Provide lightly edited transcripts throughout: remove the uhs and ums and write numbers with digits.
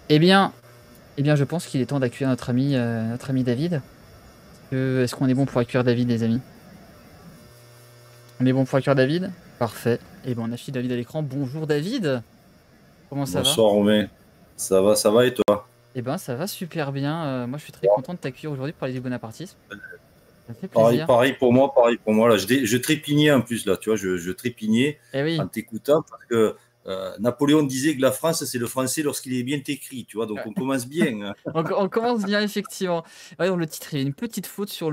Eh bien je pense qu'il est temps d'accueillir notre ami David. Est-ce qu'on est bon pour accueillir David, les amis? On est bon pour accueillir David? Parfait. Eh ben, on affiche David à l'écran. Bonjour David, comment ça va? Bonsoir Romain, ça va et toi? Eh ben, ça va super bien. Moi, je suis très content de t'accueillir aujourd'hui pour parler du bonapartisme. Ça me fait Pareil, plaisir. pareil pour moi. Là, je trépignais en plus là, tu vois, je trépignais Eh en oui, t'écoutant parce que Napoléon disait que la France c'est le français lorsqu'il est bien écrit, tu vois. Donc on commence bien, hein. on commence bien effectivement. Ouais, dans le titre, il y a une petite faute sur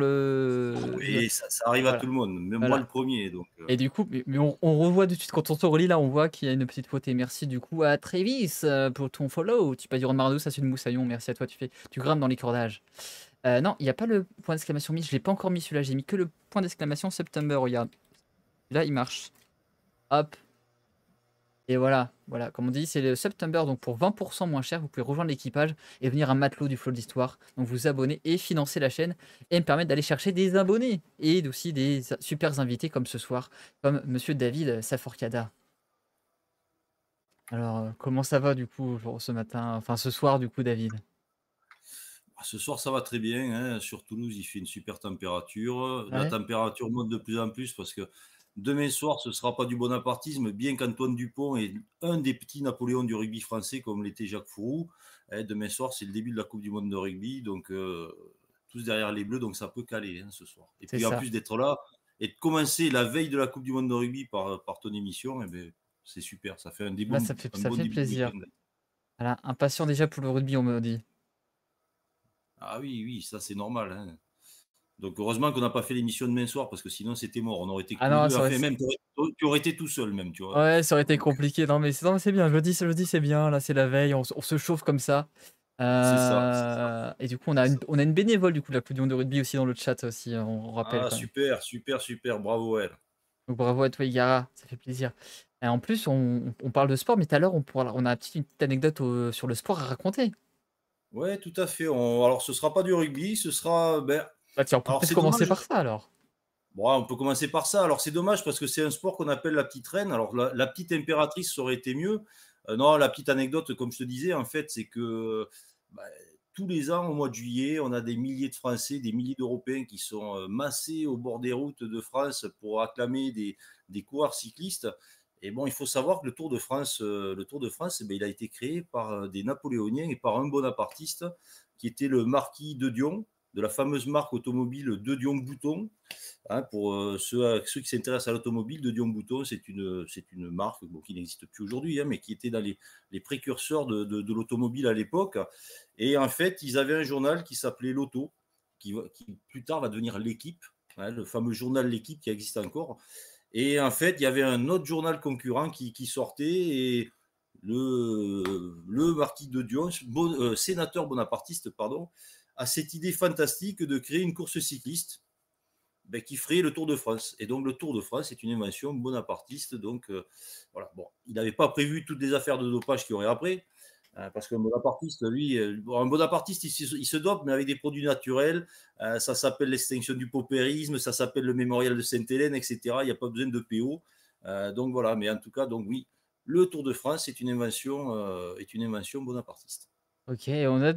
Et ça arrive à tout voilà, le monde, même moi voilà. le premier. Donc Et du coup, mais on revoit tout de suite quand on se relit là, on voit qu'il y a une petite faute. Et merci du coup à Travis pour ton follow. Tu peux dire Maradou, ça c'est une moussaillon. Merci à toi, tu grimpes dans les cordages. Non, il y a pas le point d'exclamation mis, je l'ai pas encore mis celui-là, j'ai mis que le point d'exclamation September, regarde. Là, il marche. Hop, et voilà, comme on dit, c'est le September, donc pour 20 moins cher, vous pouvez rejoindre l'équipage et devenir un matelot du flot de l'histoire. Donc vous abonner et financer la chaîne et me permettre d'aller chercher des abonnés et aussi des super invités comme ce soir, comme monsieur David Saforcada. Alors, comment ça va du coup ce matin, enfin ce soir du coup, David? ce soir ça va très bien, hein. Sur Toulouse il fait une super température. La Ouais. température monte de plus en plus parce que demain soir ce sera pas du bonapartisme, bien qu'Antoine Dupont est un des petits Napoléons du rugby français comme l'était Jacques Fourou. Demain soir c'est le début de la Coupe du monde de rugby, donc tous derrière les Bleus, donc ça peut caler, hein, ce soir. Et C'est puis en ça. plus d'être là et de commencer la veille de la Coupe du monde de rugby par ton émission, c'est super, ça fait Bah, un ça bon fait début de plaisir. week-end. Voilà, impatient déjà pour le rugby, on me dit. Ah oui, oui, ça c'est normal, hein. Donc heureusement qu'on n'a pas fait l'émission demain soir parce que sinon c'était mort. On aurait été que Ah tous les non, deux. Enfin, même tu aurais été tout seul même, tu vois. ouais, ça aurait été Donc compliqué. Non, mais c'est bien. Je le dis, c'est bien. Là, c'est la veille. On se chauffe comme ça. c'est ça, Et du coup, c'est ça. on a une bénévole du coup de la Coupe du Monde de rugby aussi dans le chat aussi. On rappelle Ah quand même. super, super, super, bravo elle. Donc bravo à toi, Igara. Ça fait plaisir. Et en plus, on parle de sport, mais tout à l'heure, on a une petite anecdote sur le sport à raconter. Ouais, tout à fait. Alors ce sera pas du rugby, ce sera. Bah tiens, on peut Alors peut-être c'est commencer dommage. par ça alors. Bon, on peut commencer par ça. Alors c'est dommage parce que c'est un sport qu'on appelle la petite reine. Alors la petite impératrice ça aurait été mieux. Non, la petite anecdote, comme je te disais, en fait, c'est que bah, tous les ans, au mois de juillet, on a des milliers de Français, des milliers d'Européens qui sont massés au bord des routes de France pour acclamer des coureurs cyclistes. Et bon, il faut savoir que le Tour de France, il a été créé par des Napoléoniens et par un bonapartiste qui était le marquis de Dion, de la fameuse marque automobile de Dion-Bouton. Hein, pour ceux qui s'intéressent à l'automobile, de Dion Bouton, c'est une marque bon, qui n'existe plus aujourd'hui, hein, mais qui était dans les précurseurs de l'automobile à l'époque. Et en fait, ils avaient un journal qui s'appelait L'Auto, qui plus tard va devenir L'Équipe, hein, le fameux journal L'Équipe qui existe encore. Et en fait, il y avait un autre journal concurrent qui sortait et le marquis de Dion, sénateur bonapartiste, pardon, a cette idée fantastique de créer une course cycliste qui ferait le Tour de France. Et donc le Tour de France est une invention bonapartiste. Donc voilà, bon, il n'avait pas prévu toutes les affaires de dopage qu'il y aurait après, parce qu'un bonapartiste, lui, un bonapartiste, il se dope, mais avec des produits naturels. Ça s'appelle l'extinction du paupérisme, ça s'appelle le mémorial de Sainte-Hélène, etc. Il n'y a pas besoin de PO. Donc voilà, mais en tout cas, donc oui, le Tour de France est une invention bonapartiste. Ok, on a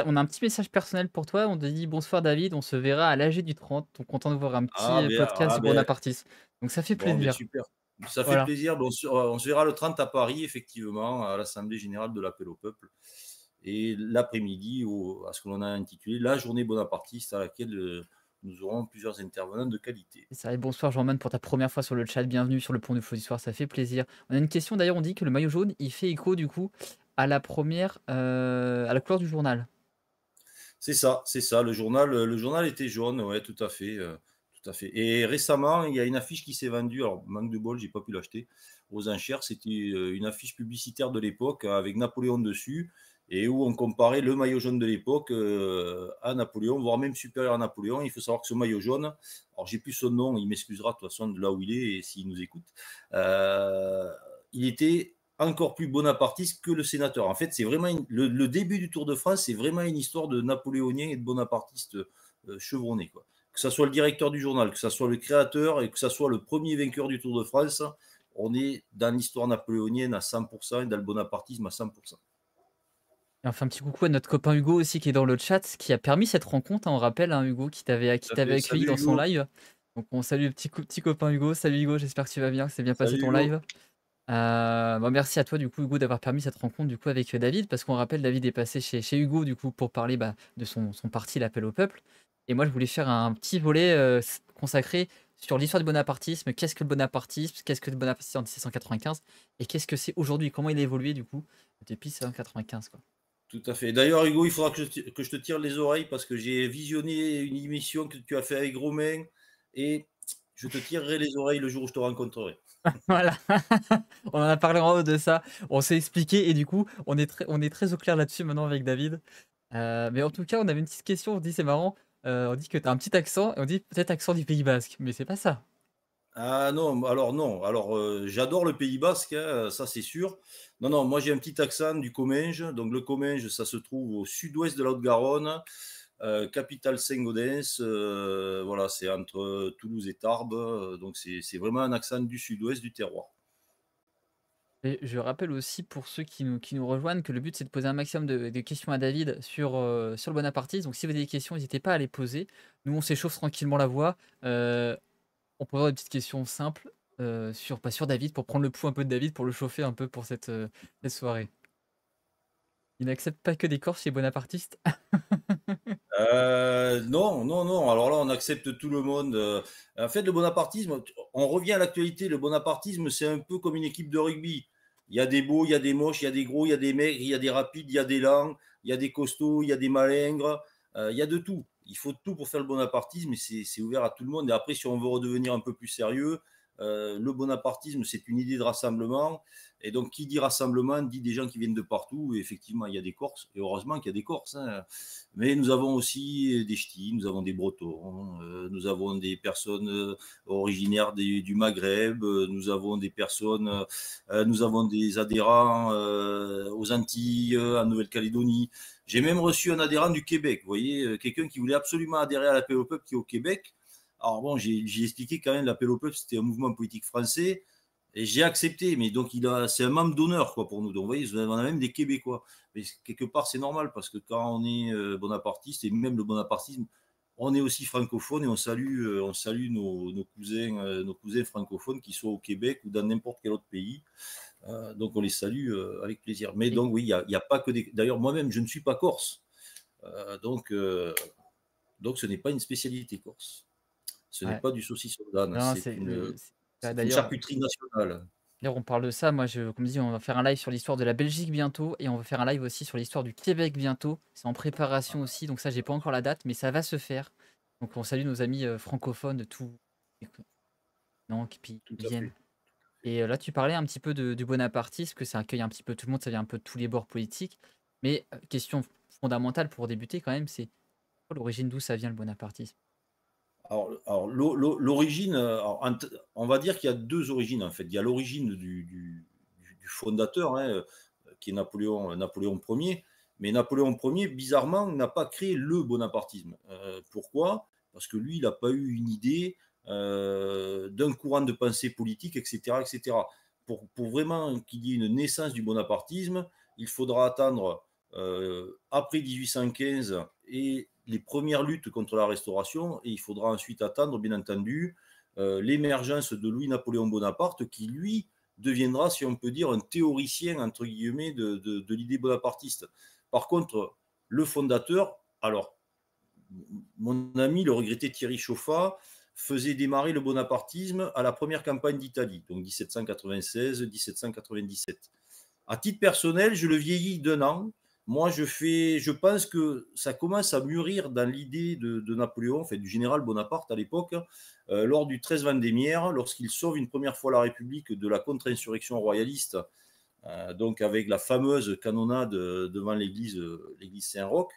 on a un petit message personnel pour toi. On te dit bonsoir David, on se verra à l'AG du 30. Donc content de voir un Ah petit ben, podcast ah du ben, bonapartisme. Donc ça fait bon, ben plaisir. super. Ça fait Voilà. plaisir. Bon, on se verra le 30 à Paris, effectivement, à l'Assemblée générale de l'appel au peuple. Et l'après-midi, à ce que l'on a intitulé la journée bonapartiste, à laquelle nous aurons plusieurs intervenants de qualité. C'est ça. Et bonsoir Jean-Man pour ta première fois sur le chat. Bienvenue sur le pont du Faux d'Histoire, ça fait plaisir. On a une question d'ailleurs, on dit que le maillot jaune, il fait écho du coup à la première, à la couleur du journal. C'est ça. Le journal était jaune, ouais, tout à fait. Tout à fait. Et récemment, il y a une affiche qui s'est vendue. Alors, manque de bol, j'ai pas pu l'acheter aux enchères. C'était une affiche publicitaire de l'époque avec Napoléon dessus et où on comparait le maillot jaune de l'époque à Napoléon, voire même supérieur à Napoléon. Il faut savoir que ce maillot jaune, alors j'ai plus son nom, il m'excusera de toute façon de là où il est et s'il nous écoute, euh, il était encore plus bonapartiste que le sénateur. En fait, c'est vraiment le début du Tour de France, c'est vraiment une histoire de napoléonien et de bonapartiste chevronné, quoi. Que ça soit le directeur du journal, que ça soit le créateur et que ça soit le premier vainqueur du Tour de France, on est dans l'histoire napoléonienne à 100% et dans le bonapartisme à 100%. Et on fait un petit coucou à notre copain Hugo aussi qui est dans le chat, qui a permis cette rencontre, hein, on rappelle, hein, Hugo qui Tout à t'avait fait. accueilli Salut dans son Hugo. live. Donc on salue le petit copain Hugo. Salut Hugo, j'espère que tu vas bien, que c'est bien passé Salut ton Hugo. live. Bah, merci à toi du coup Hugo d'avoir permis cette rencontre du coup avec, David, parce qu'on rappelle David est passé chez Hugo du coup pour parler, bah, de son parti L'Appel au peuple. Et moi je voulais faire un petit volet, consacré sur l'histoire du bonapartisme. Qu'est-ce que le bonapartisme? Qu'est-ce que le bonapartisme en 1795? Et qu'est-ce que c'est aujourd'hui? Comment il a évolué du coup depuis 1795 quoi? Tout à fait. D'ailleurs, Hugo, il faudra que je te tire les oreilles parce que j'ai visionné une émission que tu as fait avec Romain et je te tirerai les oreilles le jour où je te rencontrerai. Voilà, on en a parlé en haut de ça, on s'est expliqué et du coup, on est très au clair là-dessus maintenant avec David. Mais en tout cas, on avait une petite question, on dit: «C'est marrant, on dit que tu as un petit accent» et on dit: «Peut-être accent du Pays basque», mais c'est pas ça. Ah non, alors non. Alors, j'adore le Pays basque, hein, ça c'est sûr. Non, non, moi j'ai un petit accent du Comminges. Donc le Comminges, ça se trouve au sud-ouest de la Haute-Garonne, capitale Saint-Gaudens. Voilà, c'est entre Toulouse et Tarbes. Donc c'est vraiment un accent du sud-ouest du terroir. Et je rappelle aussi pour ceux qui nous rejoignent que le but c'est de poser un maximum de questions à David sur le bonapartisme. Donc si vous avez des questions, n'hésitez pas à les poser. Nous, on s'échauffe tranquillement la voix, on posera des petites questions simples, sur David pour prendre le pouls un peu de David, pour le chauffer un peu pour cette soirée. Il n'accepte pas que des Corses chez bonapartiste. Non, non, non. Alors là, on accepte tout le monde. En fait, le bonapartisme, on revient à l'actualité. Le bonapartisme, c'est un peu comme une équipe de rugby. Il y a des beaux, il y a des moches, il y a des gros, il y a des maigres, il y a des rapides, il y a des lents, il y a des costauds, il y a des malingres. Il y a de tout. Il faut de tout pour faire le bonapartisme et c'est ouvert à tout le monde. Et après, si on veut redevenir un peu plus sérieux, le bonapartisme, c'est une idée de rassemblement. Et donc, qui dit rassemblement dit des gens qui viennent de partout. Et effectivement, il y a des Corses. Et heureusement qu'il y a des Corses, hein. Mais nous avons aussi des ch'tis, nous avons des bretons, nous avons des personnes originaires du Maghreb, nous avons des personnes, nous avons des adhérents aux Antilles, en Nouvelle-Calédonie. J'ai même reçu un adhérent du Québec, vous voyez, quelqu'un qui voulait absolument adhérer à l'Appel au peuple qui est au Québec. Alors bon, j'ai expliqué quand même l'Appel au peuple, c'était un mouvement politique français. Et j'ai accepté, mais donc c'est un membre d'honneur quoi pour nous. Donc vous voyez, on a même des Québécois. Mais quelque part, c'est normal parce que quand on est bonapartiste, et même le bonapartisme, on est aussi francophone et on salue nos cousins francophones qui soient au Québec ou dans n'importe quel autre pays. Donc on les salue avec plaisir. Mais Et donc oui, il y a pas que des. D'ailleurs, moi-même, je ne suis pas corse. Euh, donc, euh, donc ce n'est pas une spécialité corse. Ce n'est ouais, pas du saucisson d'âne, non, bah, c'est une charcuterie nationale. d'ailleurs, on parle de ça. Moi, comme dit, on va faire un live sur l'histoire de la Belgique bientôt et on va faire un live aussi sur l'histoire du Québec bientôt. C'est en préparation aussi, donc ça, j'ai pas encore la date, mais ça va se faire. Donc on salue nos amis, francophones de tout non, qui Tout à viennent. fait. Et là, tu parlais un petit peu du bonapartisme, que ça accueille un petit peu tout le monde, ça vient un peu de tous les bords politiques. Mais question fondamentale pour débuter quand même, c'est quoi l'origine, d'où ça vient le bonapartisme? Alors, l'origine, on va dire qu'il y a deux origines en fait. Il y a l'origine du fondateur, hein, qui est Napoléon Ier. Mais Napoléon Ier, bizarrement, n'a pas créé le bonapartisme. Pourquoi? Parce que lui, il n'a pas eu une idée d'un courant de pensée politique, etc. etc. Pour vraiment qu'il y ait une naissance du bonapartisme, il faudra attendre après 1815 et les premières luttes contre la Restauration, et il faudra ensuite attendre, bien entendu, l'émergence de Louis-Napoléon Bonaparte, qui, lui, deviendra, si on peut dire, un théoricien, entre guillemets, de l'idée bonapartiste. Par contre, le fondateur, alors, mon ami, le regretté Thierry Chauffat, faisait démarrer le bonapartisme à la première campagne d'Italie, donc 1796-1797. À titre personnel, je le vieillis d'un an. Moi, je pense que ça commence à mûrir dans l'idée de Napoléon, enfin, du général Bonaparte à l'époque, lors du 13 Vendémiaire, lorsqu'il sauve une première fois la République de la contre-insurrection royaliste, donc avec la fameuse canonnade devant l'église Saint-Roch,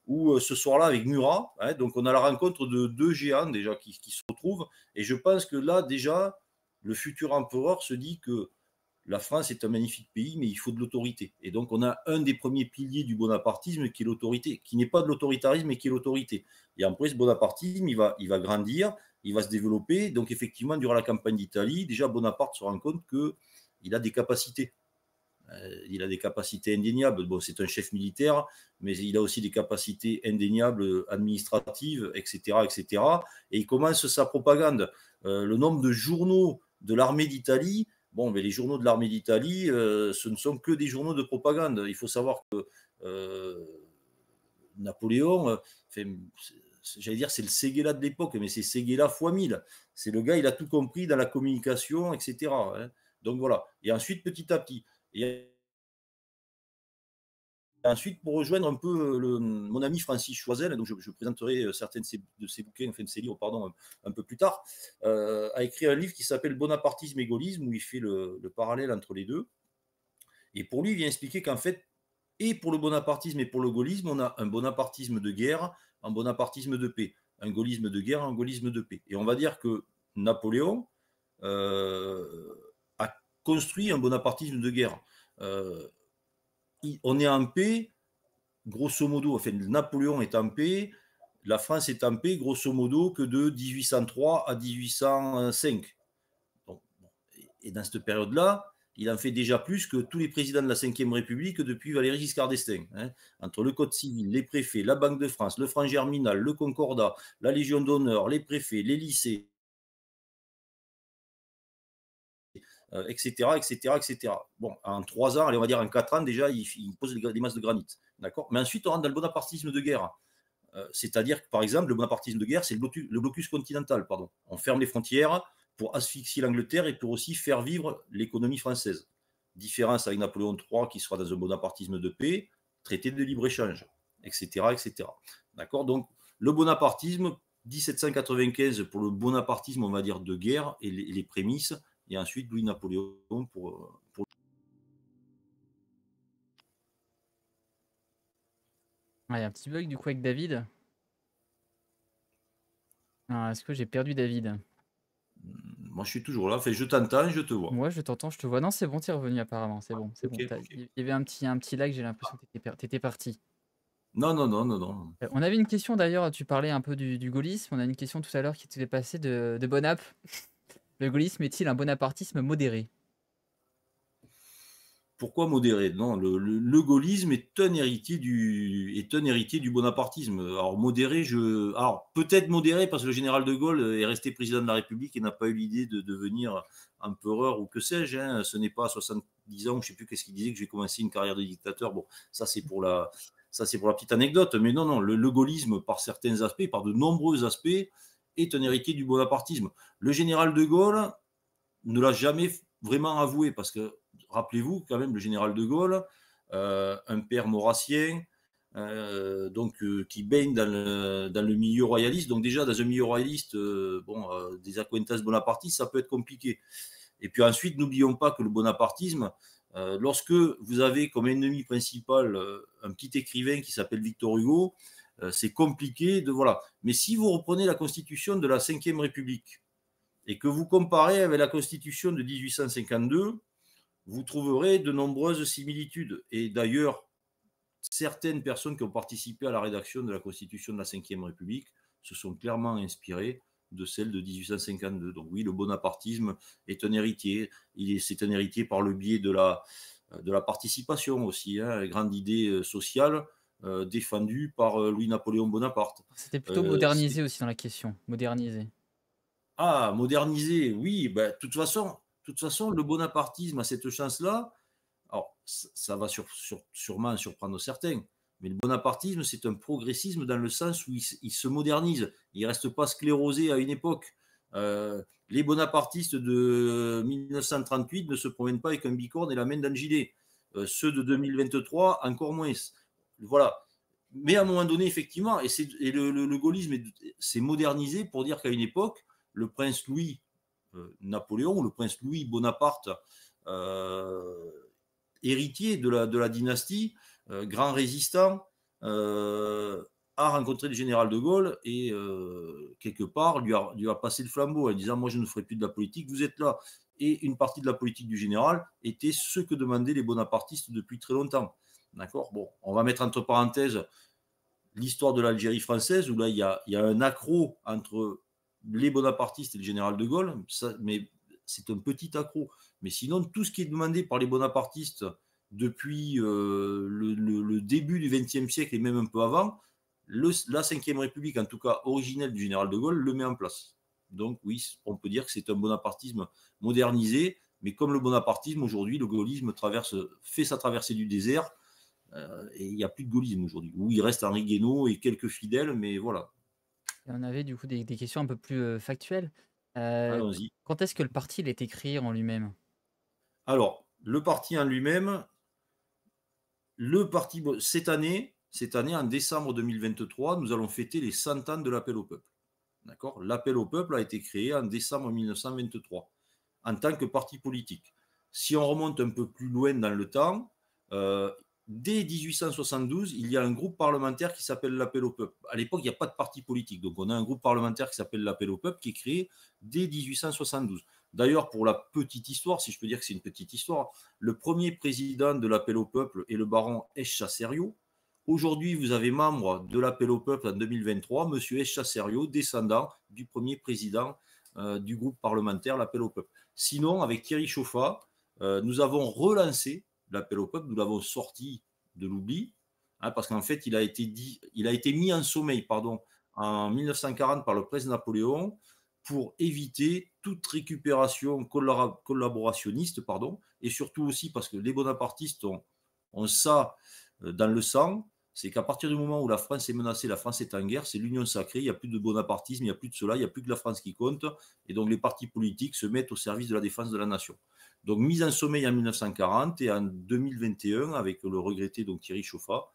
où ce soir-là, avec Murat, hein, donc on a la rencontre de deux géants déjà qui se retrouvent, et je pense que là, déjà, le futur empereur se dit que la France est un magnifique pays, mais il faut de l'autorité. Et donc, on a un des premiers piliers du bonapartisme qui est l'autorité, qui n'est pas de l'autoritarisme, mais qui est l'autorité. Et après, ce bonapartisme, il va grandir, il va se développer. Donc, effectivement, durant la campagne d'Italie, déjà, Bonaparte se rend compte qu'il a des capacités. Il a des capacités indéniables. Bon, c'est un chef militaire, mais il a aussi des capacités indéniables administratives, etc., etc. Et il commence sa propagande. Le nombre de journaux de l'armée d'Italie, bon, mais les journaux de l'armée d'Italie, ce ne sont que des journaux de propagande. Il faut savoir que Napoléon, j'allais dire, c'est le Séguéla de l'époque, mais c'est Séguéla fois 1000. C'est le gars, il a tout compris dans la communication, etc. Donc voilà. Et ensuite, petit à petit. Et ensuite, pour rejoindre un peu mon ami Francis Choisel, donc je présenterai certains de ses bouquins, enfin de ses livres, pardon, un peu plus tard, a écrit un livre qui s'appelle Bonapartisme et gaullisme, où il fait le parallèle entre les deux. Et pour lui, il vient expliquer qu'en fait, et pour le bonapartisme et pour le gaullisme, on a un bonapartisme de guerre, un bonapartisme de paix, un gaullisme de guerre, un gaullisme de paix. Et on va dire que Napoléon a construit un bonapartisme de guerre. On est en paix, grosso modo, enfin, Napoléon est en paix, la France est en paix, grosso modo, que de 1803 à 1805. Donc, et dans cette période-là, il en fait déjà plus que tous les présidents de la Ve République depuis Valéry Giscard d'Estaing. Entre le Code civil, les préfets, la Banque de France, le franc germinal, le Concordat, la Légion d'honneur, les préfets, les lycées, etc., etc., etc. Bon, en 3 ans, allez, on va dire en 4 ans, déjà, il pose des masses de granit. D'accord. Mais ensuite, on rentre dans le bonapartisme de guerre. C'est-à-dire que, par exemple, le bonapartisme de guerre, c'est le blocus continental. Pardon. On ferme les frontières pour asphyxier l'Angleterre et pour aussi faire vivre l'économie française. Différence avec Napoléon III qui sera dans un bonapartisme de paix, traité de libre-échange, etc., etc. D'accord. Donc, le bonapartisme, 1795 pour le bonapartisme, on va dire, de guerre et les prémices, et ensuite Louis-Napoléon pour... Il y a un petit bug du coup avec David. Est-ce que j'ai perdu David? Moi, je suis toujours là. Enfin, je t'entends, je te vois. Moi, je t'entends, je te vois. Non, c'est bon, t'es revenu apparemment. C'est bon, c'est Ok, bon. ok. Il y avait un petit lag, j'ai l'impression que t'étais parti. Non, non, non, non, non. On avait une question d'ailleurs, tu parlais un peu du gaullisme. On a une question tout à l'heure qui t'était passée de Bonap. Le gaullisme est-il un bonapartisme modéré? Pourquoi modéré? Non, le gaullisme est un héritier du bonapartisme. Alors modéré, alors peut-être modéré parce que le général de Gaulle est resté président de la République et n'a pas eu l'idée de devenir empereur ou que sais-je. Ce n'est pas à 70 ans, je ne sais plus qu'est-ce qu'il disait que j'ai commencé une carrière de dictateur. Bon, ça c'est pour la petite anecdote. Mais non, non, le gaullisme par certains aspects, par de nombreux aspects, est un héritier du bonapartisme. Le général de Gaulle ne l'a jamais vraiment avoué parce que rappelez-vous quand même le général de Gaulle, un père maurassien, qui baigne dans le milieu royaliste. Donc déjà dans un milieu royaliste, des accointances bonapartistes, ça peut être compliqué. Et puis ensuite, n'oublions pas que le bonapartisme, lorsque vous avez comme ennemi principal un petit écrivain qui s'appelle Victor Hugo, c'est compliqué de voilà. Mais si vous reprenez la constitution de la Ve République et que vous comparez avec la constitution de 1852, vous trouverez de nombreuses similitudes. Et d'ailleurs, certaines personnes qui ont participé à la rédaction de la Constitution de la Ve République se sont clairement inspirées de celle de 1852. Donc oui, le bonapartisme est un héritier. C'est un héritier par le biais de la participation aussi, grande idée sociale défendue par Louis-Napoléon Bonaparte. C'était plutôt modernisé aussi dans la question. Modernisé. Ah, modernisé, oui. De toute façon, le bonapartisme a cette chance-là. Alors, ça va sûrement surprendre certains, mais le bonapartisme, c'est un progressisme dans le sens où il se modernise. Il ne reste pas sclérosé à une époque. Les bonapartistes de 1938 ne se promènent pas avec un bicorne et la main d'un gilet. Ceux de 2023, encore moins. Voilà. Mais à un moment donné, effectivement, et le gaullisme s'est modernisé pour dire qu'à une époque, le prince Louis Napoléon, ou le prince Louis Bonaparte, héritier de la dynastie, grand résistant, a rencontré le général de Gaulle et quelque part lui a passé le flambeau en disant moi je ne ferai plus de la politique, vous êtes là. Et une partie de la politique du général était ce que demandaient les bonapartistes depuis très longtemps. D'accord. Bon, on va mettre entre parenthèses l'histoire de l'Algérie française où là il y a un accroc entre les bonapartistes et le général de Gaulle, mais c'est un petit accroc. Mais sinon, tout ce qui est demandé par les bonapartistes depuis le début du XXe siècle et même un peu avant, la Ve République, en tout cas originelle du général de Gaulle, le met en place. Donc oui, on peut dire que c'est un bonapartisme modernisé, mais comme le bonapartisme aujourd'hui, le gaullisme fait sa traversée du désert, et il n'y a plus de gaullisme aujourd'hui. Où il reste Henri Guénaud et quelques fidèles, mais voilà. Et on avait du coup des questions un peu plus factuelles. Euh, Allons-y. Quand est-ce que le parti il a été créé en lui-même? Alors, le parti en lui-même, cette année, en décembre 2023, nous allons fêter les 100 ans de l'appel au peuple. D'accord. L'appel au peuple a été créé en décembre 1923 en tant que parti politique. Si on remonte un peu plus loin dans le temps, dès 1872, il y a un groupe parlementaire qui s'appelle l'Appel au peuple. À l'époque, il n'y a pas de parti politique. Donc, on a un groupe parlementaire qui s'appelle l'Appel au peuple qui est créé dès 1872. D'ailleurs, pour la petite histoire, si je peux dire que c'est une petite histoire, le premier président de l'Appel au peuple est le baron Echaserio. Aujourd'hui, vous avez membre de l'Appel au peuple en 2023, M. Echaserio, descendant du premier président du groupe parlementaire l'Appel au peuple. Sinon, avec Thierry Chauffat, nous avons relancé l'appel au peuple, nous l'avons sorti de l'oubli, hein, parce qu'en fait, il a été mis en sommeil en 1940 par le prince Napoléon pour éviter toute récupération collaborationniste, et surtout aussi parce que les bonapartistes ont ça dans le sang, c'est qu'à partir du moment où la France est menacée, la France est en guerre, c'est l'union sacrée, il n'y a plus de bonapartisme, il n'y a plus de cela, il n'y a plus que la France qui compte, et donc les partis politiques se mettent au service de la défense de la nation. Donc mise en sommeil en 1940 et en 2021, avec le regretté donc, Thierry Chauffat,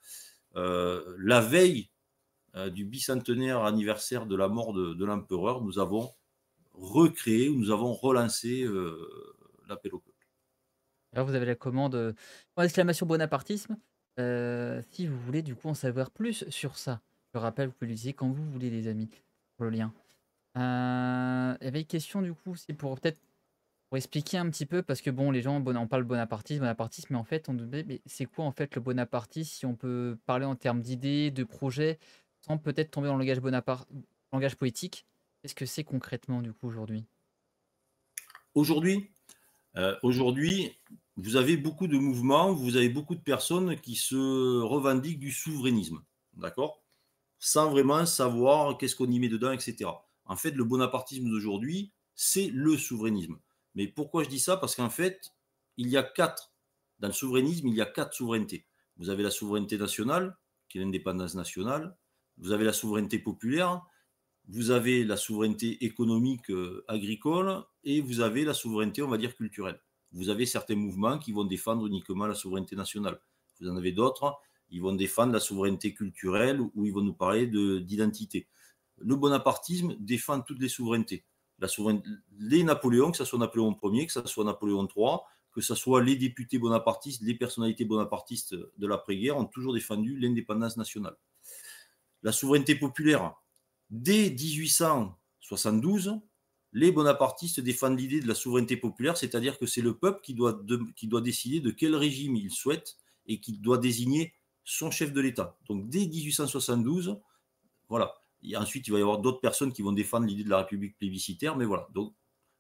la veille du bicentenaire anniversaire de la mort de l'empereur, nous avons recréé, nous avons relancé l'appel au peuple. Alors vous avez la commande point d'exclamation bonapartisme. Si vous voulez du coup en savoir plus sur ça, je rappelle, vous pouvez l'utiliser quand vous voulez les amis, pour le lien. Il y avait une question du coup, c'est pour peut-être pour expliquer un petit peu, parce que bon, les gens, on parle bonapartisme, mais en fait, on demande, mais c'est quoi en fait le bonapartisme, si on peut parler en termes d'idées, de projets, sans peut-être tomber dans le langage poétique. Qu'est-ce que c'est concrètement du coup aujourd'hui? Aujourd'hui, vous avez beaucoup de mouvements, vous avez beaucoup de personnes qui se revendiquent du souverainisme, d'accord? Sans vraiment savoir qu'est-ce qu'on y met dedans, etc. En fait, le bonapartisme d'aujourd'hui, c'est le souverainisme. Mais pourquoi je dis ça? Parce qu'en fait, dans le souverainisme, il y a quatre souverainetés. Vous avez la souveraineté nationale, qui est l'indépendance nationale. Vous avez la souveraineté populaire, vous avez la souveraineté économique agricole et vous avez la souveraineté, on va dire, culturelle. Vous avez certains mouvements qui vont défendre uniquement la souveraineté nationale. Vous en avez d'autres, ils vont défendre la souveraineté culturelle ou ils vont nous parler d'identité. Le bonapartisme défend toutes les souverainetés. Les Napoléons, que ce soit Napoléon Ier, que ce soit Napoléon III, que ce soit les députés bonapartistes, les personnalités bonapartistes de l'après-guerre, ont toujours défendu l'indépendance nationale. La souveraineté populaire, dès 1872, les bonapartistes défendent l'idée de la souveraineté populaire, c'est-à-dire que c'est le peuple qui doit décider de quel régime il souhaite et qui doit désigner son chef de l'État. Donc dès 1872, voilà. Et ensuite, il va y avoir d'autres personnes qui vont défendre l'idée de la République plébiscitaire, mais voilà. Donc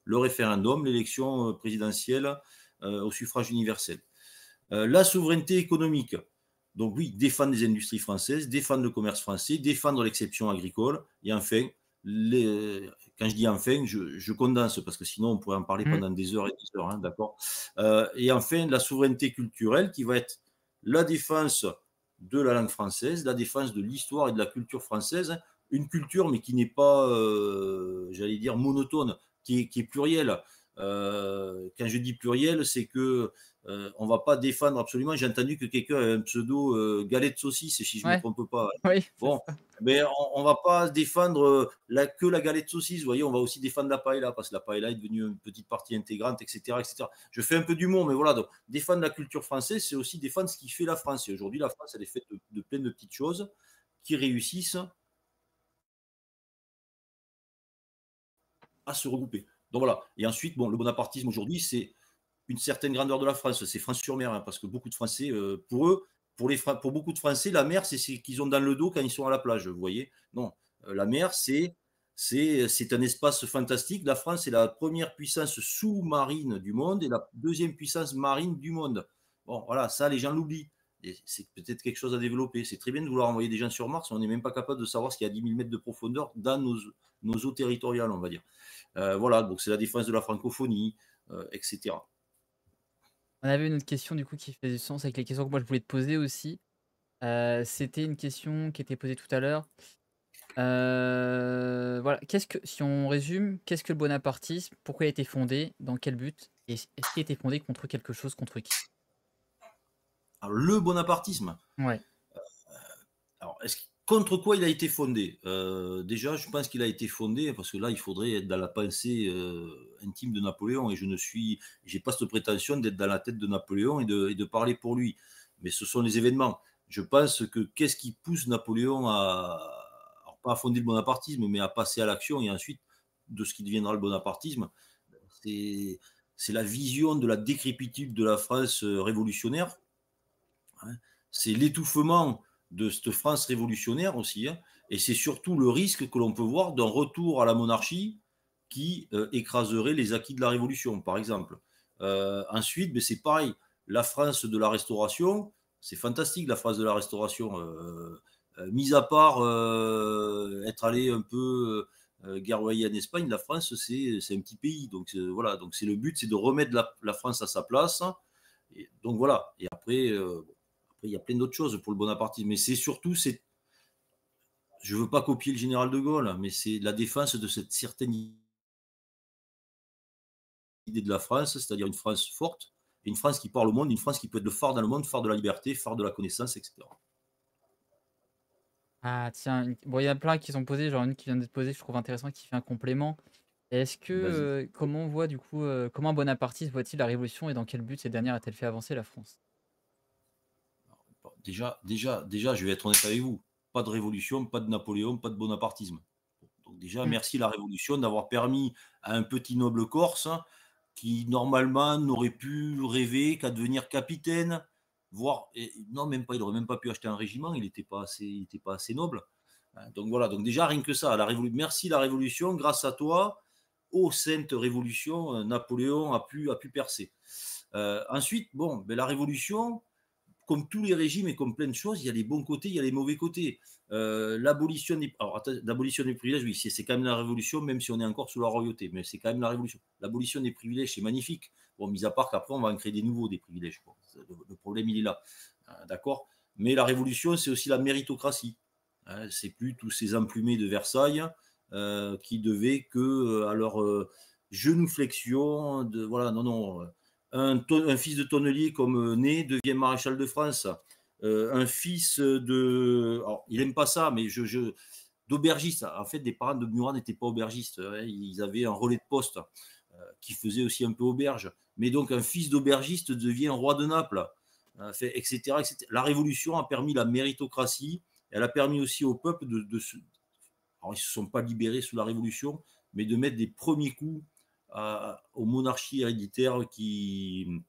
le référendum, l'élection présidentielle au suffrage universel. La souveraineté économique. Donc oui, défendre les industries françaises, défendre le commerce français, défendre l'exception agricole. Et enfin, quand je dis enfin, je condense parce que sinon on pourrait en parler pendant des heures et des heures, hein, d'accord. Et enfin, la souveraineté culturelle qui va être la défense de la langue française, la défense de l'histoire et de la culture française, une culture mais qui n'est pas, j'allais dire, monotone, qui est plurielle. Quand je dis pluriel, c'est que on va pas défendre absolument. J'ai entendu que quelqu'un avait un pseudo galette saucisse, si je me Ouais, trompe pas. oui, c'est Bon, ça. mais on va pas défendre que la galette saucisse. Vous voyez, on va aussi défendre la paella parce que la paella est devenue une petite partie intégrante, etc., etc. Je fais un peu d'humour, mais voilà. Donc, défendre la culture française, c'est aussi défendre ce qui fait la France. Et aujourd'hui, la France, elle est faite de plein de petites choses qui réussissent à se regrouper. Donc voilà. Et ensuite, bon, le bonapartisme aujourd'hui, c'est une certaine grandeur de la France. C'est France-sur-Mer, hein, parce que beaucoup de Français, pour eux, pour beaucoup de Français, la mer, c'est ce qu'ils ont dans le dos quand ils sont à la plage. Vous voyez? Non, la mer, c'est un espace fantastique. La France est la première puissance sous-marine du monde et la deuxième puissance marine du monde. Bon, voilà, ça, les gens l'oublient. Et c'est peut-être quelque chose à développer. C'est très bien de vouloir envoyer des gens sur Mars, on n'est même pas capable de savoir ce qu'il y a à 10 000 mètres de profondeur dans nos eaux territoriales, on va dire. Voilà, donc c'est la défense de la francophonie, etc. On avait une autre question du coup qui fait du sens avec les questions que moi je voulais te poser aussi. C'était une question qui était posée tout à l'heure. Voilà, si on résume, qu'est-ce que le bonapartisme? Pourquoi il a été fondé? Dans quel but? Et est-ce qu'il a été fondé contre quelque chose? Contre qui? Alors, le bonapartisme, Ouais. alors, contre quoi il a été fondé? Déjà, je pense qu'il a été fondé parce que là, il faudrait être dans la pensée intime de Napoléon et j'ai pas cette prétention d'être dans la tête de Napoléon et de parler pour lui. Mais ce sont les événements. Je pense que qu'est-ce qui pousse Napoléon alors pas à fonder le bonapartisme, mais à passer à l'action et ensuite de ce qui deviendra le bonapartisme, c'est c'est la vision de la décrépitude de la France révolutionnaire, hein. C'est l'étouffement de cette France révolutionnaire aussi, hein. Et c'est surtout le risque que l'on peut voir d'un retour à la monarchie qui écraserait les acquis de la Révolution, par exemple. Ensuite, ben, c'est pareil. La France de la Restauration, c'est fantastique, la France de la Restauration. Mis à part être allé un peu guerroyer en Espagne, la France, c'est un petit pays. Donc voilà, donc c'est le but, c'est de remettre la France à sa place. Et donc voilà. Et après, il y a plein d'autres choses pour le bonapartisme. Mais c'est surtout, je ne veux pas copier le général de Gaulle, mais c'est la défense de cette certaine idée de la France, c'est-à-dire une France forte, une France qui parle au monde, une France qui peut être le phare dans le monde, phare de la liberté, phare de la connaissance, etc. Ah tiens, bon, il y a plein qui sont posés, genre une qui vient d'être posée, je trouve intéressant, qui fait un complément. Est-ce que, Vas-y. comment on voit du coup, comment un bonapartiste voit-il la révolution et dans quel but cette dernière a-t-elle fait avancer la France? Déjà, je vais être honnête avec vous. Pas de révolution, pas de Napoléon, pas de bonapartisme. Donc déjà, Mmh. merci la Révolution d'avoir permis à un petit noble corse qui normalement n'aurait pu rêver qu'à devenir capitaine, voire non même pas, il n'aurait même pas pu acheter un régiment, il était pas assez noble. Donc voilà, donc déjà rien que ça, merci la Révolution, grâce à toi, ô sainte Révolution, Napoléon a pu percer. Ensuite, bon, ben, la Révolution, comme tous les régimes et comme plein de choses, il y a les bons côtés, il y a les mauvais côtés. L'abolition des privilèges, oui, c'est quand même la révolution, même si on est encore sous la royauté, mais c'est quand même la révolution. L'abolition des privilèges, c'est magnifique. Bon, mis à part qu'après, on va en créer des nouveaux, des privilèges. Bon, le problème, il est là. D'accord. Mais la révolution, c'est aussi la méritocratie. C'est plus tous ces emplumés de Versailles qui devaient que à leur genuflexion, voilà, non, non, un fils de tonnelier comme Ney devient maréchal de France. Un fils de. Alors, il n'aime pas ça, mais d'aubergiste. En fait, des parents de Murat n'étaient pas aubergistes, hein. Ils avaient un relais de poste qui faisait aussi un peu auberge. Mais donc, un fils d'aubergiste devient roi de Naples, etc., etc. La Révolution a permis la méritocratie. Elle a permis aussi au peuple de se. Alors, ils ne se sont pas libérés sous la Révolution, mais de mettre des premiers coups aux monarchies héréditaires qui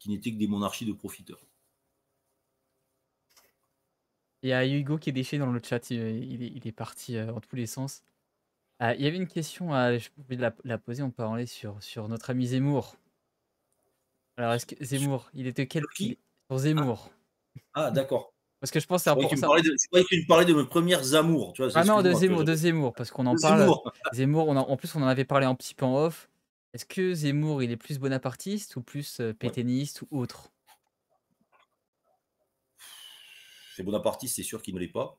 n'étaient que des monarchies de profiteurs. Il y a Hugo qui est déchet dans le chat, il est parti, dans tous les sens. Il y avait une question, je vais la poser, on peut en aller sur notre ami Zemmour. Alors est-ce que Sur, Zemmour, il était quel sur il qui? est sur Ah, Zemmour? d'accord. Parce que je pense que c'est Je croyais important qu'il me ça. parlait de mes premières amours. Tu vois, Ah non, excuse-moi. Tu vois, De Zemmour, parce qu'on en de parle. Zemmour. Zemmour, en plus, on en avait parlé un petit peu en off. Est-ce que Zemmour, il est plus bonapartiste ou plus Ouais. pétainiste ou autre? C'est bonapartiste, c'est sûr qu'il ne l'est pas.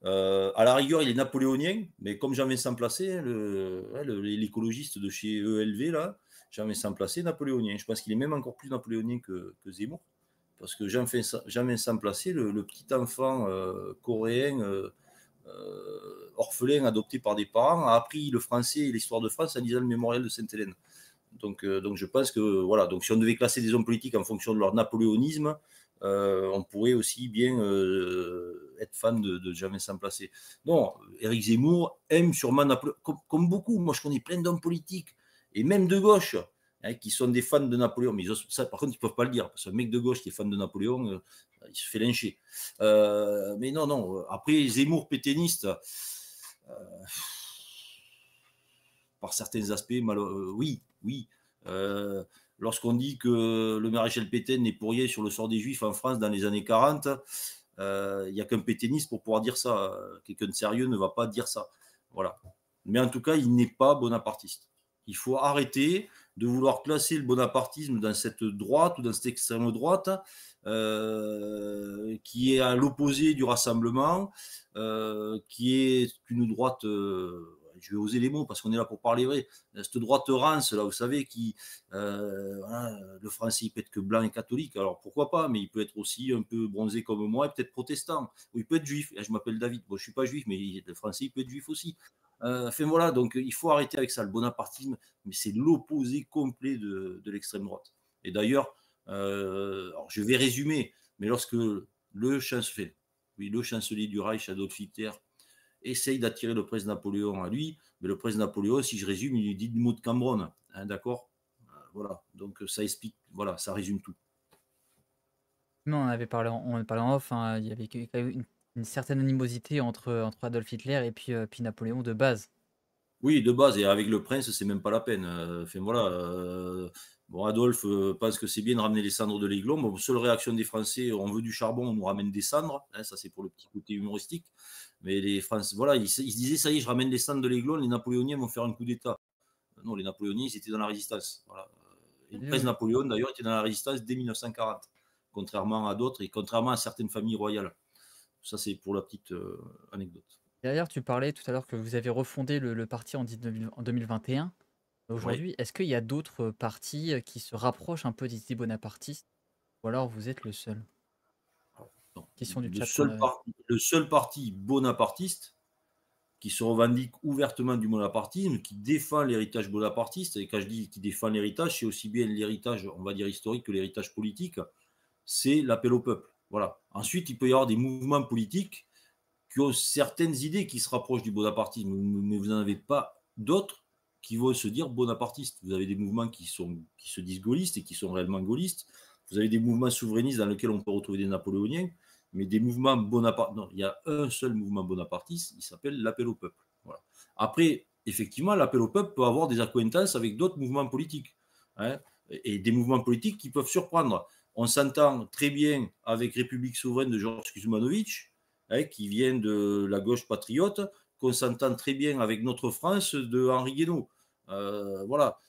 À la rigueur, il est napoléonien, mais comme Jean-Vincent Placé, l'écologiste de chez ELV, là, Jean-Vincent Placé, napoléonien. Je pense qu'il est même encore plus napoléonien que Zemmour. Parce que Jean-Vincent Placé, le petit enfant coréen, orphelin, adopté par des parents, a appris le français et l'histoire de France en lisant le mémorial de Sainte-Hélène. Donc je pense que voilà, donc si on devait classer des hommes politiques en fonction de leur napoléonisme, on pourrait aussi bien être fan de Jean-Vincent Placé. Non, Éric Zemmour aime sûrement Napoléon, comme beaucoup. Moi, je connais plein d'hommes politiques, et même de gauche, hein, qui sont des fans de Napoléon. Mais ça, par contre, ils ne peuvent pas le dire, parce qu'un mec de gauche qui est fan de Napoléon, il se fait lyncher. Mais non, non. Après, Zemmour pétainiste, par certains aspects, oui, oui. lorsqu'on dit que le maréchal Pétain n'est pour rien sur le sort des Juifs en France dans les années 40, il n'y a qu'un pétainiste pour pouvoir dire ça. Quelqu'un de sérieux ne va pas dire ça. Voilà. Mais en tout cas, il n'est pas bonapartiste. Il faut arrêter de vouloir classer le bonapartisme dans cette droite ou dans cette extrême droite qui est à l'opposé du rassemblement, qui est une droite, je vais oser les mots parce qu'on est là pour parler vrai, cette droite rance, là, vous savez, qui, voilà, le français il peut être que blanc et catholique, alors pourquoi pas, mais il peut être aussi un peu bronzé comme moi et peut-être protestant, ou il peut être juif. Je m'appelle David, bon, je ne suis pas juif, mais le français il peut être juif aussi. Enfin voilà, donc il faut arrêter avec ça, le bonapartisme, mais c'est l'opposé complet de l'extrême droite. Et d'ailleurs, alors je vais résumer, mais lorsque le chancelier, oui, le chancelier du Reich, Adolf Hitler, essaye d'attirer le prince Napoléon à lui, mais le prince Napoléon, si je résume, il lui dit du mot de Cambronne, hein, d'accord, voilà, donc ça explique, voilà, ça résume tout. Non, on avait parlé en off, hein, il y avait quand même une certaine animosité entre Adolf Hitler puis Napoléon de base. Oui, de base, et avec le prince, c'est même pas la peine. Enfin voilà. Bon, Adolphe pense que c'est bien de ramener les cendres de l'Aiglon. Bon, seule réaction des Français, on veut du charbon, on nous ramène des cendres. Hein, ça, c'est pour le petit côté humoristique. Mais les Français, voilà, ils se disaient, ça y est, je ramène les cendres de l'Aiglon, les Napoléoniens vont faire un coup d'État. Non, les Napoléoniens, ils étaient dans la résistance. Voilà. Et le prince Napoléon, d'ailleurs, était dans la résistance dès 1940, contrairement à d'autres et contrairement à certaines familles royales. Ça, c'est pour la petite anecdote. D'ailleurs, tu parlais tout à l'heure que vous avez refondé le parti en 2021. Oui. Aujourd'hui, est-ce qu'il y a d'autres partis qui se rapprochent un peu des idées bonapartistes ou alors vous êtes le seul? Non. Question du Le chat qu'on seul, a. le seul parti bonapartiste qui se revendique ouvertement du bonapartisme, qui défend l'héritage bonapartiste, et quand je dis qui défend l'héritage, c'est aussi bien l'héritage, on va dire historique, que l'héritage politique, c'est l'appel au peuple. Voilà. Ensuite, il peut y avoir des mouvements politiques qui ont certaines idées qui se rapprochent du bonapartisme, mais vous n'en avez pas d'autres qui vont se dire bonapartistes. Vous avez des mouvements qui se disent gaullistes et qui sont réellement gaullistes. Vous avez des mouvements souverainistes dans lesquels on peut retrouver des napoléoniens, mais des mouvements bonapartistes. Non, il y a un seul mouvement bonapartiste, il s'appelle l'appel au peuple. Voilà. Après, effectivement, l'appel au peuple peut avoir des accointances avec d'autres mouvements politiques, hein, et des mouvements politiques qui peuvent surprendre. On s'entend très bien avec République souveraine de Georges Kuzmanovic, hein, qui vient de la gauche patriote, qu'on s'entend très bien avec notre France de Henri Guénaud. Voilà.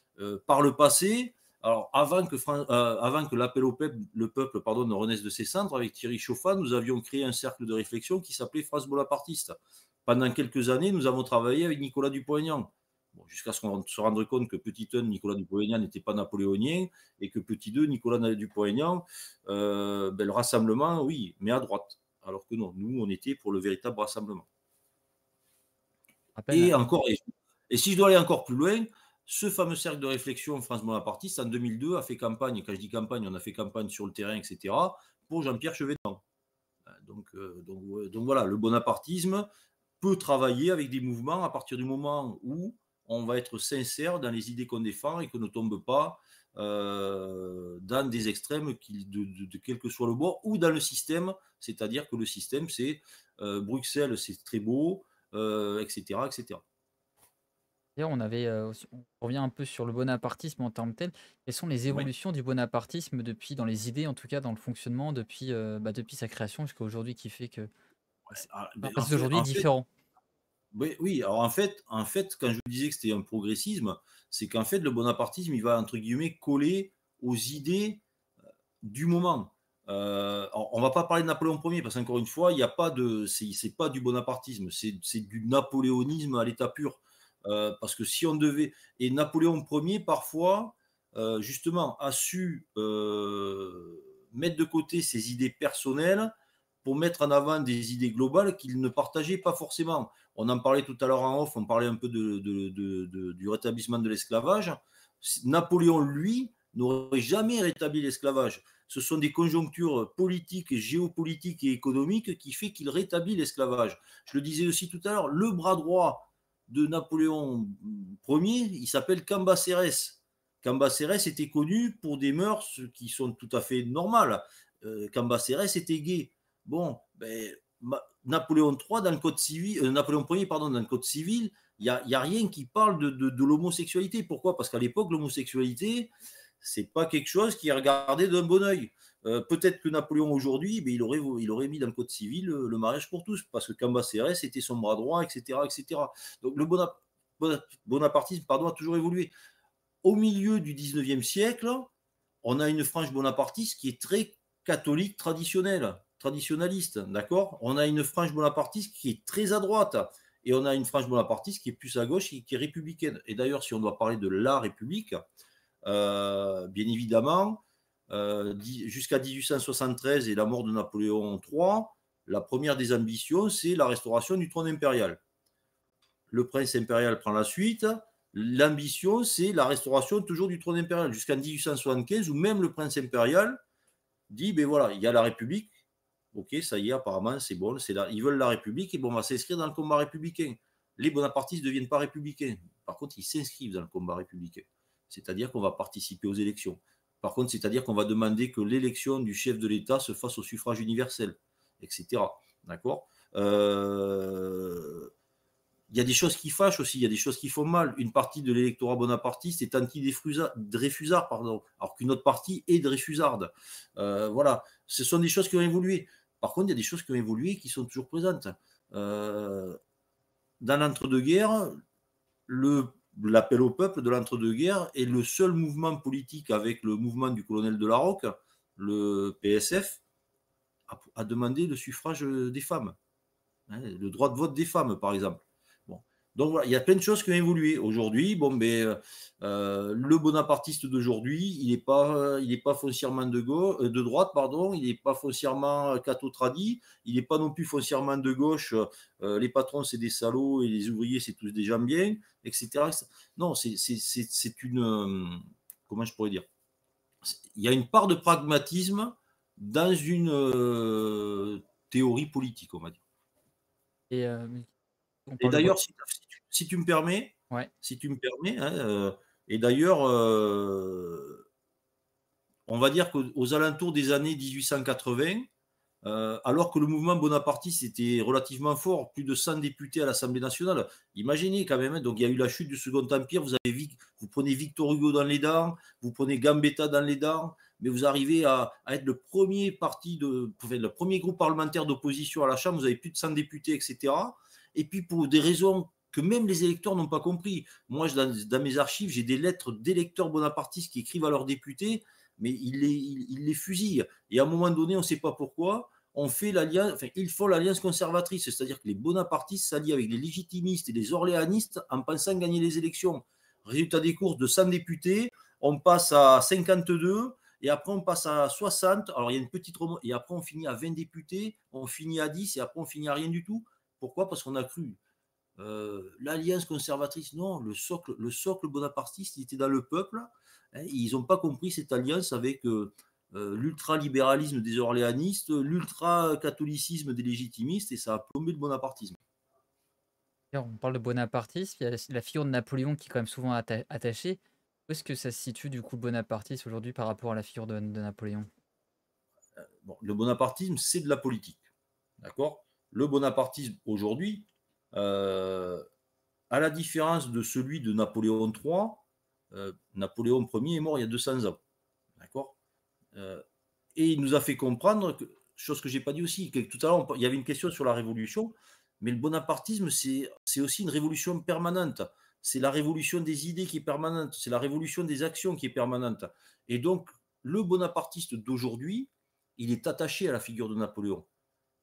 Par le passé, alors avant que l'appel au peuple, ne renaisse de ses cendres, avec Thierry Chauffat, nous avions créé un cercle de réflexion qui s'appelait France bonapartiste. Pendant quelques années, nous avons travaillé avec Nicolas Dupont-Aignan. Bon, jusqu'à ce qu'on se rende compte que petit 1, Nicolas Dupont-Aignan n'était pas napoléonien, et que petit 2, Nicolas Dupont-Aignan, le rassemblement, oui, mais à droite. Alors que non, nous, on était pour le véritable rassemblement. Rappelle, Et encore, et si je dois aller encore plus loin, ce fameux cercle de réflexion France bonapartiste, en 2002, a fait campagne, quand je dis campagne, on a fait campagne sur le terrain, etc., pour Jean-Pierre Chevènement. Donc voilà, le bonapartisme peut travailler avec des mouvements à partir du moment où on va être sincère dans les idées qu'on défend et qu'on ne tombe pas dans des extrêmes de quel que soit le bord, ou dans le système, c'est-à-dire que le système, c'est Bruxelles, c'est très beau, etc., etc. d'ailleurs, on revient un peu sur le bonapartisme en tant que tel. Quelles sont les Oui. évolutions du bonapartisme depuis, dans les idées, en tout cas dans le fonctionnement, depuis sa création jusqu'à aujourd'hui, qui fait que Ben, parce qu'aujourd'hui est différent. oui, oui, alors en fait, quand je vous disais que c'était un progressisme, c'est qu'en fait, le bonapartisme, il va, entre guillemets, coller aux idées du moment. On va pas parler de Napoléon Ier, parce qu'encore une fois, il y a pas de, c'est pas du bonapartisme, c'est du napoléonisme à l'état pur. Parce que si on devait, et Napoléon Ier, parfois, justement, a su mettre de côté ses idées personnelles pour mettre en avant des idées globales qu'il ne partageait pas forcément. On en parlait tout à l'heure en off, on parlait un peu du rétablissement de l'esclavage. Napoléon, lui, n'aurait jamais rétabli l'esclavage. Ce sont des conjonctures politiques, géopolitiques et économiques qui fait qu'il rétablit l'esclavage. Je le disais aussi tout à l'heure, le bras droit de Napoléon Ier, il s'appelle Cambacérès. Cambacérès était connu pour des mœurs qui sont tout à fait normales. Cambacérès était gay. Bon, ben, Napoléon III dans le code civil, Napoléon Ier, pardon, dans le code civil, il n'y a rien qui parle de l'homosexualité. Pourquoi? Parce qu'à l'époque, l'homosexualité, C'est pas quelque chose qui est regardé d'un bon oeil. Peut-être que Napoléon aujourd'hui, il aurait mis dans le code civil le mariage pour tous, parce que Cambacérès était son bras droit, etc., etc. Donc le bonapartisme, pardon, a toujours évolué. Au milieu du 19e siècle, on a une frange bonapartiste qui est très catholique traditionnaliste, d'accord. On a une frange bonapartiste qui est très à droite, et on a une frange bonapartiste qui est plus à gauche et qui est républicaine. Et d'ailleurs, si on doit parler de la République, bien évidemment, jusqu'à 1873 et la mort de Napoléon III, la première des ambitions, c'est la restauration du trône impérial. Le prince impérial prend la suite. L'ambition, c'est la restauration toujours du trône impérial, jusqu'en 1875, où même le prince impérial dit, ben voilà, il y a la République, ok, ça y est, apparemment, c'est bon, ils veulent la République, et bon, on va s'inscrire dans le combat républicain. Les bonapartistes ne deviennent pas républicains. Par contre, ils s'inscrivent dans le combat républicain. C'est-à-dire qu'on va participer aux élections. Par contre, c'est-à-dire qu'on va demander que l'élection du chef de l'État se fasse au suffrage universel, etc. D'accord. Il y a des choses qui fâchent aussi, il y a des choses qui font mal. Une partie de l'électorat bonapartiste est anti-Dreyfusard, alors qu'une autre partie est Dreyfusarde. Voilà, ce sont des choses qui ont évolué. Par contre, il y a des choses qui ont évolué et qui sont toujours présentes. Dans l'entre-deux-guerres, l'appel au peuple de l'entre-deux-guerres est le seul mouvement politique avec le mouvement du colonel de la Rocque, le PSF, a demandé le suffrage des femmes, le droit de vote des femmes, par exemple. Bon. Donc voilà, il y a plein de choses qui ont évolué. Aujourd'hui, le bonapartiste d'aujourd'hui, il n'est pas foncièrement de droite, pardon, il n'est pas foncièrement catho-tradi, il n'est pas non plus foncièrement de gauche, les patrons c'est des salauds et les ouvriers c'est tous des gens bien, etc. Non, c'est une... comment je pourrais dire? Il y a une part de pragmatisme dans une théorie politique, on va dire. Et Et d'ailleurs, si tu me permets, ouais. Et d'ailleurs, on va dire qu'aux alentours des années 1880, alors que le mouvement bonapartiste était relativement fort, plus de 100 députés à l'Assemblée nationale. Imaginez quand même, donc il y a eu la chute du Second Empire, vous prenez Victor Hugo dans les dents, vous prenez Gambetta dans les dents, mais vous arrivez à être le premier le premier groupe parlementaire d'opposition à la Chambre, vous avez plus de 100 députés, etc. Et puis pour des raisons que même les électeurs n'ont pas compris. Moi, dans mes archives, j'ai des lettres d'électeurs bonapartistes qui écrivent à leurs députés, mais ils les fusillent. Et à un moment donné, on ne sait pas pourquoi, ils font l'alliance conservatrice, c'est-à-dire que les bonapartistes s'allient avec les légitimistes et les orléanistes en pensant gagner les élections. Résultat des courses, de 100 députés, on passe à 52, et après on passe à 60, alors il y a une petite remontée, et après on finit à 20 députés, on finit à 10, et après on finit à rien du tout. Pourquoi? Parce qu'on a cru. L'alliance conservatrice, non, le socle bonapartiste, il était dans le peuple. Hein, ils n'ont pas compris cette alliance avec l'ultralibéralisme des orléanistes, l'ultra-catholicisme des légitimistes, et ça a plombé le bonapartisme. On parle de bonapartisme, il y a la figure de Napoléon qui est quand même souvent attachée. Où est-ce que ça se situe du coup le bonapartisme aujourd'hui par rapport à la figure de Napoléon? Bon, le bonapartisme, c'est de la politique. D'accord. Le bonapartisme aujourd'hui, à la différence de celui de Napoléon III, Napoléon Ier est mort il y a 200 ans. D'accord. Et il nous a fait comprendre, chose que je n'ai pas dit aussi, que tout à l'heure, il y avait une question sur la révolution, mais le bonapartisme, c'est aussi une révolution permanente. C'est la révolution des idées qui est permanente, c'est la révolution des actions qui est permanente. Et donc, le bonapartiste d'aujourd'hui, il est attaché à la figure de Napoléon.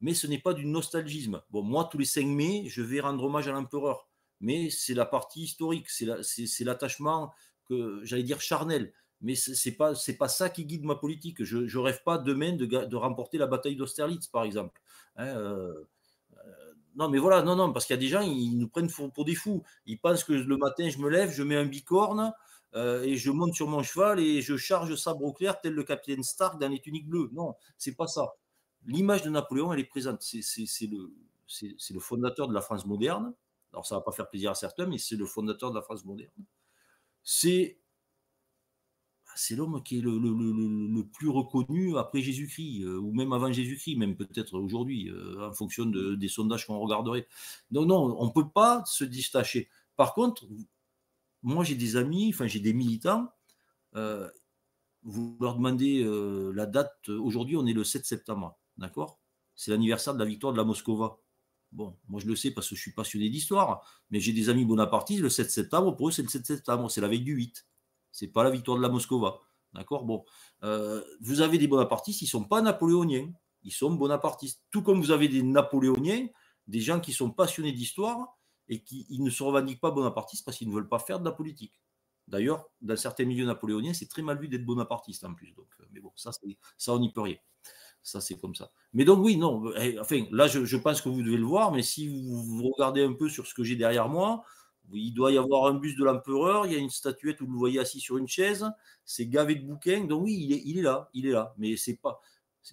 Mais ce n'est pas du nostalgisme. Bon, moi, tous les 5 mai, je vais rendre hommage à l'empereur. Mais c'est la partie historique, c'est l'attachement, j'allais dire charnel. Mais c'est pas ça qui guide ma politique. Je ne rêve pas demain de remporter la bataille d'Austerlitz, par exemple. Hein, non, mais voilà, non, parce qu'il y a des gens, ils nous prennent pour des fous. Ils pensent que le matin, je me lève, je mets un bicorne et je monte sur mon cheval et je charge sabre au clair tel le capitaine Stark dans les tuniques bleues. Non, c'est pas ça. L'image de Napoléon, elle est présente. C'est le fondateur de la France moderne. Alors, ça ne va pas faire plaisir à certains, mais c'est le fondateur de la France moderne. C'est l'homme qui est le plus reconnu après Jésus-Christ, ou même avant Jésus-Christ, même peut-être aujourd'hui, en fonction des sondages qu'on regarderait. Donc non, on ne peut pas se détacher. Par contre, moi j'ai des amis, enfin j'ai des militants, vous leur demandez la date. Aujourd'hui, on est le 7 septembre, d'accord? C'est l'anniversaire de la victoire de la Moscova. Bon, moi je le sais parce que je suis passionné d'histoire, mais j'ai des amis bonapartistes, le 7 septembre, pour eux c'est le 7 septembre, c'est la veille du 8. C'est pas la victoire de la Moscova. D'accord? Bon. Vous avez des bonapartistes, ils ne sont pas napoléoniens, ils sont bonapartistes. Tout comme vous avez des napoléoniens, des gens qui sont passionnés d'histoire et qui ils ne se revendiquent pas bonapartistes parce qu'ils ne veulent pas faire de la politique. D'ailleurs, dans certains milieux napoléoniens, c'est très mal vu d'être bonapartiste en plus. Donc, mais bon, ça, on n'y peut rien. Ça, c'est comme ça. Mais donc, oui, non. Enfin, là, je pense que vous devez le voir, mais si vous regardez un peu sur ce que j'ai derrière moi, il doit y avoir un buste de l'empereur, il y a une statuette où vous le voyez assis sur une chaise, c'est gavé de bouquins. Donc, oui, il est là, il est là. Mais c'est pas.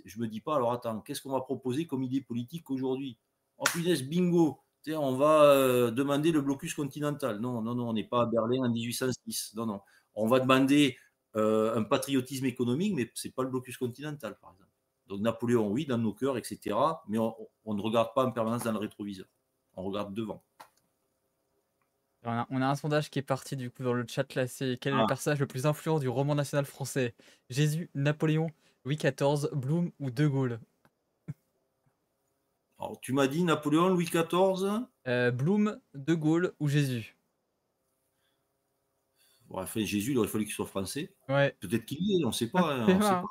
Je me dis pas, alors attends, qu'est-ce qu'on va proposer comme idée politique aujourd'hui? Oh punaise, bingo! On va demander le blocus continental. Non, non, non, on n'est pas à Berlin en 1806. Non, non. On va demander un patriotisme économique, mais ce n'est pas le blocus continental, par exemple. Donc Napoléon, oui, dans nos cœurs, etc. Mais on ne regarde pas en permanence dans le rétroviseur. On regarde devant. On a un sondage qui est parti du coup dans le chat là, c'est quel est le Ah. personnage le plus influent du roman national français? Jésus, Napoléon, Louis XIV, Blum ou De Gaulle? Alors, tu m'as dit Napoléon, Louis XIV. Blum, De Gaulle ou Jésus? Bon, enfin, Jésus, il aurait fallu qu'il soit français. Ouais. Peut-être qu'il y est, on ne sait pas. Hein, on sait pas.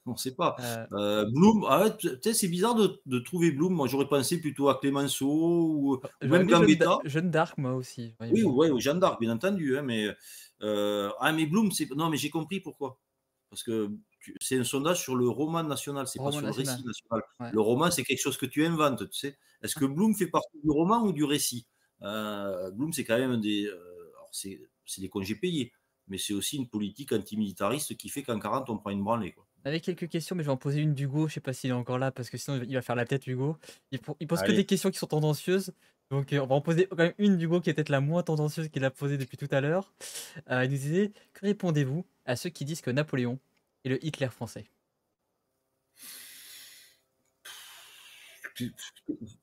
On ne sait pas. Euh, Blum, c'est bizarre de trouver Blum. Moi, j'aurais pensé plutôt à Clémenceau ou J'aurais même mis Gambetta. Jeanne d'Arc moi aussi. Oui, ouais, ou Jeanne d'Arc, bien entendu. Hein, mais Blum, non, mais j'ai compris pourquoi. Parce que c'est un sondage sur le roman national, c'est pas Roman sur le national. récit national. Ouais. Le roman, c'est quelque chose que tu inventes, tu sais. Est-ce que Blum fait partie du roman ou du récit? Blum, c'est quand même alors c'est des congés payés, mais c'est aussi une politique antimilitariste qui fait qu'en 40, on prend une branlée, quoi. On avait quelques questions, mais je vais en poser une d'Hugo. Je sais pas s'il est encore là parce que sinon il va faire la tête, Hugo. Il pose que Allez. des questions qui sont tendancieuses. Donc on va en poser quand même une d'Hugo qui est peut-être la moins tendancieuse qu'il a posée depuis tout à l'heure. Il nous disait, que répondez-vous à ceux qui disent que Napoléon est le Hitler français?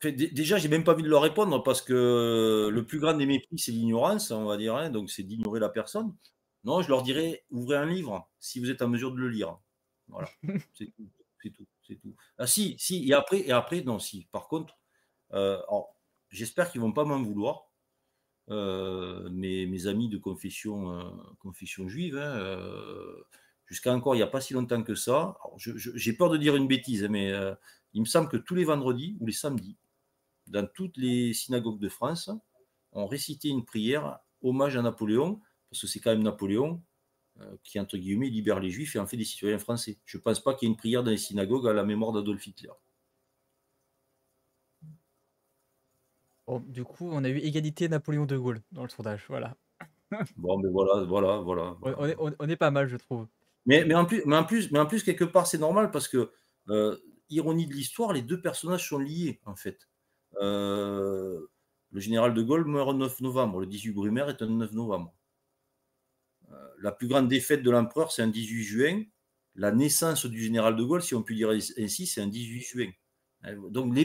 Déjà, j'ai même pas envie de leur répondre parce que le plus grand des mépris, c'est l'ignorance, on va dire. Hein, donc, c'est d'ignorer la personne. Non, je leur dirais, ouvrez un livre si vous êtes en mesure de le lire. Voilà. C'est tout. C'est tout. C'est tout. Ah, si, si. Et après, non, si. Par contre, alors, j'espère qu'ils vont pas m'en vouloir. Mes amis de confession juive, hein, jusqu'à encore il n'y a pas si longtemps que ça. J'ai peur de dire une bêtise, hein, mais il me semble que tous les vendredis ou les samedis, dans toutes les synagogues de France, on récitait une prière hommage à Napoléon, parce que c'est quand même Napoléon qui, entre guillemets, libère les Juifs et en fait des citoyens français. Je ne pense pas qu'il y ait une prière dans les synagogues à la mémoire d'Adolf Hitler. Bon, du coup, on a eu égalité Napoléon-De Gaulle dans le sondage. Voilà. Bon, mais voilà, voilà, voilà. On est pas mal, je trouve. Mais en plus, quelque part, c'est normal parce que, ironie de l'histoire, les deux personnages sont liés, en fait. Le général de Gaulle meurt le 9 novembre. Le 18 Brumaire est un 9 novembre. La plus grande défaite de l'empereur, c'est un 18 juin. La naissance du général de Gaulle, si on peut dire ainsi, c'est un 18 juin. Donc,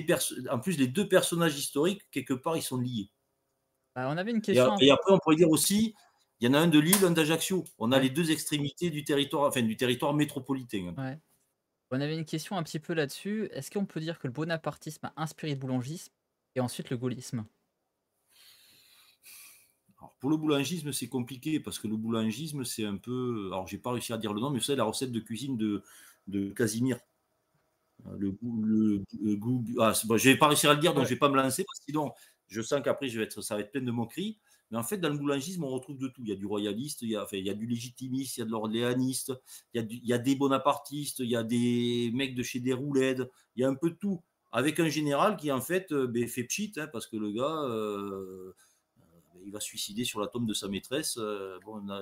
en plus, les deux personnages historiques, quelque part, ils sont liés. On avait une Et, question. et après, on pourrait dire aussi, il y en a un de Lille, un d'Ajaccio. On a Ouais. les deux extrémités du territoire métropolitain. Ouais. On avait une question un petit peu là-dessus. Est-ce qu'on peut dire que le bonapartisme a inspiré le boulangisme et ensuite le gaullisme? Alors, pour le boulangisme, c'est compliqué parce que le boulangisme, c'est un peu. Alors, j'ai pas réussi à dire le nom, mais vous savez, la recette de cuisine de Casimir. Je vais pas réussir à le dire, donc Ouais. je vais pas me lancer parce que sinon, je sens qu'après, ça va être plein de moqueries. Mais en fait, dans le boulangisme, on retrouve de tout. Il y a du royaliste, il y a du légitimiste, il y a de l'orléaniste, il y a des bonapartistes, il y a des mecs de chez Déroulède, il y a un peu de tout. Avec un général qui, en fait, fait pchit, hein, parce que le gars, il va se suicider sur la tombe de sa maîtresse.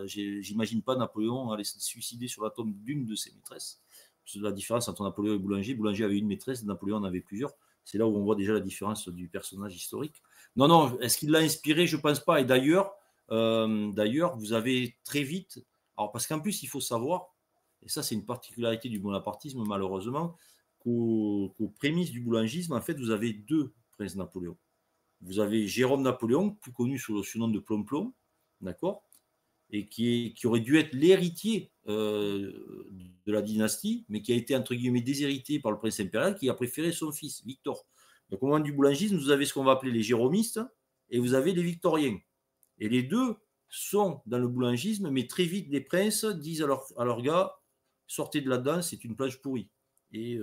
J'imagine pas Napoléon aller se suicider sur la tombe d'une de ses maîtresses. C'est la différence entre Napoléon et Boulanger. Boulanger avait une maîtresse, Napoléon en avait plusieurs. C'est là où on voit déjà la différence du personnage historique. Non, non, est-ce qu'il l'a inspiré? Je ne pense pas. Et d'ailleurs, vous avez très vite. Alors, parce qu'en plus, il faut savoir, et ça, c'est une particularité du bonapartisme, malheureusement, qu'aux prémices du boulangisme, en fait, vous avez deux princes Napoléon. Vous avez Jérôme Napoléon, plus connu sous le surnom de Plomb-Plomb, d'accord, et qui aurait dû être l'héritier de la dynastie, mais qui a été, entre guillemets, déshérité par le prince impérial, qui a préféré son fils, Victor. Donc au moment du boulangisme, vous avez ce qu'on va appeler les jéromistes, et vous avez les victoriens. Et les deux sont dans le boulangisme, mais très vite, les princes disent à leurs gars, sortez de là-dedans, c'est une plage pourrie. Et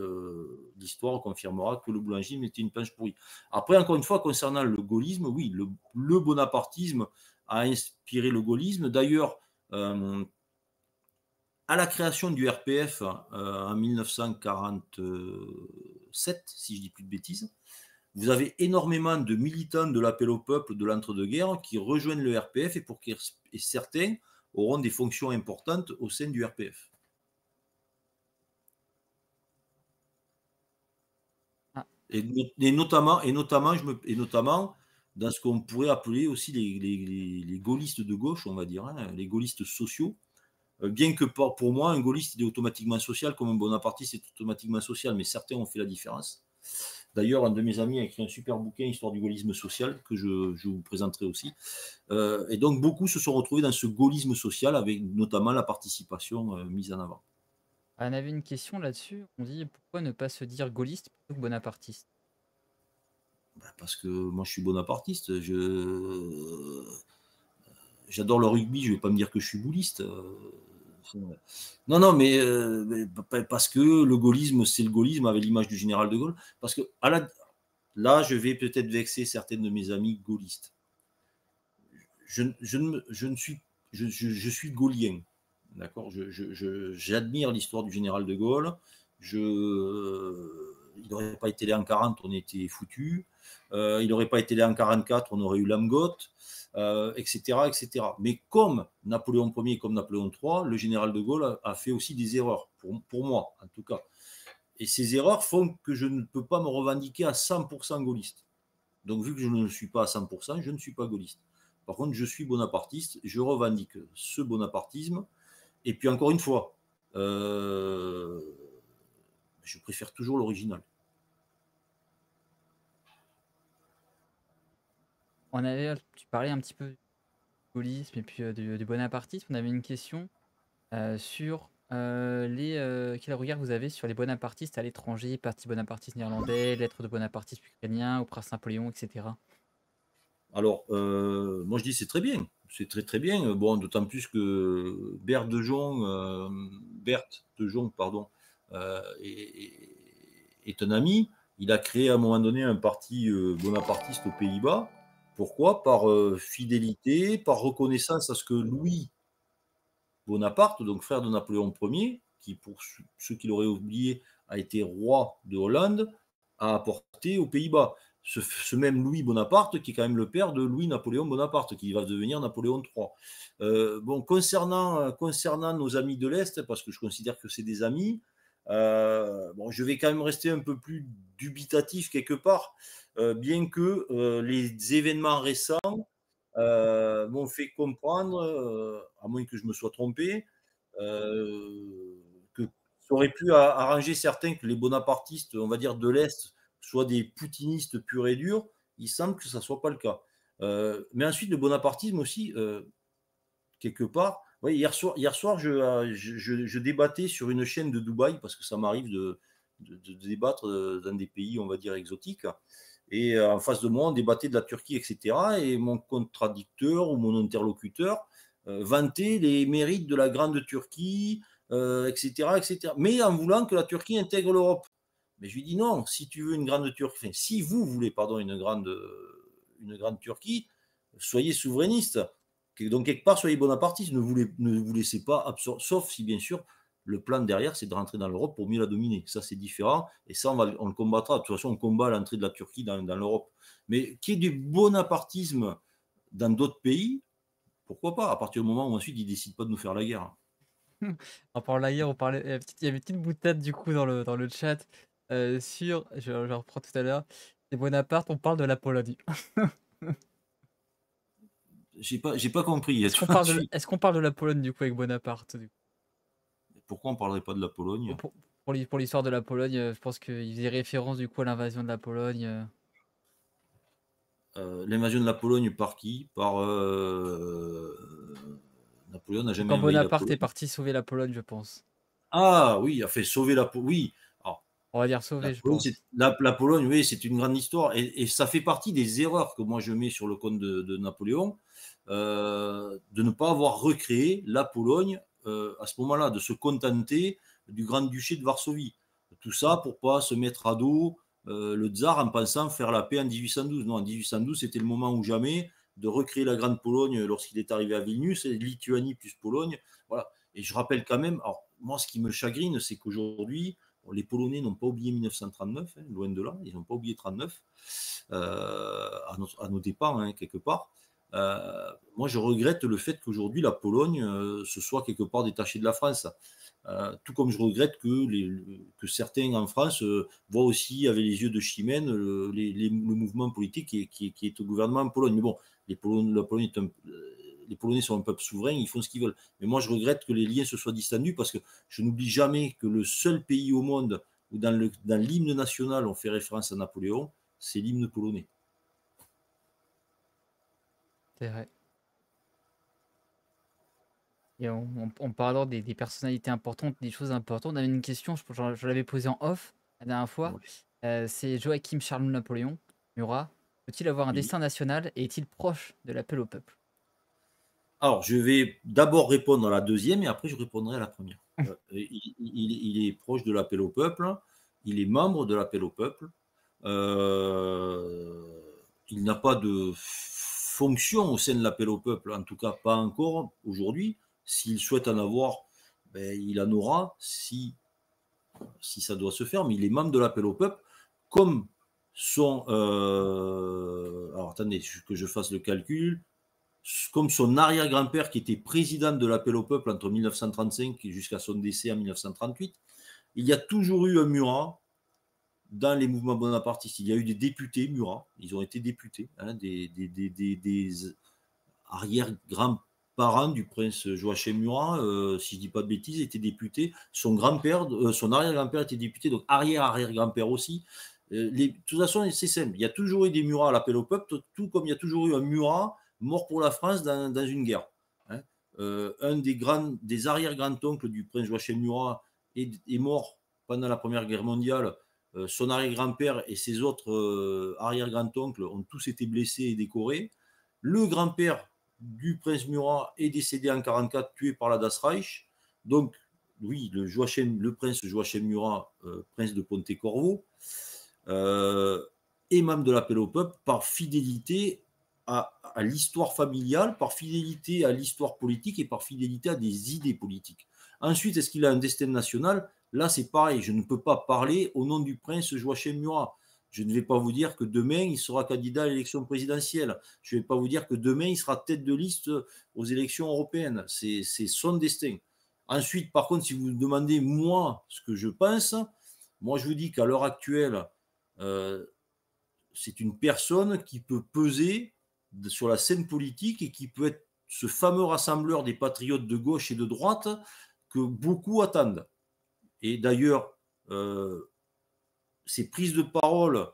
l'histoire confirmera que le boulangisme était une plage pourrie. Après, encore une fois, concernant le gaullisme, oui, le bonapartisme a inspiré le gaullisme. D'ailleurs, à la création du RPF en 1947, si je ne dis plus de bêtises, vous avez énormément de militants de l'appel au peuple de l'entre-deux-guerres qui rejoignent le RPF et certains auront des fonctions importantes au sein du RPF. Ah. Et notamment dans ce qu'on pourrait appeler aussi les gaullistes de gauche, on va dire, hein, les gaullistes sociaux. Bien que pour moi, un gaulliste il est automatiquement social, comme un bonapartiste est automatiquement social, mais certains ont fait la différence. D'ailleurs, un de mes amis a écrit un super bouquin, Histoire du gaullisme social, que je vous présenterai aussi. Et donc, beaucoup se sont retrouvés dans ce gaullisme social, avec notamment la participation mise en avant. On avait une question là-dessus. On dit pourquoi ne pas se dire gaulliste plutôt que bonapartiste? Parce que moi, je suis bonapartiste. J'adore le rugby, je ne vais pas me dire que je suis gaulliste. Non, non, mais parce que le gaullisme, c'est le gaullisme avec l'image du général de Gaulle. Parce que là, je vais peut-être vexer certaines de mes amis gaullistes. Je suis gaulien. D'accord. J'admire l'histoire du général de Gaulle. Il n'aurait pas été là en 40, on était foutus. Il n'aurait pas été là en 44, on aurait eu l'Amgotte, etc., etc. Mais comme Napoléon Ier et comme Napoléon III, le général de Gaulle a fait aussi des erreurs, pour moi en tout cas. Et ces erreurs font que je ne peux pas me revendiquer à 100% gaulliste. Donc vu que je ne le suis pas à 100%, je ne suis pas gaulliste. Par contre, je suis bonapartiste, je revendique ce bonapartisme. Et puis encore une fois, je préfère toujours l'original. Tu parlais un petit peu du gaullisme et puis du bonapartisme. On avait une question sur quel regard vous avez sur les bonapartistes à l'étranger, parti bonapartiste néerlandais, lettre de bonapartisme ukrainien au prince Napoléon, etc. Alors, moi je dis c'est très bien, c'est très très bien. Bon, d'autant plus que Berthe de Jong, pardon, est un ami. Il a créé à un moment donné un parti bonapartiste aux Pays-Bas. Pourquoi? Par fidélité, par reconnaissance à ce que Louis Bonaparte, donc frère de Napoléon Ier, qui pour ceux qui l'auraient oublié a été roi de Hollande, a apporté aux Pays-Bas. Ce même Louis Bonaparte, qui est quand même le père de Louis-Napoléon Bonaparte, qui va devenir Napoléon III. Bon, concernant nos amis de l'Est, parce que je considère que c'est des amis, bon, je vais quand même rester un peu plus dubitatif quelque part, bien que les événements récents m'ont fait comprendre, à moins que je me sois trompé, que ça aurait pu arranger certains que les bonapartistes, on va dire de l'Est, soient des poutinistes purs et durs. Il semble que ça ne soit pas le cas. Mais ensuite, le bonapartisme aussi, quelque part. Oui, hier soir je débattais sur une chaîne de Dubaï, parce que ça m'arrive de débattre dans des pays, on va dire, exotiques. Et en face de moi, on débattait de la Turquie, etc. Et mon contradicteur ou mon interlocuteur vantait les mérites de la grande Turquie, etc., etc. Mais en voulant que la Turquie intègre l'Europe. Mais je lui dis non, si tu veux une grande Turquie, enfin, si vous voulez, pardon, une grande Turquie, soyez souverainiste. Donc, quelque part, soyez bonapartiste, ne vous laissez pas absorber, sauf si, bien sûr, le plan derrière, c'est de rentrer dans l'Europe pour mieux la dominer. Ça, c'est différent. Et ça, on le combattra. De toute façon, on combat l'entrée de la Turquie dans l'Europe. Mais qu'il y ait du bonapartisme dans d'autres pays, pourquoi pas, à partir du moment où ensuite, ils ne décident pas de nous faire la guerre. En parlant de la guerre, il y avait une petite boutade du coup dans le chat je reprends tout à l'heure, et Bonaparte, on parle de la Pologne. J'ai pas compris. Est-ce qu'on parle de la Pologne du coup avec Bonaparte du coup? Pourquoi on ne parlerait pas de la Pologne? Pour l'histoire de la Pologne, je pense qu'il faisait référence du coup à l'invasion de la Pologne. L'invasion de la Pologne par qui? Par Napoléon n'a jamais Quand envahi la Bonaparte est Pologne. parti sauver la Pologne, je pense. Ah oui, a fait sauver la Pologne. Oui, alors, On va dire la sauver, je Pologne, pense. la Pologne, oui, c'est une grande histoire. Et ça fait partie des erreurs que moi je mets sur le compte de Napoléon, de ne pas avoir recréé la Pologne à ce moment-là, de se contenter du Grand-Duché de Varsovie. Tout ça pour pas se mettre à dos le tsar en pensant faire la paix en 1812. Non, en 1812, c'était le moment ou jamais de recréer la Grande Pologne lorsqu'il est arrivé à Vilnius, et Lituanie plus Pologne. Voilà. Et je rappelle quand même, alors moi ce qui me chagrine, c'est qu'aujourd'hui, les Polonais n'ont pas oublié 1939, hein, loin de là, ils n'ont pas oublié 1939, à nos dépens, hein, quelque part. Moi, je regrette le fait qu'aujourd'hui, la Pologne se soit quelque part détachée de la France. Tout comme je regrette que certains en France voient aussi avec les yeux de Chimène le mouvement politique qui est au gouvernement en Pologne. Mais bon, les Polonais sont un peuple souverain, ils font ce qu'ils veulent. Mais moi, je regrette que les liens se soient distendus parce que je n'oublie jamais que le seul pays au monde où dans l'hymne national on fait référence à Napoléon, c'est l'hymne polonais. C'est vrai. Et en parlant des personnalités importantes, des choses importantes, on avait une question, je l'avais posée en off la dernière fois. Ouais. C'est Joachim Charles Napoléon, Murat. Peut-il avoir un Oui. destin national et est-il proche de l'appel au peuple? Alors, je vais d'abord répondre à la deuxième et après je répondrai à la première. Il est proche de l'appel au peuple, il est membre de l'appel au peuple, euh, il n'a pas de fonction au sein de l'appel au peuple, en tout cas pas encore aujourd'hui. S'il souhaite en avoir, ben, il en aura si ça doit se faire, mais il est membre de l'appel au peuple, comme son... alors attendez, que je fasse le calcul, comme son arrière-grand-père qui était président de l'appel au peuple entre 1935 et jusqu'à son décès en 1938, il y a toujours eu un Murat dans les mouvements bonapartistes. Il y a eu des députés Murat, ils ont été députés, hein, des arrière-grands-parents du prince Joachim Murat, si je ne dis pas de bêtises, était député. Son grand-père, son arrière-grand-père était député, donc arrière-arrière-grand-père aussi. De toute façon, c'est simple. Il y a toujours eu des Murats à l'appel au peuple, tout comme il y a toujours eu un Murat mort pour la France dans une guerre. Hein. Un des arrière-grands-oncles du prince Joachim Murat est mort pendant la Première Guerre mondiale. Son arrière-grand-père et ses autres arrière-grands-oncles ont tous été blessés et décorés. Le grand-père du prince Murat est décédé en 1944, tué par la Das Reich. Donc, oui, le prince Joachim Murat, prince de Pontecorvo, est membre de l'appel au peuple par fidélité à l'histoire familiale, par fidélité à l'histoire politique et par fidélité à des idées politiques. Ensuite, est-ce qu'il a un destin national? Là, c'est pareil, je ne peux pas parler au nom du prince Joachim Murat. Je ne vais pas vous dire que demain, il sera candidat à l'élection présidentielle. Je ne vais pas vous dire que demain, il sera tête de liste aux élections européennes. C'est son destin. Ensuite, par contre, si vous me demandez, moi, ce que je pense, moi, je vous dis qu'à l'heure actuelle, euh, c'est une personne qui peut peser sur la scène politique et qui peut être ce fameux rassembleur des patriotes de gauche et de droite que beaucoup attendent. Et d'ailleurs, ses prises de parole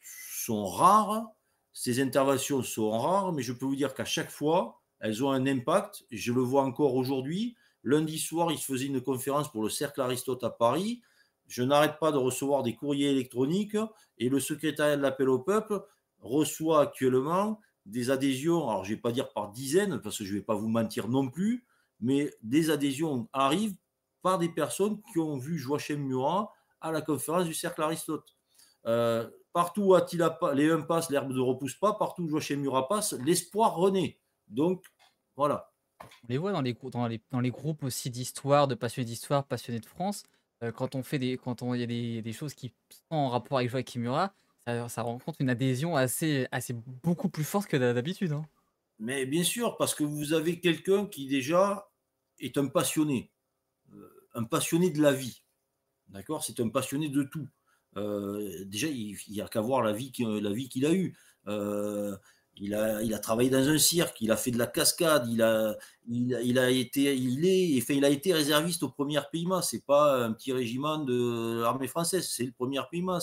sont rares, ses interventions sont rares, mais je peux vous dire qu'à chaque fois, elles ont un impact. Je le vois encore aujourd'hui. Lundi soir, il se faisait une conférence pour le Cercle Aristote à Paris. Je n'arrête pas de recevoir des courriers électroniques et le secrétariat de l'appel au peuple reçoit actuellement des adhésions, alors je ne vais pas dire par dizaines, parce que je ne vais pas vous mentir non plus, mais des adhésions arrivent par des personnes qui ont vu Joachim Murat à la conférence du Cercle Aristote. Partout où Attila les uns passent, l'herbe ne repousse pas. Partout où Joachim Murat passe, l'espoir renaît. Donc, voilà. On les voit dans les groupes aussi d'histoire, de passionnés d'histoire, passionnés de France. Quand il y a des choses qui sont en rapport avec Joachim Murat, ça rencontre une adhésion assez beaucoup plus forte que d'habitude, hein. Mais bien sûr, parce que vous avez quelqu'un qui déjà est un passionné de la vie. D'accord. C'est un passionné de tout. Déjà, il n'y a qu'à voir la vie qu'il a eue. Il a travaillé dans un cirque, il a fait de la cascade, il a été réserviste au premier PIMA. C'est pas un petit régiment de l'armée française, c'est le premier PIMA.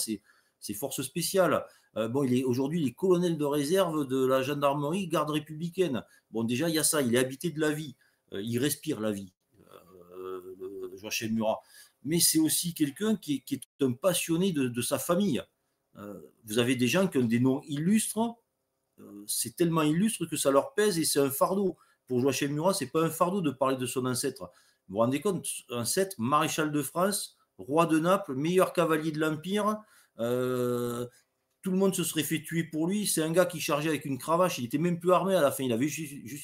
ses forces spéciales. Bon, aujourd'hui, il est colonel de réserve de la gendarmerie garde républicaine. Bon, déjà, il y a ça, il est habité de la vie, il respire la vie, Joachim Murat. Mais c'est aussi quelqu'un qui est un passionné de sa famille. Vous avez des gens qui ont des noms illustres, c'est tellement illustre que ça leur pèse et c'est un fardeau. Pour Joachim Murat, c'est pas un fardeau de parler de son ancêtre. Vous vous rendez compte, ancêtre, maréchal de France, roi de Naples, meilleur cavalier de l'Empire, tout le monde se serait fait tuer pour lui. C'est un gars qui chargeait avec une cravache, il était même plus armé à la fin, il avait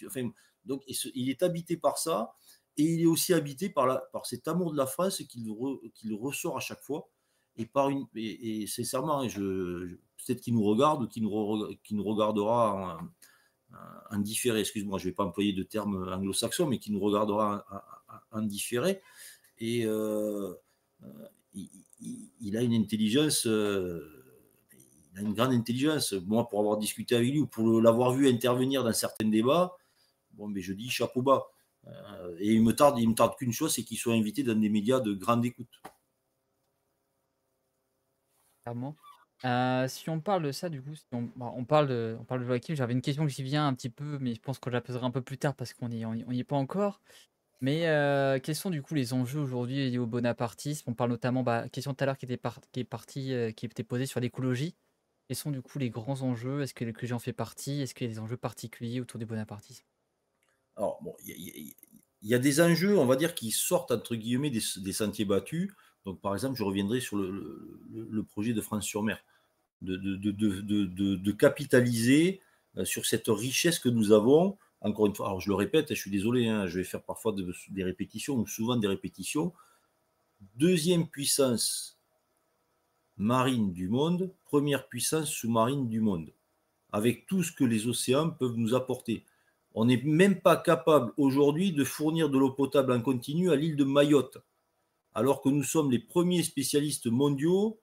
enfin, donc il est habité par ça, et il est aussi habité par cet amour de la France qu'il ressort à chaque fois, et sincèrement, peut-être qu'il nous regarde ou qu'il nous regardera en différé, excuse-moi, je ne vais pas employer de termes anglo-saxons, mais qui nous regardera en différé. Et il a une intelligence, il a une grande intelligence. Moi, pour avoir discuté avec lui ou pour l'avoir vu intervenir dans certains débats, bon, mais je dis chapeau bas. Et il me tarde qu'une chose, c'est qu'il soit invité dans des médias de grande écoute. Clairement. Si on parle de ça, du coup, si on parle de Joachim, j'avais une question qui vient un petit peu, mais je pense que je la poserai un peu plus tard parce qu'on y est pas encore. Mais quels sont du coup les enjeux aujourd'hui liés au bonapartisme? On parle notamment, question tout à l'heure qui était posée sur l'écologie. Quels sont du coup les grands enjeux? Est-ce que l'écologie en fait partie? Est-ce qu'il y a des enjeux particuliers autour du bonapartisme? Alors, bon, il y a des enjeux, on va dire, qui sortent, entre guillemets, des sentiers battus. Donc, par exemple, je reviendrai sur le projet de France-sur-Mer, de capitaliser sur cette richesse que nous avons. Encore une fois, alors je le répète, je suis désolé, hein, je vais faire parfois des répétitions, ou souvent des répétitions. Deuxième puissance marine du monde, première puissance sous-marine du monde, avec tout ce que les océans peuvent nous apporter. On n'est même pas capable aujourd'hui de fournir de l'eau potable en continu à l'île de Mayotte, alors que nous sommes les premiers spécialistes mondiaux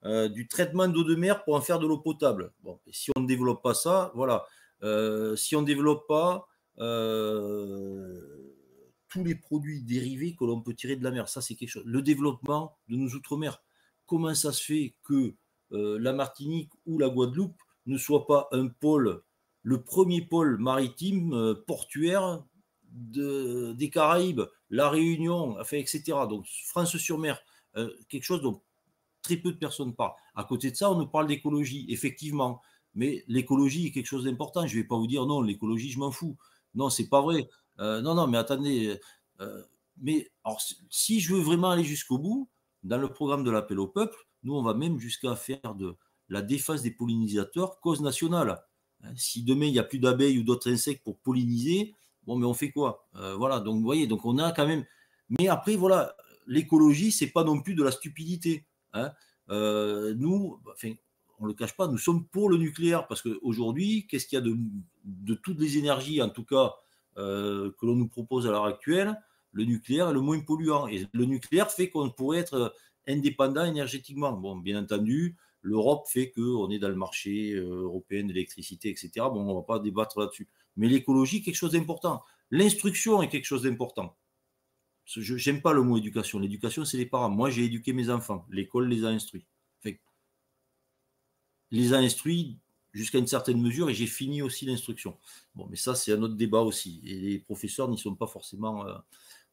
du traitement d'eau de mer pour en faire de l'eau potable. Bon, si on ne développe pas ça, voilà. Si on ne développe pas tous les produits dérivés que l'on peut tirer de la mer, ça c'est quelque chose. Le développement de nos outre-mer. Comment ça se fait que la Martinique ou la Guadeloupe ne soit pas un pôle, le premier pôle maritime portuaire des Caraïbes, la Réunion, enfin, etc. Donc France-sur-Mer, quelque chose dont très peu de personnes parlent. À côté de ça, on nous parle d'écologie, effectivement. Mais l'écologie est quelque chose d'important. Je ne vais pas vous dire non, l'écologie, je m'en fous. Non, c'est pas vrai. Non, mais attendez. Mais alors, si je veux vraiment aller jusqu'au bout, dans le programme de l'appel au peuple, nous, on va même jusqu'à faire de la défense des pollinisateurs cause nationale. Si demain, il n'y a plus d'abeilles ou d'autres insectes pour polliniser, bon, mais on fait quoi? Voilà, donc vous voyez, donc on a quand même. Mais après, voilà, l'écologie, c'est pas non plus de la stupidité. Hein. Nous, enfin, on ne le cache pas, nous sommes pour le nucléaire parce qu'aujourd'hui, qu'est-ce qu'il y a de toutes les énergies, en tout cas, que l'on nous propose à l'heure actuelle? Le nucléaire est le moins polluant. Et le nucléaire fait qu'on pourrait être indépendant énergétiquement. Bon, bien entendu, l'Europe fait qu'on est dans le marché européen de l'électricité, etc. Bon, on ne va pas débattre là-dessus. Mais l'écologie est quelque chose d'important. L'instruction est quelque chose d'important. Je n'aime pas le mot éducation. L'éducation, c'est les parents. Moi, j'ai éduqué mes enfants. L'école les a instruits. Enfin, les a instruits jusqu'à une certaine mesure et j'ai fini aussi l'instruction. Bon, mais ça, c'est un autre débat aussi. Et les professeurs ne sont pas forcément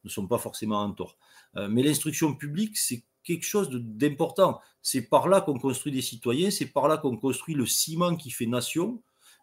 en tort. Mais l'instruction publique, c'est quelque chose d'important. C'est par là qu'on construit des citoyens, c'est par là qu'on construit le ciment qui fait nation.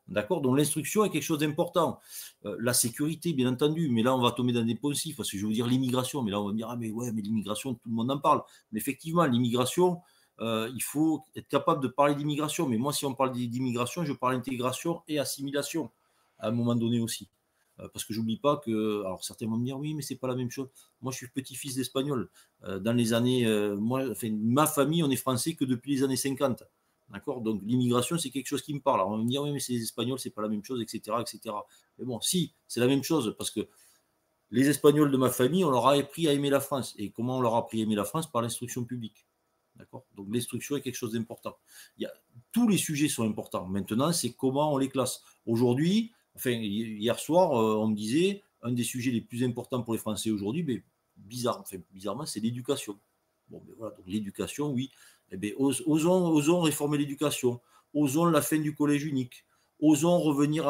D'accord. Donc l'instruction est quelque chose d'important. La sécurité, bien entendu, mais là on va tomber dans des poncifs, parce que je veux dire l'immigration, mais là on va me dire, ah mais ouais, mais l'immigration, tout le monde en parle. Mais effectivement, l'immigration, il faut être capable de parler d'immigration. Mais moi, si on parle d'immigration, je parle d'intégration et assimilation à un moment donné aussi. Parce que j'oublie pas que, alors certains vont me dire, oui, mais c'est pas la même chose. Moi, je suis petit-fils d'Espagnol. Dans les années, ma famille, on est français que depuis les années 50. D'accord. Donc l'immigration, c'est quelque chose qui me parle. Alors on va me dire, oui, mais c'est les Espagnols, c'est pas la même chose, etc., etc. Mais bon, si, c'est la même chose, parce que les Espagnols de ma famille, on leur a appris à aimer la France. Et comment on leur a appris à aimer la France? Par l'instruction publique. D'accord. Donc l'instruction est quelque chose d'important. Tous les sujets sont importants. Maintenant, c'est comment on les classe. Aujourd'hui, enfin, hier soir, on me disait, un des sujets les plus importants pour les Français aujourd'hui, mais bizarrement, c'est l'éducation. Bon, mais voilà, donc l'éducation, oui, Eh bien, osons réformer l'éducation, osons la fin du collège unique, osons revenir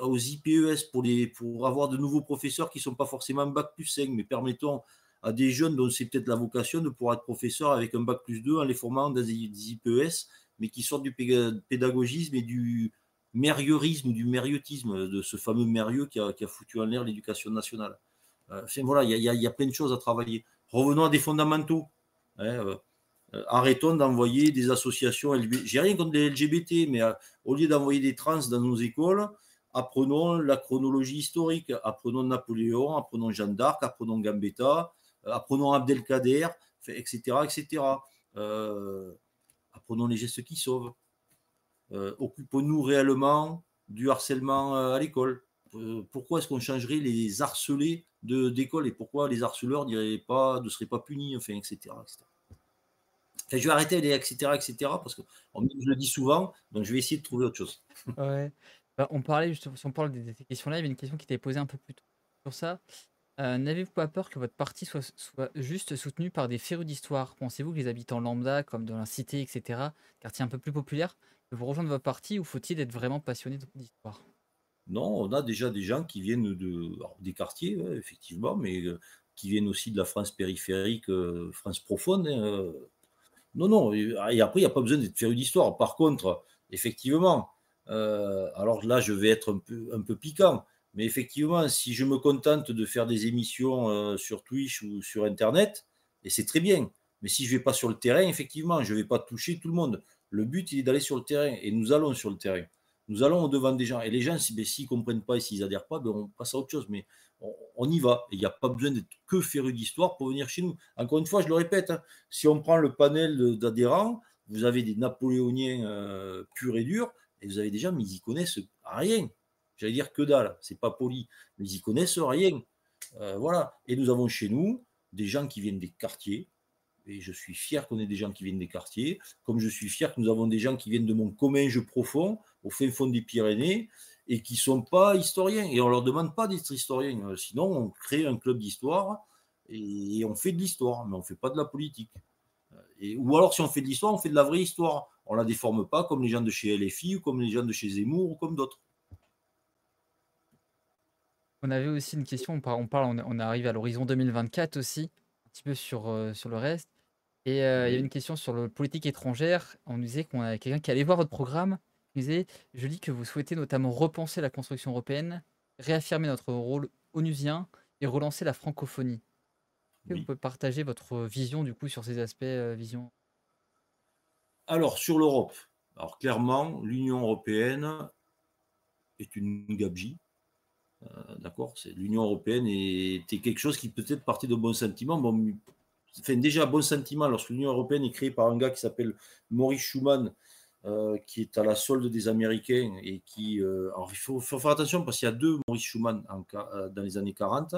aux IPES pour avoir de nouveaux professeurs qui ne sont pas forcément bac plus 5, mais permettons à des jeunes dont c'est peut-être la vocation de pouvoir être professeur avec un bac plus 2 en les formant dans des IPES, mais qui sortent du pédagogisme et du mériorisme, du mériotisme, de ce fameux Mérieux qui a foutu en l'air l'éducation nationale. Voilà, il y a plein de choses à travailler. Revenons à des fondamentaux. Hein, arrêtons d'envoyer des associations LGBT. J'ai rien contre les LGBT, mais au lieu d'envoyer des trans dans nos écoles, apprenons la chronologie historique, apprenons Napoléon, apprenons Jeanne d'Arc, apprenons Gambetta, apprenons Abdelkader, etc., etc. Apprenons les gestes qui sauvent. Occupons-nous réellement du harcèlement à l'école. Pourquoi est-ce qu'on changerait les harcelés d'école et pourquoi les harceleurs ne seraient pas punis, enfin, etc., etc. Enfin, je vais arrêter les etc., etc., parce que je le dis souvent, donc je vais essayer de trouver autre chose. Ouais. Bah, on parlait justement, si on parle de ces questions-là, il y avait une question qui t'avait posée un peu plus tôt sur ça. N'avez-vous pas peur que votre parti soit juste soutenu par des férus d'histoire? Pensez-vous que les habitants lambda, comme dans la cité, etc., quartier un peu plus populaire, peuvent rejoindre votre parti ou faut-il être vraiment passionné d'histoire? Non, on a déjà des gens qui viennent des quartiers, ouais, effectivement, mais qui viennent aussi de la France périphérique, France profonde. Hein, non, non, et après, il n'y a pas besoin d'être féru d'histoire. Par contre, effectivement, alors là, je vais être un peu piquant, mais effectivement, si je me contente de faire des émissions sur Twitch ou sur Internet, et c'est très bien, mais si je ne vais pas sur le terrain, effectivement, je ne vais pas toucher tout le monde. Le but, il est d'aller sur le terrain, et nous allons sur le terrain. Nous allons au-devant des gens. Et les gens, s'ils ne comprennent pas et s'ils n'adhèrent pas, ben on passe à autre chose. Mais on y va. Et il n'y a pas besoin d'être que féru d'histoire pour venir chez nous. Encore une fois, je le répète, hein, si on prend le panel d'adhérents, vous avez des napoléoniens purs et durs, et vous avez des gens, mais ils y connaissent rien. J'allais dire que dalle, c'est pas poli, mais ils y connaissent rien. Voilà. Et nous avons chez nous des gens qui viennent des quartiers, et je suis fier qu'on ait des gens qui viennent des quartiers, comme je suis fier que nous avons des gens qui viennent de mon Comminges profond, au fin fond des Pyrénées, et qui ne sont pas historiens. Et on ne leur demande pas d'être historiens. Sinon, on crée un club d'histoire et on fait de l'histoire, mais on ne fait pas de la politique. Ou alors, si on fait de l'histoire, on fait de la vraie histoire. On ne la déforme pas comme les gens de chez LFI ou comme les gens de chez Zemmour ou comme d'autres. On avait aussi une question, on arrive à l'horizon 2024 aussi, un petit peu sur le reste. Et il y a Oui. une question sur le politique étrangère. On nous disait qu'on avait quelqu'un qui allait voir votre programme. Il disait, je lis que vous souhaitez notamment repenser la construction européenne, réaffirmer notre rôle onusien et relancer la francophonie. Est-ce que vous Oui. pouvez partager votre vision du coup sur ces aspects, vision? Alors, sur l'Europe, alors clairement, l'Union européenne est une gabegie. D'accord, l'Union européenne était quelque chose qui peut-être partait de bons sentiments. Bon, enfin, déjà, bon sentiment, lorsque l'Union européenne est créée par un gars qui s'appelle Maurice Schuman, qui est à la solde des Américains et qui. Alors, il faut faire attention parce qu'il y a deux Maurice Schuman dans les années 40.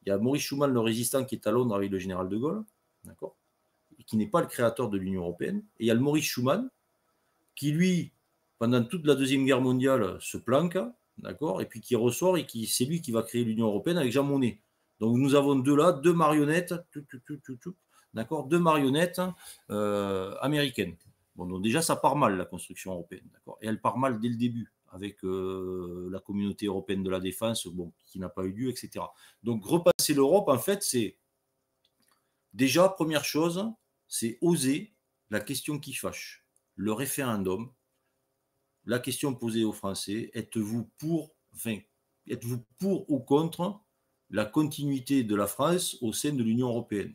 Il y a Maurice Schuman, le résistant, qui est à Londres avec le général de Gaulle, d'accord, et qui n'est pas le créateur de l'Union européenne. Et il y a le Maurice Schuman, qui, lui, pendant toute la Deuxième Guerre mondiale, se planque, d'accord, et puis qui ressort et c'est lui qui va créer l'Union européenne avec Jean Monnet. Donc nous avons deux marionnettes, d'accord, deux marionnettes américaines. Bon, donc déjà, ça part mal, la construction européenne, d'accord, et elle part mal dès le début, avec la communauté européenne de la défense, bon, qui n'a pas eu lieu, etc. Donc repasser l'Europe, en fait, c'est déjà, première chose, c'est oser la question qui fâche. Le référendum, la question posée aux Français, êtes-vous pour ou contre la continuité de la France au sein de l'Union européenne?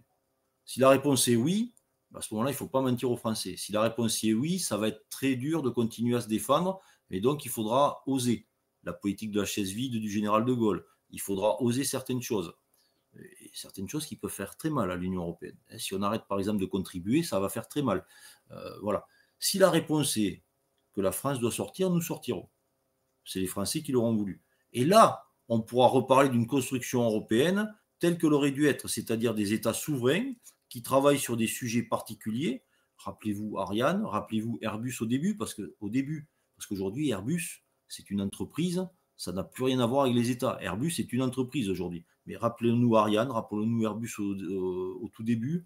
Si la réponse est oui, à ce moment-là, il ne faut pas mentir aux Français. Si la réponse est oui, ça va être très dur de continuer à se défendre, et donc il faudra oser. La politique de la chaise vide du général de Gaulle, il faudra oser certaines choses. Et certaines choses qui peuvent faire très mal à l'Union européenne. Si on arrête par exemple de contribuer, ça va faire très mal. Voilà. Si la réponse est que la France doit sortir, nous sortirons. C'est les Français qui l'auront voulu. Et là, on pourra reparler d'une construction européenne telle que l'aurait dû être, c'est-à-dire des États souverains qui travaillent sur des sujets particuliers. Rappelez-vous Ariane, rappelez-vous Airbus au début, parce qu'aujourd'hui, Airbus, c'est une entreprise, ça n'a plus rien à voir avec les États. Airbus est une entreprise aujourd'hui. Mais rappelez-nous Ariane, rappelez-nous Airbus au tout début.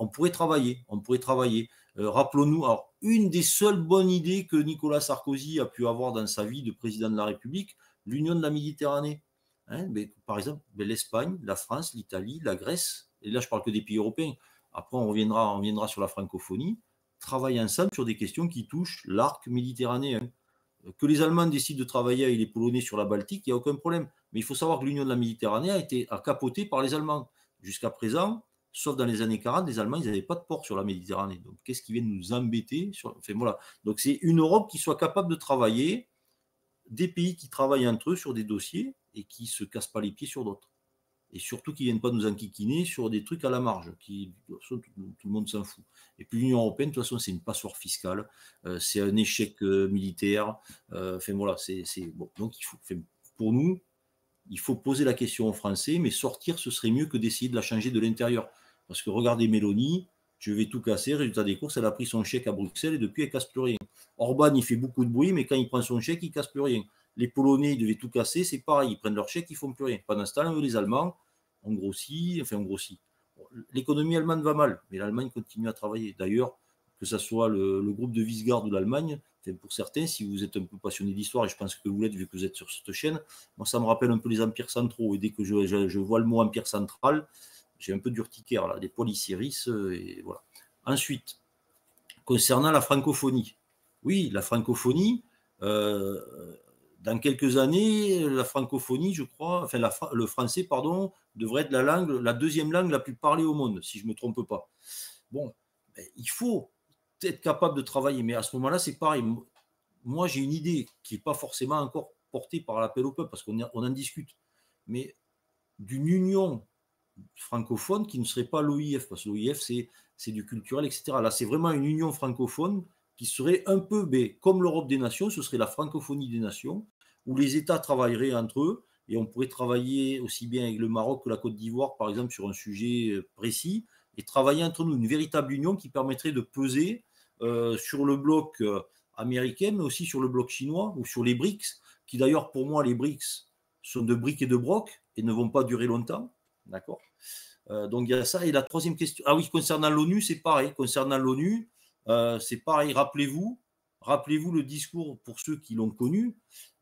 on pourrait travailler. Rappelons-nous, alors, une des seules bonnes idées que Nicolas Sarkozy a pu avoir dans sa vie de président de la République, l'union de la Méditerranée. Hein, mais, par exemple, l'Espagne, la France, l'Italie, la Grèce, et là je parle que des pays européens, après on reviendra sur la francophonie, travaillent ensemble sur des questions qui touchent l'arc méditerranéen. Que les Allemands décident de travailler avec les Polonais sur la Baltique, il n'y a aucun problème. Mais il faut savoir que l'Union de la Méditerranée a capoté par les Allemands. Jusqu'à présent, sauf dans les années 40, les Allemands, ils n'avaient pas de port sur la Méditerranée. Donc, qu'est-ce qui vient de nous embêter enfin, voilà. Donc, c'est une Europe qui soit capable de travailler, des pays qui travaillent entre eux sur des dossiers et qui ne se cassent pas les pieds sur d'autres. Et surtout qu'ils ne viennent pas nous enquiquiner sur des trucs à la marge, qui, de toute façon, tout le monde s'en fout. Et puis l'Union européenne, de toute façon, c'est une passoire fiscale, c'est un échec militaire. Enfin voilà, bon. Donc pour nous, il faut poser la question aux Français, mais sortir, ce serait mieux que d'essayer de la changer de l'intérieur. Parce que regardez Mélanie, je vais tout casser, résultat des courses, elle a pris son chèque à Bruxelles et depuis, elle ne casse plus rien. Orban, il fait beaucoup de bruit, mais quand il prend son chèque, il ne casse plus rien. Les Polonais, ils devaient tout casser, c'est pareil, ils prennent leur chèque, ils ne font plus rien. Pendant ce temps, les Allemands, on grossit. L'économie allemande va mal, mais l'Allemagne continue à travailler. D'ailleurs, que ce soit le groupe de Visegrad ou l'Allemagne, pour certains, si vous êtes un peu passionné d'histoire, et je pense que vous l'êtes vu que vous êtes sur cette chaîne, moi ça me rappelle un peu les empires centraux. Et dès que je vois le mot empire central, j'ai un peu d'urticaire, là, les poils ici hérissent, et voilà. Ensuite, concernant la francophonie, oui, la francophonie, dans quelques années, la francophonie, je crois, enfin le français, pardon, devrait être la deuxième langue la plus parlée au monde, si je ne me trompe pas. Bon, il faut être capable de travailler, mais à ce moment-là, c'est pareil. Moi, j'ai une idée qui n'est pas forcément encore portée par l'appel au peuple, parce qu'on en discute, mais d'une union francophone qui ne serait pas l'OIF, parce que l'OIF, c'est du culturel, etc. Là, c'est vraiment une union francophone qui serait un peu comme l'Europe des nations, ce serait la francophonie des nations, où les États travailleraient entre eux, et on pourrait travailler aussi bien avec le Maroc que la Côte d'Ivoire, par exemple, sur un sujet précis, et travailler entre nous, une véritable union qui permettrait de peser sur le bloc américain, mais aussi sur le bloc chinois, ou sur les BRICS, qui d'ailleurs, pour moi, les BRICS sont de briques et de brocs, et ne vont pas durer longtemps. D'accord. Donc il y a ça. Et la troisième question, ah oui, concernant l'ONU, c'est pareil. Concernant l'ONU, c'est pareil. Rappelez-vous le discours, pour ceux qui l'ont connu,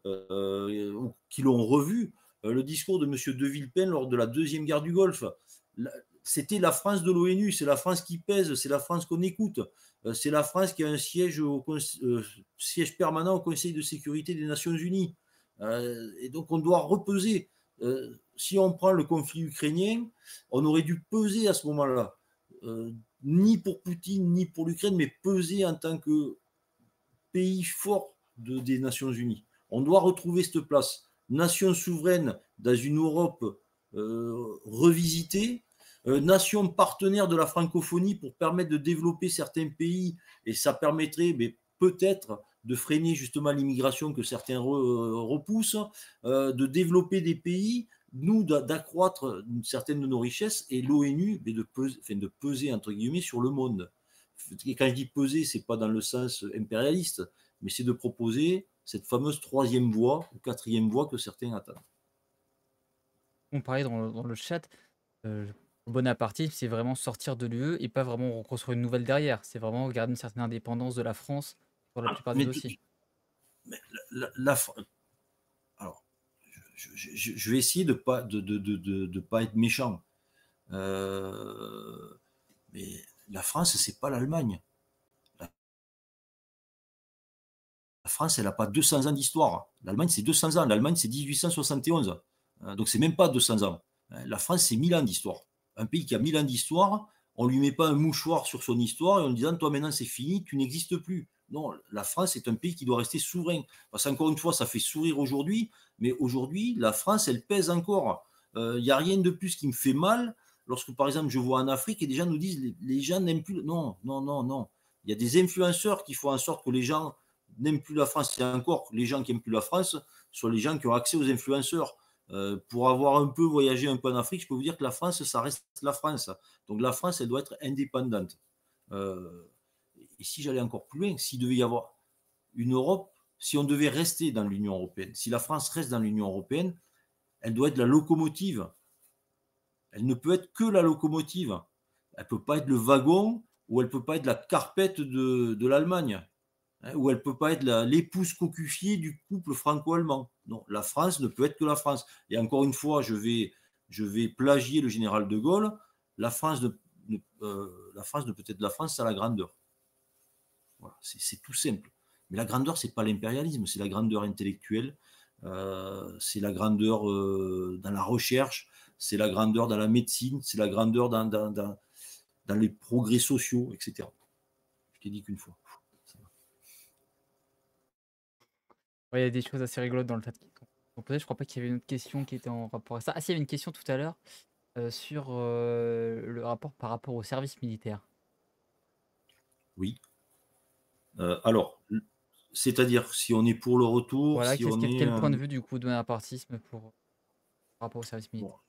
ou qui l'ont revu, le discours de M. De Villepin lors de la deuxième guerre du Golfe. C'était la France de l'ONU, c'est la France qui pèse, c'est la France qu'on écoute, c'est la France qui a un siège permanent au Conseil de sécurité des Nations Unies. Et donc on doit repeser. Si on prend le conflit ukrainien, on aurait dû peser à ce moment-là, ni pour Poutine, ni pour l'Ukraine, mais peser en tant que pays fort des Nations Unies. On doit retrouver cette place. Nation souveraine dans une Europe revisitée, nation partenaire de la francophonie pour permettre de développer certains pays, et ça permettrait peut-être de freiner justement l'immigration que certains repoussent, de développer des pays, nous d'accroître certaines de nos richesses, et l'ONU de peser entre guillemets sur le monde. Et quand je dis peser, c'est pas dans le sens impérialiste, mais c'est de proposer cette fameuse troisième voie ou quatrième voie que certains attendent. On parlait dans le chat, Bonapartisme, c'est vraiment sortir de l'UE et pas vraiment reconstruire une nouvelle derrière. C'est vraiment garder une certaine indépendance de la France sur la plupart des dossiers. Alors, je vais essayer de pas être méchant. Mais la France, c'est pas l'Allemagne. La France, elle n'a pas 200 ans d'histoire. L'Allemagne, c'est 200 ans. L'Allemagne, c'est 1871. Donc, c'est même pas 200 ans. La France, c'est 1000 ans d'histoire. Un pays qui a 1000 ans d'histoire, on ne lui met pas un mouchoir sur son histoire et en lui disant, toi, maintenant, c'est fini, tu n'existes plus. Non, la France est un pays qui doit rester souverain. Parce qu'encore une fois, ça fait sourire aujourd'hui, mais aujourd'hui, la France, elle pèse encore. Il n'y a rien de plus qui me fait mal lorsque, par exemple, je vois en Afrique et des gens nous disent, les gens n'aiment plus. Non, non, non, non. Il y a des influenceurs qui font en sorte que les gens n'aiment plus la France. Et encore, les gens qui n'aiment plus la France sont les gens qui ont accès aux influenceurs. Pour avoir un peu voyagé un peu en Afrique, je peux vous dire que la France, ça reste la France. Donc la France, elle doit être indépendante. Et si j'allais encore plus loin, s'il devait y avoir une Europe, si on devait rester dans l'Union européenne, si la France reste dans l'Union européenne, elle doit être la locomotive. Elle ne peut être que la locomotive. Elle ne peut pas être le wagon ou elle ne peut pas être la carpette de l'Allemagne. Hein, ou elle ne peut pas être l'épouse cocufiée du couple franco-allemand. Non, la France ne peut être que la France. Et encore une fois, je vais plagier le général de Gaulle. La France la France ne peut être la France sans la grandeur. Voilà, c'est tout simple. Mais la grandeur, c'est pas l'impérialisme, c'est la grandeur intellectuelle, c'est la grandeur dans la recherche, c'est la grandeur dans la médecine, c'est la grandeur dans les progrès sociaux, etc. Je t'ai dit qu'une fois. Ouais, il y a des choses assez rigolotes dans le chat qui sont posées. Je crois pas qu'il y avait une autre question qui était en rapport à ça. Ah si, il y avait une question tout à l'heure sur le rapport par rapport au service militaire. Oui. Alors, c'est-à-dire si on est pour le retour, Voilà, si on est quel point de vue du coup de bonapartisme par rapport au service bon, militaire?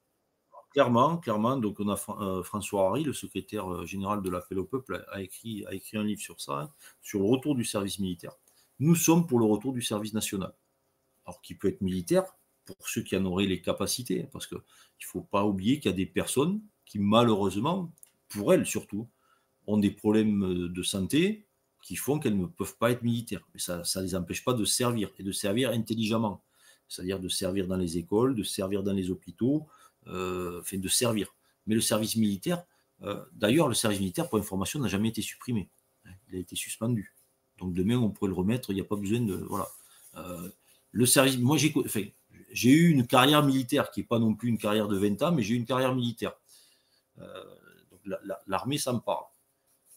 clairement, donc on a François Harry, le secrétaire général de l'appel au peuple, a écrit un livre sur ça, hein, sur le retour du service militaire. Nous sommes pour le retour du service national. Alors qui peut être militaire pour ceux qui en auraient les capacités, parce qu'il ne faut pas oublier qu'il y a des personnes qui malheureusement, pour elles surtout, ont des problèmes de santé qui font qu'elles ne peuvent pas être militaires. Mais ça ne les empêche pas de servir, et de servir intelligemment. C'est-à-dire de servir dans les écoles, de servir dans les hôpitaux, enfin de servir. Mais le service militaire, d'ailleurs, le service militaire, pour information, n'a jamais été supprimé. Il a été suspendu. Donc demain, on pourrait le remettre, il n'y a pas besoin de... Voilà. Le service, moi, j'ai eu une carrière militaire qui n'est pas non plus une carrière de 20 ans, mais j'ai eu une carrière militaire. Donc l'armée, ça me parle.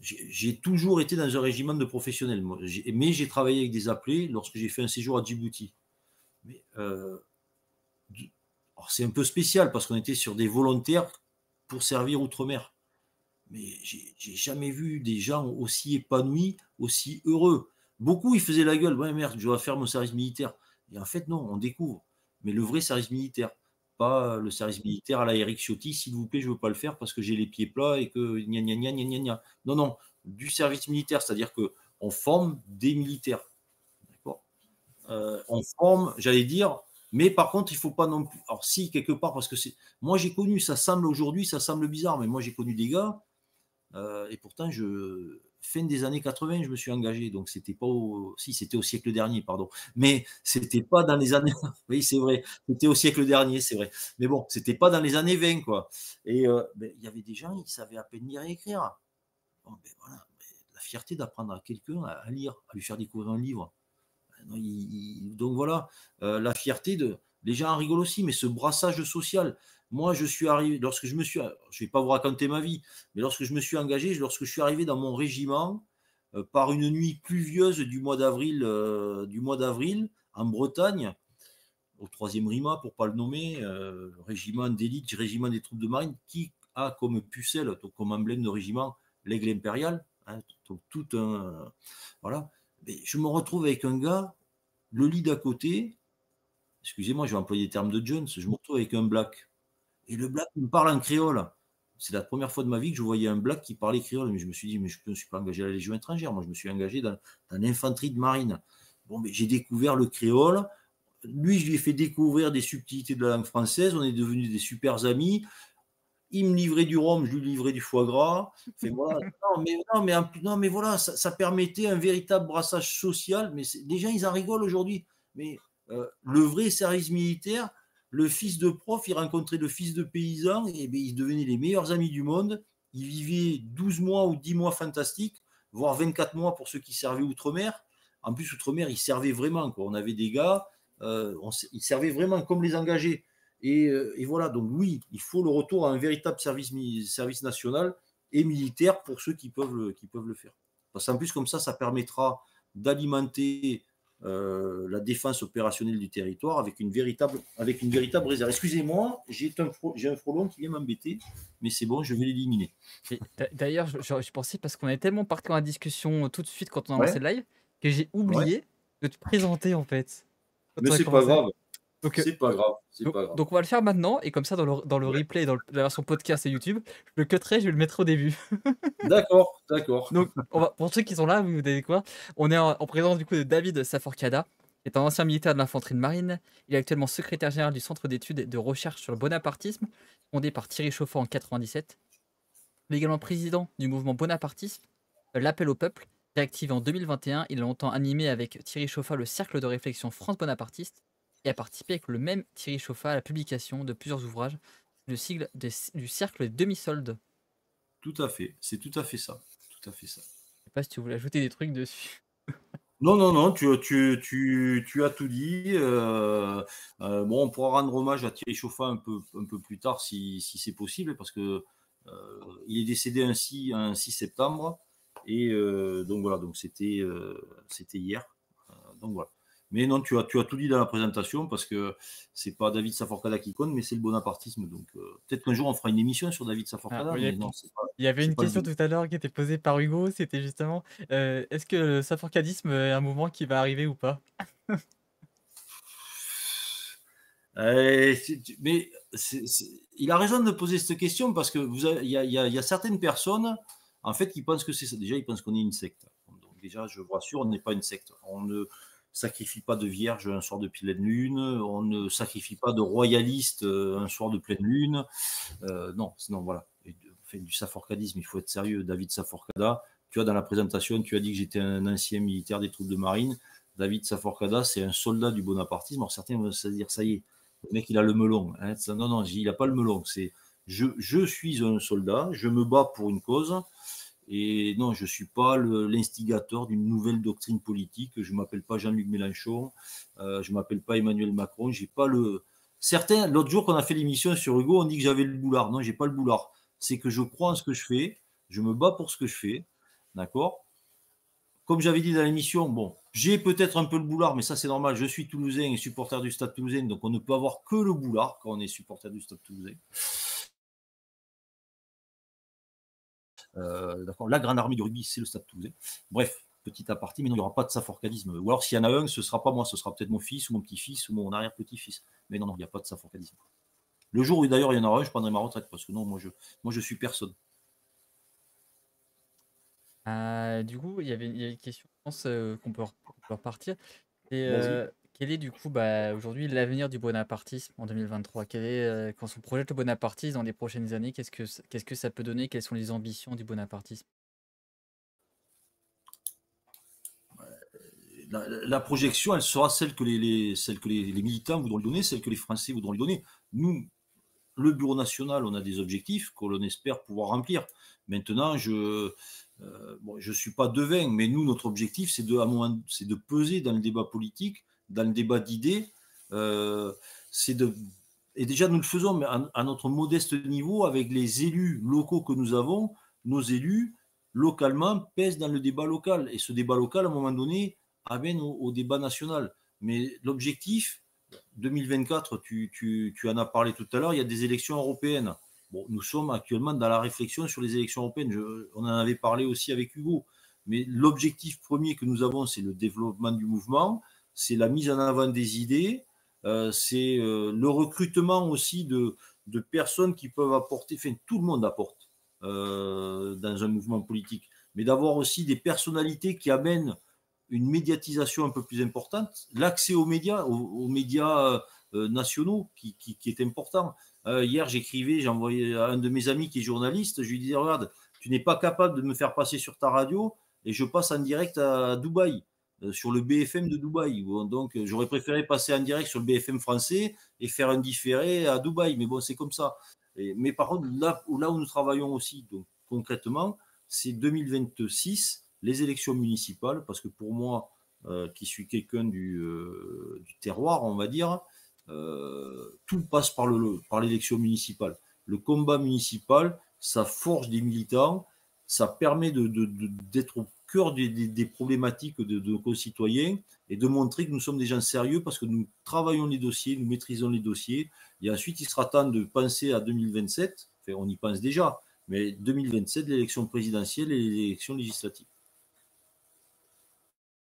J'ai toujours été dans un régiment de professionnels, moi. Mais j'ai travaillé avec des appelés lorsque j'ai fait un séjour à Djibouti. Mais c'est un peu spécial parce qu'on était sur des volontaires pour servir outre-mer. Mais j'ai jamais vu des gens aussi épanouis, aussi heureux. Beaucoup, ils faisaient la gueule. Ouais, merde, je dois faire mon service militaire. Et en fait, non, on découvre. Mais le vrai service militaire, pas le service militaire à la Eric Ciotti, s'il vous plaît, je ne veux pas le faire parce que j'ai les pieds plats et que gna gna gna gna gna gna. Non, non, du service militaire, c'est-à-dire qu'on forme des militaires. D'accord, on forme, j'allais dire, mais par contre, il ne faut pas non plus. Alors, si, quelque part, parce que c'est. Moi, j'ai connu, ça semble aujourd'hui, ça semble bizarre, mais moi, j'ai connu des gars, et pourtant, fin des années 80, je me suis engagé. Donc, c'était pas si, c'était au siècle dernier, pardon. Mais c'était pas dans les années. Oui, c'est vrai. C'était au siècle dernier, c'est vrai. Mais bon, c'était pas dans les années 20, quoi. Et il y avait des gens, ils savaient à peine lire et écrire. Bon, voilà. La fierté d'apprendre à quelqu'un à lire, à lui faire découvrir un livre. Donc voilà, la fierté de. Les gens en rigolent aussi, mais ce brassage social. Moi, je suis arrivé, lorsque je me suis. Je ne vais pas vous raconter ma vie, mais lorsque je me suis engagé, lorsque je suis arrivé dans mon régiment, par une nuit pluvieuse du mois d'avril en Bretagne, au 3e RIMA, pour ne pas le nommer, régiment d'élite, régiment des troupes de marine, qui a comme pucelle, donc comme emblème de régiment, l'aigle impérial, hein, donc tout un. Voilà. Mais je me retrouve avec un gars, le lit d'à côté, excusez-moi, je vais employer des termes de Jones, je me retrouve avec un black. Et le black me parle en créole. C'est la première fois de ma vie que je voyais un black qui parlait créole. Mais je me suis dit, mais je ne me suis pas engagé à la Légion étrangère. Moi, je me suis engagé dans l'infanterie de marine. Bon, mais j'ai découvert le créole. Lui, je lui ai fait découvrir des subtilités de la langue française. On est devenus des super amis. Il me livrait du rhum, je lui livrais du foie gras. Enfin, voilà. Non, mais voilà, ça permettait un véritable brassage social. Mais les gens, ils en rigolent aujourd'hui. Mais le vrai service militaire, le fils de prof, il rencontrait le fils de paysan, et bien, ils devenaient les meilleurs amis du monde. Ils vivaient 12 mois ou 10 mois fantastiques, voire 24 mois pour ceux qui servaient outre-mer. En plus, outre-mer, ils servaient vraiment, quoi. On avait des gars, ils servaient vraiment comme les engagés. Et voilà, donc oui, il faut le retour à un véritable service national et militaire pour ceux qui peuvent le faire. Parce qu'en plus, comme ça permettra d'alimenter la défense opérationnelle du territoire avec une véritable réserve. Excusez-moi, j'ai un frelon qui vient m'embêter, mais c'est bon, je vais l'éliminer. D'ailleurs, je pensais, parce qu'on est tellement parti dans la discussion tout de suite quand on a lancé Ouais, le live, que j'ai ouais. oublié de te présenter en fait. Quand Mais on a c'est pas commencé. grave. Donc, C'est pas grave. C'est donc, pas grave. donc on va le faire maintenant, et comme ça, dans le Ouais. replay, la version podcast et YouTube, je le cutterai, je vais le mettre au début. D'accord, d'accord. Donc, pour ceux qui sont là, vous savez quoi? On est en présence du coup de David Saforcada, qui est un ancien militaire de l'infanterie de marine. Il est actuellement secrétaire général du Centre d'études et de recherche sur le bonapartisme, fondé par Thierry Chauffat en 97. Il est également président du mouvement bonapartiste, l'Appel au peuple, réactivé en 2021. Il a longtemps animé avec Thierry Chauffat le cercle de réflexion France bonapartiste et a participé avec le même Thierry Chauffat à la publication de plusieurs ouvrages, le sigle du cercle des demi-soldes. Tout à fait, c'est tout à fait ça. Tout à fait ça. Je sais pas si tu voulais ajouter des trucs dessus. Non, non, non, tu as tout dit. Bon, on pourra rendre hommage à Thierry Chauffat un peu plus tard si c'est possible, parce que il est décédé un 6 septembre. Et donc voilà, donc c'était hier. Donc voilà. Mais non, tu as tout dit dans la présentation, parce que c'est pas David Saforcada qui compte, mais c'est le bonapartisme. Donc peut-être qu'un jour on fera une émission sur David Ah, Saforcada, oui, mais non, il y avait c'est une pas le question but. tout à l'heure qui était posée par Hugo, c'était justement est-ce que le saforcadisme est un mouvement qui va arriver ou pas? Mais il a raison de poser cette question, parce que il y a certaines personnes, en fait, qui pensent que c'est ça. Déjà, ils pensent qu'on est une secte. Donc déjà, je vous rassure, on n'est pas une secte. On ne sacrifie pas de vierge un soir de pleine lune. On ne sacrifie pas de royalistes un soir de pleine lune. Non, sinon voilà. Fait, du saforcadisme, il faut être sérieux. David Saforcada, tu vois, dans la présentation, tu as dit que j'étais un ancien militaire des troupes de marine. David Saforcada, c'est un soldat du bonapartisme. Alors certains vont se dire, ça y est, le mec, il a le melon. Hein. Non, non, il n'a pas le melon. C'est je suis un soldat, je me bats pour une cause. Et non, je ne suis pas l'instigateur d'une nouvelle doctrine politique. Je ne m'appelle pas Jean-Luc Mélenchon. Je ne m'appelle pas Emmanuel Macron. J'ai pas le. Certains, l'autre jour qu'on a fait l'émission sur Hugo, on dit que j'avais le boulard. Non, j'ai pas le boulard. C'est que je crois en ce que je fais. Je me bats pour ce que je fais. D'accord. Comme j'avais dit dans l'émission, bon, j'ai peut-être un peu le boulard, mais ça c'est normal. Je suis toulousain et supporter du Stade Toulousain, donc on ne peut avoir que le boulard quand on est supporter du Stade Toulousain. D'accord. La grande armée du rugby, c'est le Stade Toulousain. Bref, petit aparté, mais non, il n'y aura pas de saforcadisme. Ou alors, s'il y en a un, ce ne sera pas moi, ce sera peut-être mon fils ou mon petit-fils ou mon arrière-petit-fils. Mais non, non, il n'y a pas de saforcadisme. Le jour où d'ailleurs il y en aura un, je prendrai ma retraite, parce que non, moi je suis personne. Du coup, il y a une question, je pense, qu'on peut repartir. Et Vas-y. quel est du coup aujourd'hui l'avenir du bonapartisme en 2023? Quel est, quand on projette le bonapartisme dans les prochaines années, qu'est-ce que ça peut donner? Quelles sont les ambitions du bonapartisme? La projection, elle sera celle que celle que les militants voudront lui donner, celle que les Français voudront lui donner. Nous, le Bureau national, on a des objectifs que l'on espère pouvoir remplir. Maintenant, je suis pas devin, mais nous, notre objectif, c'est de peser dans le débat politique, dans le débat d'idées. Euh, c'est de, et déjà, nous le faisons, mais à notre modeste niveau, avec les élus locaux que nous avons. Nos élus, localement, pèsent dans le débat local. Et ce débat local, à un moment donné, amène au débat national. Mais l'objectif, 2024, tu en as parlé tout à l'heure, il y a des élections européennes. Bon, nous sommes actuellement dans la réflexion sur les élections européennes. On en avait parlé aussi avec Hugo. Mais l'objectif premier que nous avons, c'est le développement du mouvement, c'est la mise en avant des idées, c'est le recrutement aussi de personnes qui peuvent apporter, enfin tout le monde apporte dans un mouvement politique, mais d'avoir aussi des personnalités qui amènent une médiatisation un peu plus importante, l'accès aux médias nationaux qui est important. Hier, j'ai envoyé à un de mes amis qui est journaliste, je lui disais, regarde, tu n'es pas capable de me faire passer sur ta radio et je passe en direct à Dubaï, sur le BFM de Dubaï. Bon, donc, j'aurais préféré passer en direct sur le BFM français et faire un différé à Dubaï, mais bon, c'est comme ça. Mais par contre, là où nous travaillons aussi, donc, concrètement, c'est 2026, les élections municipales, parce que pour moi, qui suis quelqu'un du terroir, on va dire, tout passe par l'élection municipale. Le combat municipal, ça forge des militants, ça permet d'être au cœur des problématiques de nos concitoyens et de montrer que nous sommes des gens sérieux parce que nous travaillons les dossiers, nous maîtrisons les dossiers. Et ensuite, il sera temps de penser à 2027, enfin, on y pense déjà, mais 2027, l'élection présidentielle et l'élection législative.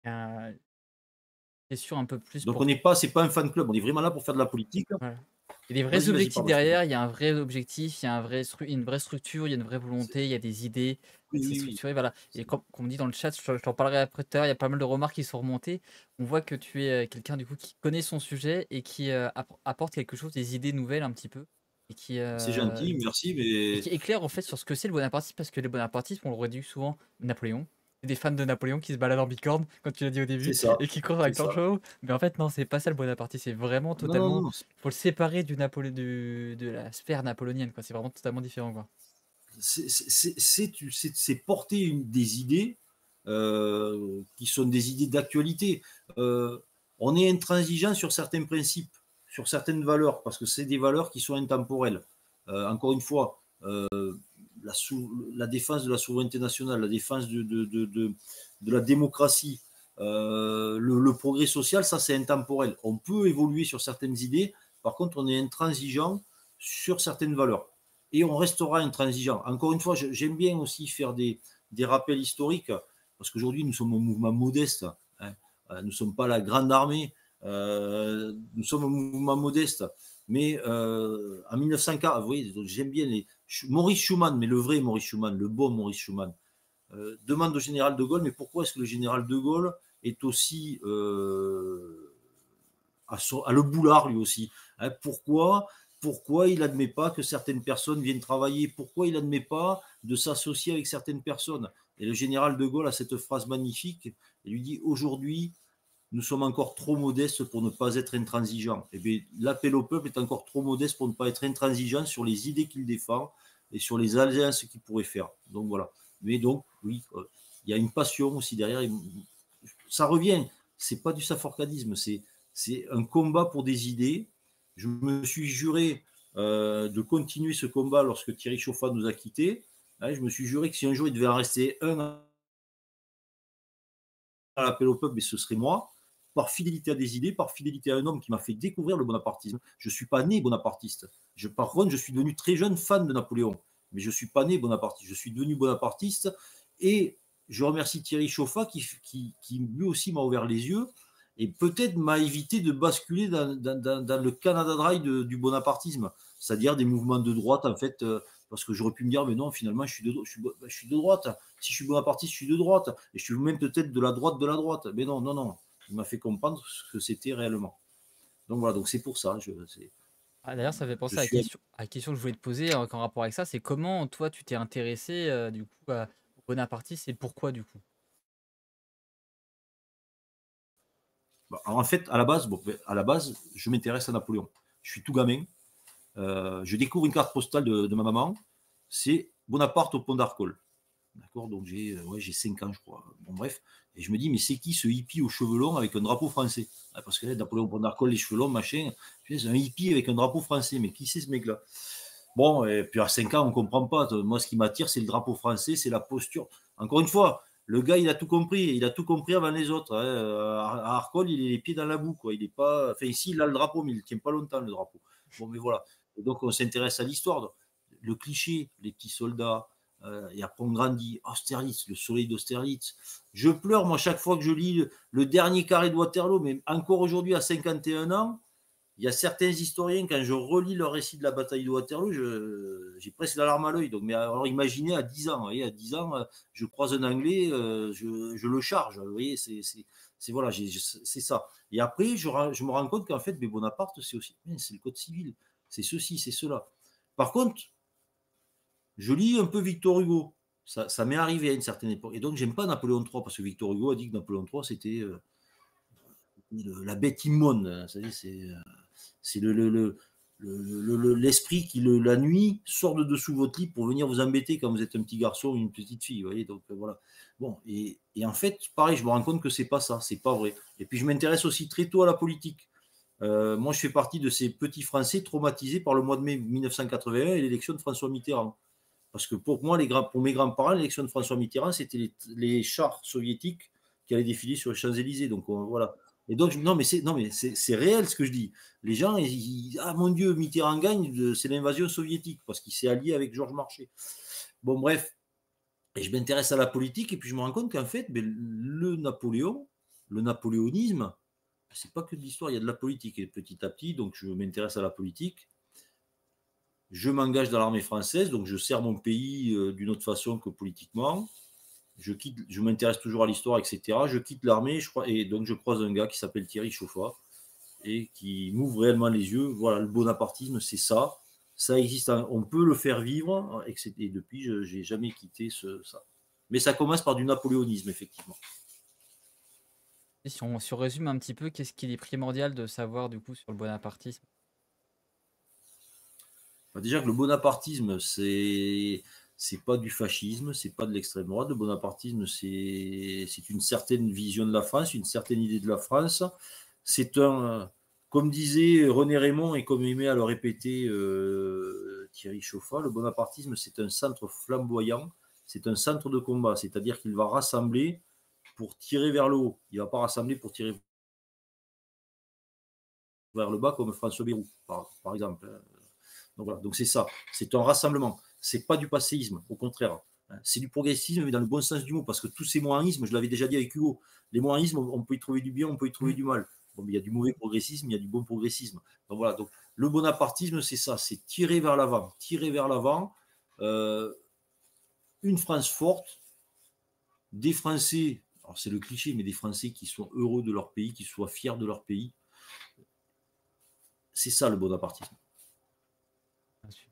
Euh, Question un peu plus Donc, pour c'est pas un fan club, on est vraiment là pour faire de la politique. voilà. Il y a des vrais Vas-y, vas-y, objectifs pardon, excuse-moi. derrière, il y a un vrai objectif, il y a une vraie structure, il y a une vraie volonté, il y a des idées, Oui, c'est oui, oui. structuré, voilà. Et comme on dit dans le chat, je t'en parlerai après tout à l'heure, il y a pas mal de remarques qui sont remontées. On voit que tu es quelqu'un du coup qui connaît son sujet et qui apporte quelque chose, des idées nouvelles un petit peu. et qui, C'est gentil, merci, mais éclaire en fait sur ce que c'est le bonapartisme, parce que les bonapartistes, on le réduit souvent Napoléon. C'est des fans de Napoléon qui se baladent en bicorne, comme tu l'as dit au c'est début, ça, et qui courent c'est avec leur ça. chevaux. Mais en fait, non, c'est pas ça le bonapartisme. C'est vraiment Non, non, totalement. non, Faut le séparer de la sphère napoléonienne, quoi. C'est vraiment totalement différent, quoi. c'est porter des idées qui sont des idées d'actualité. On est intransigeant sur certains principes, sur certaines valeurs, parce que c'est des valeurs qui sont intemporelles. Encore une fois, la défense de la souveraineté nationale, la défense de la démocratie, le progrès social, ça c'est intemporel. On peut évoluer sur certaines idées, par contre on est intransigeant sur certaines valeurs. Et on restera intransigeant. Encore une fois, j'aime bien aussi faire des rappels historiques, parce qu'aujourd'hui nous sommes un mouvement modeste, hein. Nous ne sommes pas la grande armée, nous sommes un mouvement modeste. Mais en 1940, vous voyez, j'aime bien Maurice Schumann, mais le vrai Maurice Schumann, le bon Maurice Schumann, demande au général de Gaulle, mais pourquoi est-ce que le général de Gaulle est aussi à le boulard lui aussi, hein, pourquoi il n'admet pas que certaines personnes viennent travailler? Pourquoi il n'admet pas de s'associer avec certaines personnes? Et le général de Gaulle a cette phrase magnifique. Il lui dit aujourd'hui, nous sommes encore trop modestes pour ne pas être intransigeants. Et bien, l'appel au peuple est encore trop modeste pour ne pas être intransigeant sur les idées qu'il défend et sur les alliances qu'il pourrait faire. Donc voilà. Mais donc, oui, il y a une passion aussi derrière. Ça revient. C'est pas du saforcadisme, c'est un combat pour des idées. Je me suis juré de continuer ce combat lorsque Thierry Chauffat nous a quittés. Hein, je me suis juré que si un jour il devait en rester un à l'appel au peuple, mais ce serait moi, par fidélité à des idées, par fidélité à un homme qui m'a fait découvrir le bonapartisme. Je ne suis pas né bonapartiste. Par contre, je suis devenu très jeune fan de Napoléon, mais je ne suis pas né bonapartiste. Je suis devenu bonapartiste et je remercie Thierry Chauffat qui lui aussi m'a ouvert les yeux et peut-être m'a évité de basculer dans le Canada Dry du bonapartisme, c'est-à-dire des mouvements de droite, en fait, parce que j'aurais pu me dire, mais non, finalement, je suis de droite. Si je suis bonapartiste, je suis de droite. Et je suis même peut-être de la droite de la droite. Mais non, non, non. Il m'a fait comprendre ce que c'était réellement. Donc voilà, donc c'est pour ça. Ah, d'ailleurs, ça fait Je penser suis. à la question que je voulais te poser en rapport avec ça. C'est comment, toi, tu t'es intéressé du coup au bonapartisme et pourquoi, du coup? Alors, en fait, à la base, je m'intéresse à Napoléon. Je suis tout gamin. Je découvre une carte postale de ma maman. C'est Bonaparte au pont d'Arcole. D'accord, donc j'ai 5 ans, je crois. Bon, bref. Et je me dis, mais c'est qui ce hippie aux cheveux longs avec un drapeau français? Parce que là, Napoléon Bonaparte, les cheveux longs, machin. C'est un hippie avec un drapeau français. Mais qui c'est ce mec-là? Bon, et puis à 5 ans, on ne comprend pas. Moi, ce qui m'attire, c'est le drapeau français, c'est la posture. Encore une fois, le gars, il a tout compris. Il a tout compris avant les autres. Hein. À Arcole, il est les pieds dans la boue. Quoi. Il est pas... Enfin, ici, il a le drapeau, mais il ne tient pas longtemps, le drapeau. Bon, mais voilà. Et donc, on s'intéresse à l'histoire. Le cliché, les petits soldats. Et après, on grandit. Austerlitz, le soleil d'Austerlitz. Je pleure, moi, chaque fois que je lis le dernier carré de Waterloo, mais encore aujourd'hui, à 51 ans, il y a certains historiens, quand je relis leur récit de la bataille de Waterloo, j'ai presque la larme à l'œil. Donc, mais alors imaginez à 10 ans, vous voyez, à 10 ans, je croise un Anglais, je le charge. Vous voyez, voilà, c'est ça. Et après, je me rends compte qu'en fait, mais Bonaparte, c'est aussi, c'est le code civil, c'est ceci, c'est cela. Par contre, je lis un peu Victor Hugo. Ça m'est arrivé à une certaine époque. Et donc, j'aime pas Napoléon III, parce que Victor Hugo a dit que Napoléon III, c'était la bête immonde. C'est l'esprit qui, la nuit, sort de dessous votre lit pour venir vous embêter quand vous êtes un petit garçon ou une petite fille. Vous voyez, donc voilà. Bon, et en fait, pareil, je me rends compte que c'est pas ça, c'est pas vrai. Et puis, je m'intéresse aussi très tôt à la politique. Moi, je fais partie de ces petits Français traumatisés par le mois de mai 1981 et l'élection de François Mitterrand. Parce que pour moi, pour mes grands-parents, l'élection de François Mitterrand, c'était les chars soviétiques qui allaient défiler sur les Champs-Élysées. Donc voilà. Et donc, non, mais c'est réel ce que je dis. Les gens, ah mon Dieu, Mitterrand gagne, c'est l'invasion soviétique, parce qu'il s'est allié avec Georges Marchais. Bon, bref. Et je m'intéresse à la politique, et puis je me rends compte qu'en fait, ben, le napoléonisme, c'est pas que de l'histoire, il y a de la politique. Et petit à petit, donc je m'intéresse à la politique. Je m'engage dans l'armée française, donc je sers mon pays d'une autre façon que politiquement. Je m'intéresse toujours à l'histoire, etc. Je quitte l'armée, et donc je croise un gars qui s'appelle Thierry Chauffat et qui m'ouvre réellement les yeux. Voilà, le bonapartisme, c'est ça. Ça existe, on peut le faire vivre, et depuis, je n'ai jamais quitté ça. Mais ça commence par du napoléonisme, effectivement. Et si on résume un petit peu, qu'est-ce qu'il est primordial de savoir du coup sur le bonapartisme? Déjà que le bonapartisme, c'est pas du fascisme, c'est pas de l'extrême droite. Le bonapartisme, c'est une certaine vision de la France, une certaine idée de la France. C'est un, comme disait René Raymond et comme aimait à le répéter Thierry Chauffat, le bonapartisme, c'est un centre flamboyant, c'est un centre de combat, c'est-à-dire qu'il va rassembler pour tirer vers le haut. Il ne va pas rassembler pour tirer vers le bas comme François Bayrou, par exemple. Donc voilà, donc c'est ça, c'est un rassemblement. C'est pas du passéisme, au contraire. C'est du progressisme, mais dans le bon sens du mot, parce que tous ces mohanismes, je l'avais déjà dit avec Hugo, les mohanismes, on peut y trouver du bien, on peut y trouver du mal. Bon, il y a du mauvais progressisme, il y a du bon progressisme. Donc voilà, donc le bonapartisme, c'est ça, c'est tirer vers l'avant, une France forte, des Français, alors c'est le cliché, mais des Français qui sont heureux de leur pays, qui soient fiers de leur pays. C'est ça le bonapartisme. Bien sûr.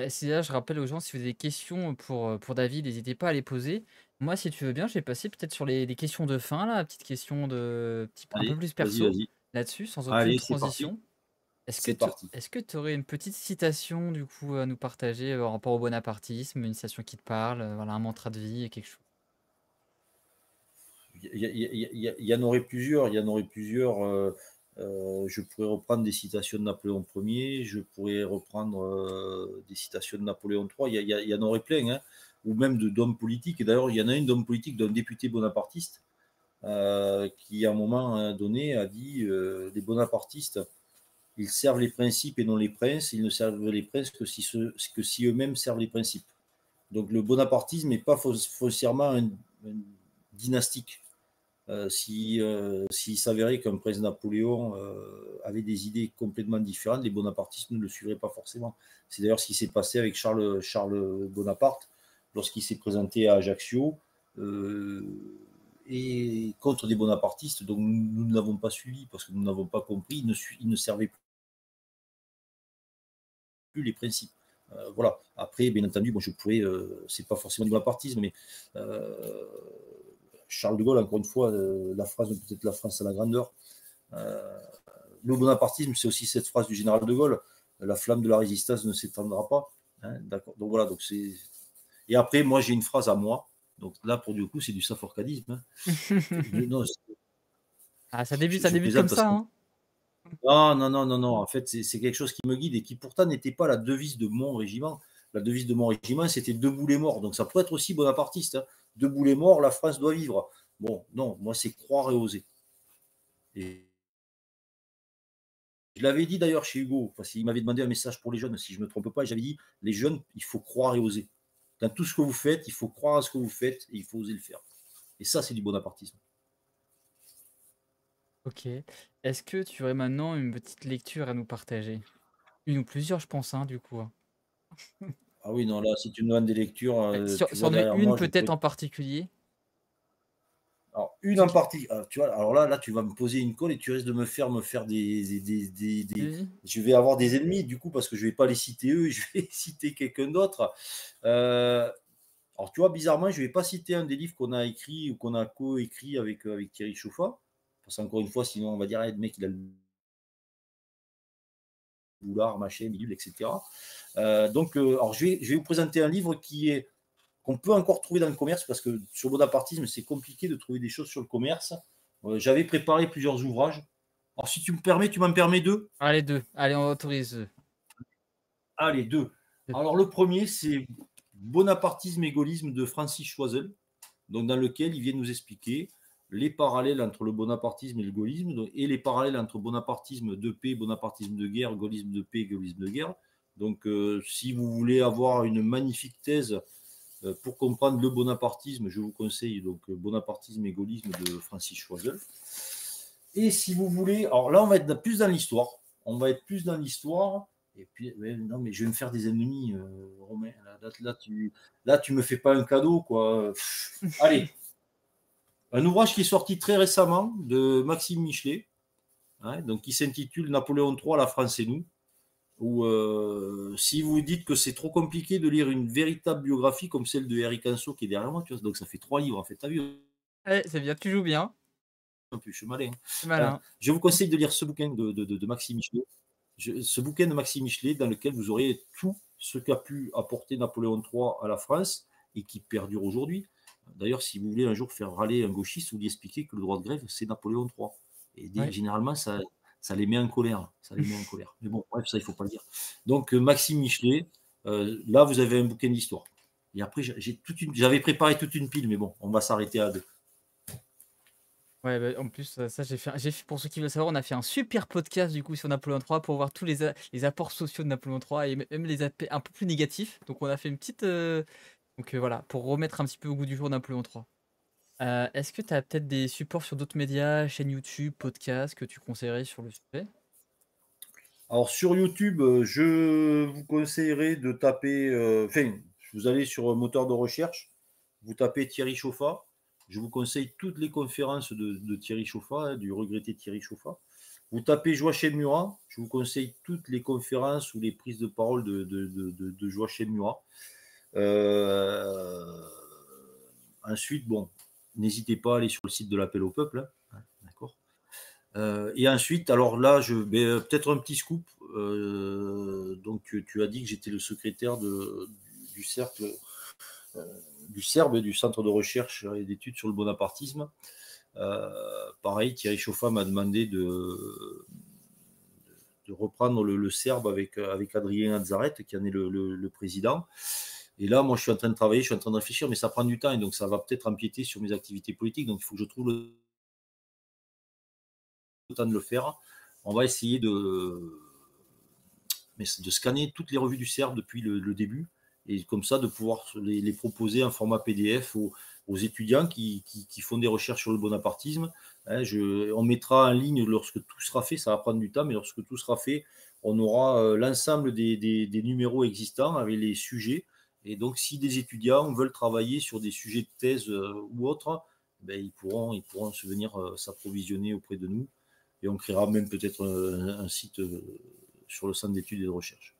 Si là, je rappelle aux gens, si vous avez des questions pour David, n'hésitez pas à les poser. Moi, si tu veux bien, je vais passer peut-être sur les questions de fin, là, petite question un peu Allez, plus vas-y, perso, vas-y. là-dessus, sans aucune Allez, c'est parti. transition. C'est parti. Est-ce que tu aurais une petite citation, du coup, à nous partager par rapport au bonapartisme, une citation qui te parle, voilà, un mantra de vie, quelque chose? Il y en aurait plusieurs. Il y en aurait plusieurs. Je pourrais reprendre des citations de Napoléon Ier, je pourrais reprendre des citations de Napoléon III. Il y en aurait plein, hein, ou même d'hommes politiques. Et d'ailleurs, il y en a une d'homme politique, d'un député bonapartiste, qui à un moment donné a dit les bonapartistes, ils servent les principes et non les princes. Ils ne servent les princes que si eux-mêmes servent les principes. Donc le bonapartisme n'est pas foncièrement un dynastique. S'il s'avérait qu'un prince Napoléon avait des idées complètement différentes, les bonapartistes ne le suivraient pas forcément. C'est d'ailleurs ce qui s'est passé avec Charles Bonaparte lorsqu'il s'est présenté à Ajaccio et contre des bonapartistes. Donc nous ne l'avons pas suivi parce que nous n'avons pas compris. Il ne servait plus les principes. Voilà. Après, bien entendu, bon, je pourrais, c'est pas forcément du bonapartisme, mais Charles de Gaulle, encore une fois, la phrase peut-être la France à la grandeur. Le bonapartisme, c'est aussi cette phrase du général de Gaulle, la flamme de la résistance ne s'éteindra pas. Hein, d'accord. Donc voilà, donc c'est. Et après, moi, j'ai une phrase à moi. Donc là, pour du coup, c'est du saforcadisme. Hein. Non, Ah, ça je débute comme plaisante parce ça, que. hein? Non, non, non, non, non. En fait, c'est quelque chose qui me guide et qui pourtant n'était pas la devise de mon régiment. La devise de mon régiment, c'était debout les morts. Donc ça pourrait être aussi bonapartiste. Hein. Debout les morts, la France doit vivre. Bon, non, moi, c'est croire et oser. Et je l'avais dit d'ailleurs chez Hugo, parce qu'il m'avait demandé un message pour les jeunes, si je ne me trompe pas, j'avais dit, les jeunes, il faut croire et oser. Dans tout ce que vous faites, il faut croire à ce que vous faites et il faut oser le faire. Et ça, c'est du bonapartisme. Ok. Est-ce que tu aurais maintenant une petite lecture à nous partager? Une ou plusieurs, je pense, hein, du coup, hein. Ah oui, non, là, si tu me demandes des lectures, tu Sur vois en derrière une moi, je peut-être pourrais. en particulier. Alors, une en partie, tu vois, alors là, tu vas me poser une colle et tu risques de me faire Oui. je vais avoir des ennemis, du coup, parce que je ne vais pas les citer eux, je vais citer quelqu'un d'autre. Alors, tu vois, bizarrement, je ne vais pas citer un des livres qu'on a écrit ou qu'on a co-écrit avec Thierry Chauffat. Parce qu'encore une fois, sinon, on va dire, hey, le mec, il a le boulard, machin, bidule, etc. Alors, je vais vous présenter un livre qu'on peut encore trouver dans le commerce, parce que sur le bonapartisme, c'est compliqué de trouver des choses sur le commerce. J'avais préparé plusieurs ouvrages. Alors, si tu me permets, tu m'en permets deux. Allez, deux. Allez, on autorise. Allez, deux. Alors, le premier, c'est Bonapartisme et gaullisme de Francis Choiseul, donc dans lequel il vient nous expliquer les parallèles entre le bonapartisme et le gaullisme, et les parallèles entre bonapartisme de paix, bonapartisme de guerre, gaullisme de paix, gaullisme de guerre. Donc, si vous voulez avoir une magnifique thèse pour comprendre le bonapartisme, je vous conseille donc Bonapartisme et gaullisme de Francis Choiseul. Et si vous voulez, alors là, on va être plus dans l'histoire. On va être plus dans l'histoire. Et puis, non, mais je vais me faire des ennemis, Romain. Là, tu me fais pas un cadeau, quoi. Allez, un ouvrage qui est sorti très récemment de Maxime Michelet, hein, donc qui s'intitule Napoléon III, la France et nous. Ou si vous dites que c'est trop compliqué de lire une véritable biographie comme celle de Eric Anso qui est derrière moi, tu vois, donc ça fait 3 livres en fait. T'as vu Ouais, c'est bien, tu joues bien, un peu, je suis malin. c'est malin. Je vous conseille de lire ce bouquin de Maxime Michelet. Ce bouquin de Maxime Michelet dans lequel vous aurez tout ce qu'a pu apporter Napoléon III à la France et qui perdure aujourd'hui. D'ailleurs, si vous voulez un jour faire râler un gauchiste, vous lui expliquez que le droit de grève, c'est Napoléon III. Et Ouais. généralement, ça les met en colère. Ça les met en colère. Mais bon, bref, ça, il ne faut pas le dire. Donc, Maxime Michelet, là, vous avez un bouquin d'histoire. Et après, j'avais préparé toute une pile, mais bon, on va s'arrêter à deux. Ouais, bah, en plus, ça, pour ceux qui veulent savoir, on a fait un super podcast du coup sur Napoléon III pour voir tous les apports sociaux de Napoléon III et même les aspects un peu plus négatifs. Donc, on a fait une petite. Donc, voilà, pour remettre un petit peu au goût du jour Napoléon III. Est-ce que tu as peut-être des supports sur d'autres médias, chaîne YouTube, podcast que tu conseillerais sur le sujet? Alors sur YouTube, je vous conseillerais de taper, enfin, vous allez sur un moteur de recherche, vous tapez Thierry Chauffat. Je vous conseille toutes les conférences de Thierry Chauffat, hein, du regretté Thierry Chauffat. Vous tapez Joachim Murat, je vous conseille toutes les conférences ou les prises de parole de Joachim Murat. Ensuite, bon, n'hésitez pas à aller sur le site de l'Appel au Peuple, hein, d'accord. Et ensuite, alors là, peut-être un petit scoop. Donc, tu as dit que j'étais le secrétaire du cercle, euh, du CERB, du Centre de recherche et d'études sur le bonapartisme. Pareil, Thierry Chauffat m'a demandé de reprendre le CERB avec Adrien Nazareth, qui en est le président. Et là, moi, je suis en train de travailler, je suis en train de réfléchir, mais ça prend du temps, et donc ça va peut-être empiéter sur mes activités politiques. Donc, il faut que je trouve le temps de le faire. On va essayer de scanner toutes les revues du CERF depuis le début, et comme ça de pouvoir les proposer en format PDF aux étudiants qui font des recherches sur le bonapartisme. Hein, on mettra en ligne lorsque tout sera fait, ça va prendre du temps, mais lorsque tout sera fait, on aura l'ensemble des numéros existants avec les sujets. Et donc, si des étudiants veulent travailler sur des sujets de thèse ou autres, ben, ils pourront se venir s'approvisionner auprès de nous. Et on créera même peut-être un site sur le centre d'études et de recherche.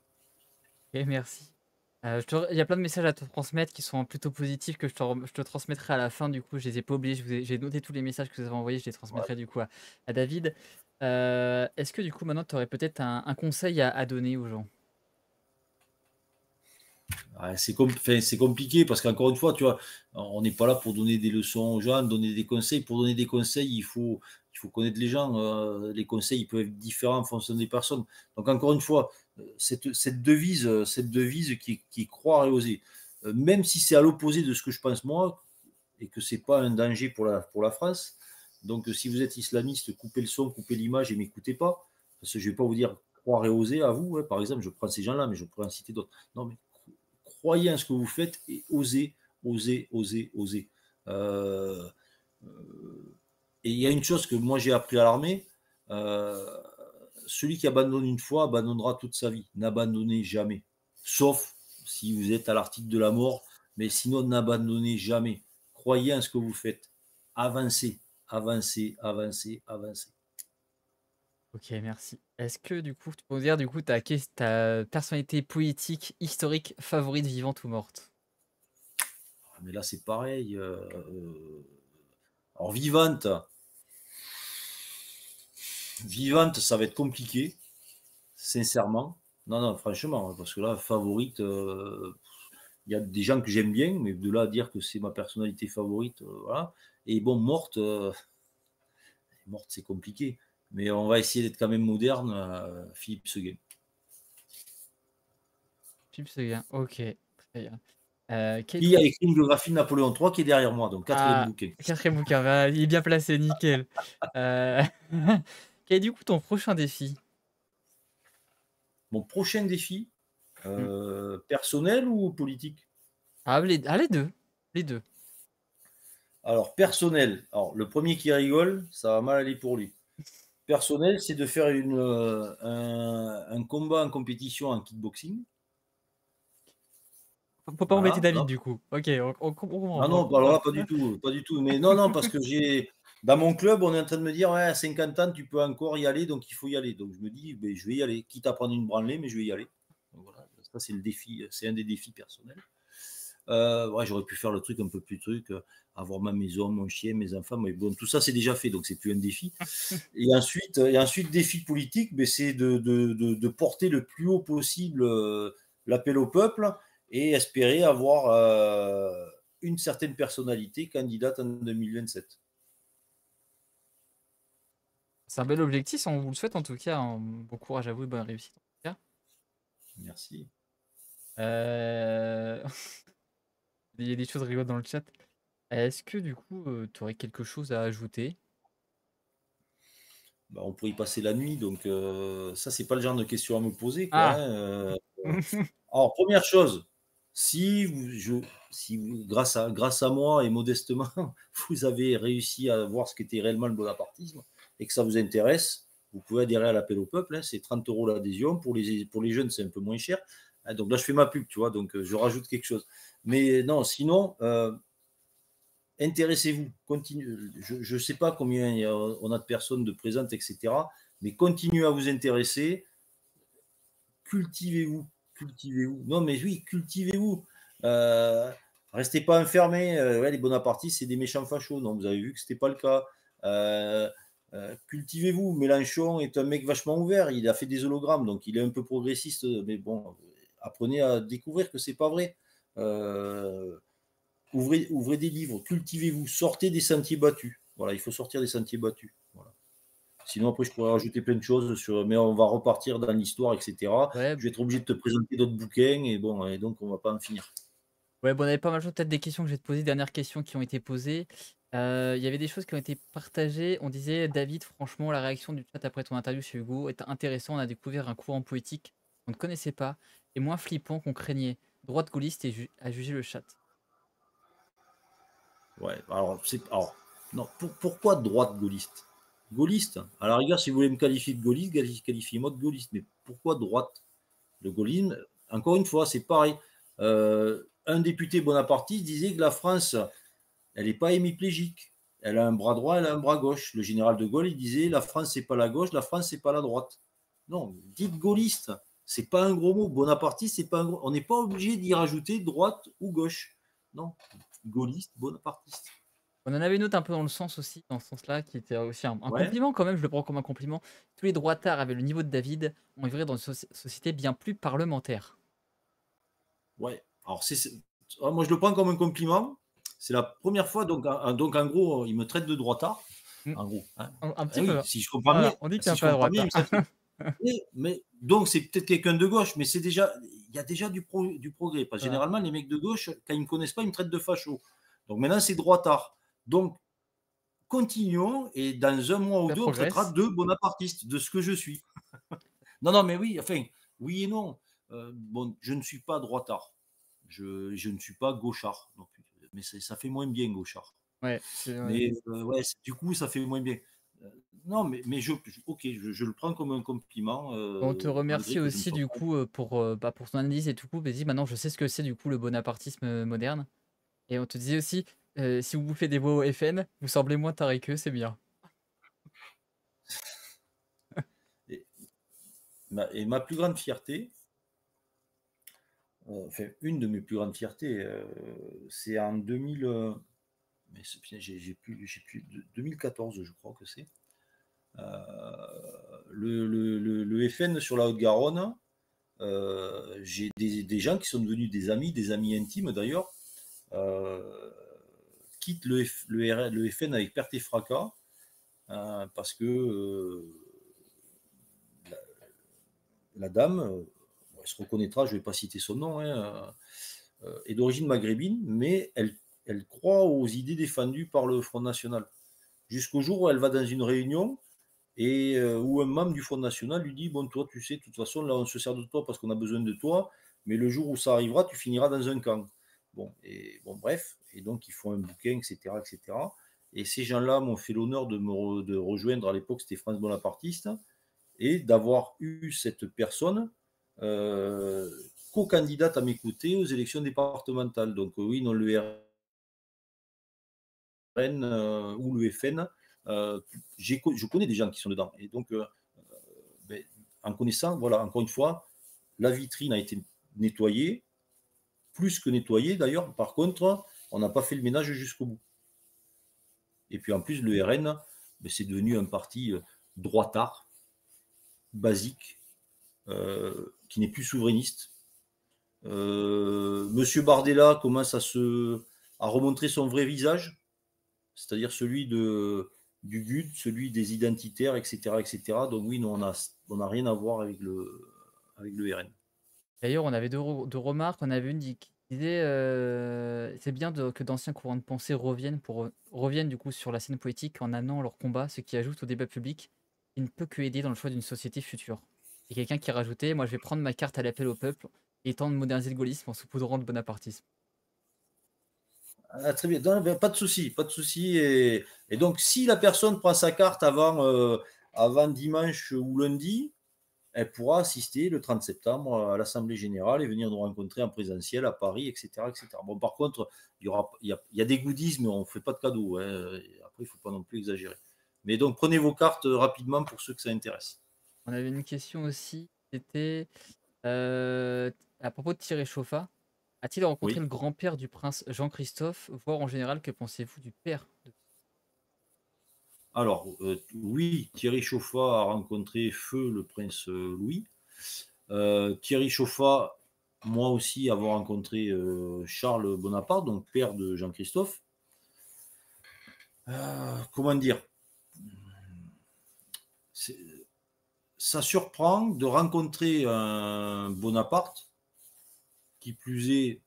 Ok, merci. Il y a plein de messages à te transmettre qui sont plutôt positifs que je te transmettrai à la fin. Du coup, je les ai pas oubliés. J'ai noté tous les messages que vous avez envoyés. Je les Ouais. transmettrai du coup à David. Est-ce que du coup, maintenant, tu aurais peut-être un conseil à donner aux gens? Ouais, c'est compliqué parce qu'encore une fois, tu vois, on n'est pas là pour donner des leçons aux gens, donner des conseils. Pour donner des conseils, il faut connaître les gens. Les conseils ils peuvent être différents en fonction des personnes. Donc, encore une fois, cette devise qui est croire et oser, même si c'est à l'opposé de ce que je pense moi et que c'est pas un danger pour la France. Donc, si vous êtes islamiste, coupez le son, coupez l'image et m'écoutez pas. Parce que je ne vais pas vous dire croire et oser à vous. Hein. Par exemple, je prends ces gens-là, mais je pourrais en citer d'autres. Non, mais croyez en ce que vous faites et osez, osez, osez, osez. Euh, et il y a une chose que moi j'ai appris à l'armée, euh, celui qui abandonne une fois abandonnera toute sa vie. N'abandonnez jamais. Sauf si vous êtes à l'article de la mort, mais sinon n'abandonnez jamais. Croyez en ce que vous faites. Avancez, avancez, avancez, avancez. Ok, merci. Est-ce que du coup, tu peux me dire du coup ta personnalité politique historique favorite vivante ou morte? Mais là c'est pareil. Alors vivante, ça va être compliqué. Sincèrement. Non, non, franchement, parce que là, favorite, il y a des gens que j'aime bien, mais de là à dire que c'est ma personnalité favorite, voilà. Et bon, morte, c'est compliqué. Mais on va essayer d'être quand même moderne, Philippe Seguin. Philippe Seguin. Ok, très bien. Quel est Qui a ton... écrit une biographie de Napoléon III qui est derrière moi, donc quatrième Ah, bouquin. quatrième bouquin, bah, il est bien placé, nickel. Euh, Quel est du coup ton prochain défi? Mon prochain défi, Hmm. personnel ou politique? Les deux. Les deux. Alors, personnel. Alors, le premier qui rigole, ça va mal aller pour lui. Personnel, c'est de faire un combat en compétition en kickboxing. Faut pas embêter Voilà. David du coup. Ok, on comprend. Non, non, alors là, pas du tout, pas du tout. Mais non, non, parce que Dans mon club, on est en train de me dire, ouais, à 50 ans, tu peux encore y aller, donc il faut y aller. Donc je me dis, ben, je vais y aller, quitte à prendre une branlée, mais je vais y aller. Donc, voilà, ça c'est le défi, c'est un des défis personnels. Ouais, j'aurais pu faire le truc un peu plus truc, avoir ma maison, mon chien, mes enfants, mais bon, tout ça c'est déjà fait, donc c'est plus un défi. Et ensuite défi politique, ben, c'est de porter le plus haut possible l'appel au peuple et espérer avoir une certaine personnalité candidate en 2027. C'est un bel objectif, on vous le souhaite en tout cas, hein. Bon courage à vous et bonne réussite en tout cas. Merci. Euh, Il y a des choses rigolotes dans le chat. Est-ce que du coup, tu aurais quelque chose à ajouter? Bah, on pourrait y passer la nuit, donc ça, c'est pas le genre de question à me poser, quoi, Ah! hein, Alors, première chose, si vous, grâce à moi et modestement, vous avez réussi à voir ce qu'était réellement le bonapartisme et que ça vous intéresse, vous pouvez adhérer à l'appel au peuple, hein, c'est 30 euros l'adhésion. Pour les jeunes, c'est un peu moins cher. Hein, donc là, je fais ma pub, tu vois, donc je rajoute quelque chose. Mais non, sinon, intéressez-vous, continuez. Je ne sais pas combien on a de personnes de présentes, etc. Mais continuez à vous intéresser, cultivez-vous, cultivez-vous. Non, mais oui, cultivez-vous. Euh, Restez pas enfermés. Ouais, les bonapartistes, c'est des méchants fachos. Non, vous avez vu que c'était pas le cas. Euh, Cultivez-vous. Mélenchon est un mec vachement ouvert. Il a fait des hologrammes, donc il est un peu progressiste. Mais bon, apprenez à découvrir que c'est pas vrai. Euh, ouvrez des livres, cultivez-vous, sortez des sentiers battus. Voilà, il faut sortir des sentiers battus. Voilà. Sinon, après, je pourrais rajouter plein de choses, mais on va repartir dans l'histoire, etc. Ouais, Je vais être obligé de te présenter d'autres bouquins, et bon, et donc on va pas en finir. ouais, bon, on avait pas mal de choses, peut-être des questions que je vais te poser, dernières questions qui ont été posées. Il y avait des choses qui ont été partagées. On disait, David, franchement, la réaction du chat après ton interview chez Hugo est intéressant. On a découvert un courant poétique qu'on ne connaissait pas et moins flippant qu'on craignait. Droite gaulliste et à juger le chat. Ouais, alors non, pourquoi droite gaulliste? Gaulliste, à la rigueur, si vous voulez me qualifier de gaulliste, qualifiez-moi de gaulliste, mais pourquoi droite? Le gaullisme, encore une fois, c'est pareil. Un député bonapartiste disait que la France, elle n'est pas hémiplégique. Elle a un bras droit, elle a un bras gauche. Le général de Gaulle, il disait la France, c'est pas la gauche, la France, c'est pas la droite. Non, dites gaulliste. C'est pas un gros mot. Bonapartiste, c'est pas un gros. On n'est pas obligé d'y rajouter droite ou gauche. Non, gaulliste, bonapartiste. On en avait une autre un peu dans le sens aussi, dans ce sens-là, qui était aussi un Ouais, compliment quand même, je le prends comme un compliment. Tous les droitards avaient le niveau de David, on vivrait dans une société bien plus parlementaire. ouais. Alors, moi, je le prends comme un compliment. C'est la première fois, donc en gros, il me traite de droitard. Mm. En gros. Hein. Un Ah petit oui, peu. si je comprends bien, Voilà, on dit que t'es si un je peu à comprends droite, bien, il hein. me traite de. Donc c'est peut-être quelqu'un de gauche, mais il y a déjà du progrès. Parce que Voilà. généralement, les mecs de gauche, quand ils ne me connaissent pas, ils me traitent de facho. Donc maintenant, c'est droitard. Donc continuons et dans un mois ou Ça deux, on traitera progresse. de bonapartiste, de ce que je suis. Non, non, mais oui, enfin, oui et non. Bon, je ne suis pas droitard. Je ne suis pas gauchard non plus. Mais ça fait moins bien gauchard. Ouais, c'est vrai. Mais ouais, du coup, ça fait moins bien. Euh, non, mais ok, je le prends comme un compliment, On te malgré remercie que je ne aussi sois du pas. coup pour ton analyse et tout coup. Vas-y, maintenant je sais ce que c'est du coup le bonapartisme moderne. Et on te disait aussi, si vous bouffez des voix au FN, vous semblez moins taré qu'eux, c'est bien. Et ma plus grande fierté, enfin, une de mes plus grandes fiertés, c'est en 2000, mais j'ai plus, 2014, je crois que c'est. Le FN sur la Haute-Garonne, j'ai des gens qui sont devenus des amis intimes d'ailleurs, euh, quittent le FN avec perte et fracas, parce que la dame, elle se reconnaîtra, je ne vais pas citer son nom, hein, est d'origine maghrébine, mais elle croit aux idées défendues par le Front National. Jusqu'au jour où elle va dans une réunion et où un membre du Front National lui dit, bon, toi, tu sais, de toute façon, là, on se sert de toi parce qu'on a besoin de toi, mais le jour où ça arrivera, tu finiras dans un camp. Bon, bref, et donc ils font un bouquin, etc., etc. Et ces gens-là m'ont fait l'honneur de rejoindre, à l'époque, c'était France Bonapartiste, et d'avoir eu cette personne euh, co-candidate à mes côtés aux élections départementales. Donc oui, non, le RN ou le FN Je connais des gens qui sont dedans. Et donc, ben, en connaissant, voilà, encore une fois, la vitrine a été nettoyée, plus que nettoyée d'ailleurs. Par contre, on n'a pas fait le ménage jusqu'au bout. Et puis en plus, le RN, ben, c'est devenu un parti droitard, basique, qui n'est plus souverainiste. Monsieur Bardella commence à remontrer son vrai visage, c'est-à-dire celui du GUD, celui des identitaires, etc., etc. Donc oui, nous, on n'a rien à voir avec le RN. D'ailleurs, on avait deux remarques. On avait une qui disait c'est bien que d'anciens courants de pensée reviennent du coup sur la scène poétique en amenant leur combat, ce qui ajoute au débat public et ne peut que aider dans le choix d'une société future. Et quelqu'un qui a rajouté moi je vais prendre ma carte à l'appel au peuple et tenter de moderniser le gaullisme en saupoudrant de bonapartisme. Ah, très bien. Non, ben, pas de souci, pas de souci. Et donc, si la personne prend sa carte avant dimanche ou lundi, elle pourra assister le 30 septembre à l'Assemblée générale et venir nous rencontrer en présentiel à Paris, etc., etc. Bon, par contre, il y a des goodies, mais on ne fait pas de cadeaux, hein. Après, il ne faut pas non plus exagérer. Mais donc, prenez vos cartes rapidement pour ceux que ça intéresse. On avait une question aussi, c'était euh, à propos de Thierry Chauffat. A-t-il rencontré Oui. le grand-père du prince Jean-Christophe, voire en général, que pensez-vous du père de... Alors, oui, Thierry Chauffat a rencontré Feu le prince Louis. Thierry Chauffat, moi aussi, avoir rencontré Charles Bonaparte, donc père de Jean-Christophe. Comment dire, ça surprend de rencontrer un Bonaparte, qui plus est,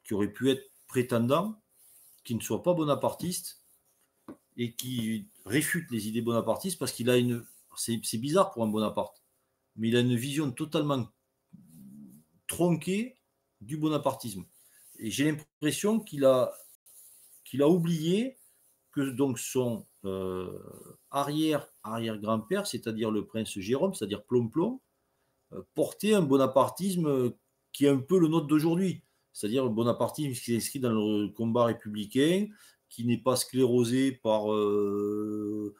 qui aurait pu être prétendant, qui ne soit pas bonapartiste et qui réfute les idées bonapartistes parce qu'il a une. C'est bizarre pour un Bonaparte, mais il a une vision totalement tronquée du bonapartisme. Et j'ai l'impression qu'il a oublié que donc son arrière-grand-père, c'est-à-dire le prince Jérôme, c'est-à-dire Plomb-Plomb, portait un bonapartisme qui est un peu le nôtre d'aujourd'hui. C'est-à-dire le bonapartisme qui s'inscrit dans le combat républicain, qui n'est pas sclérosé par le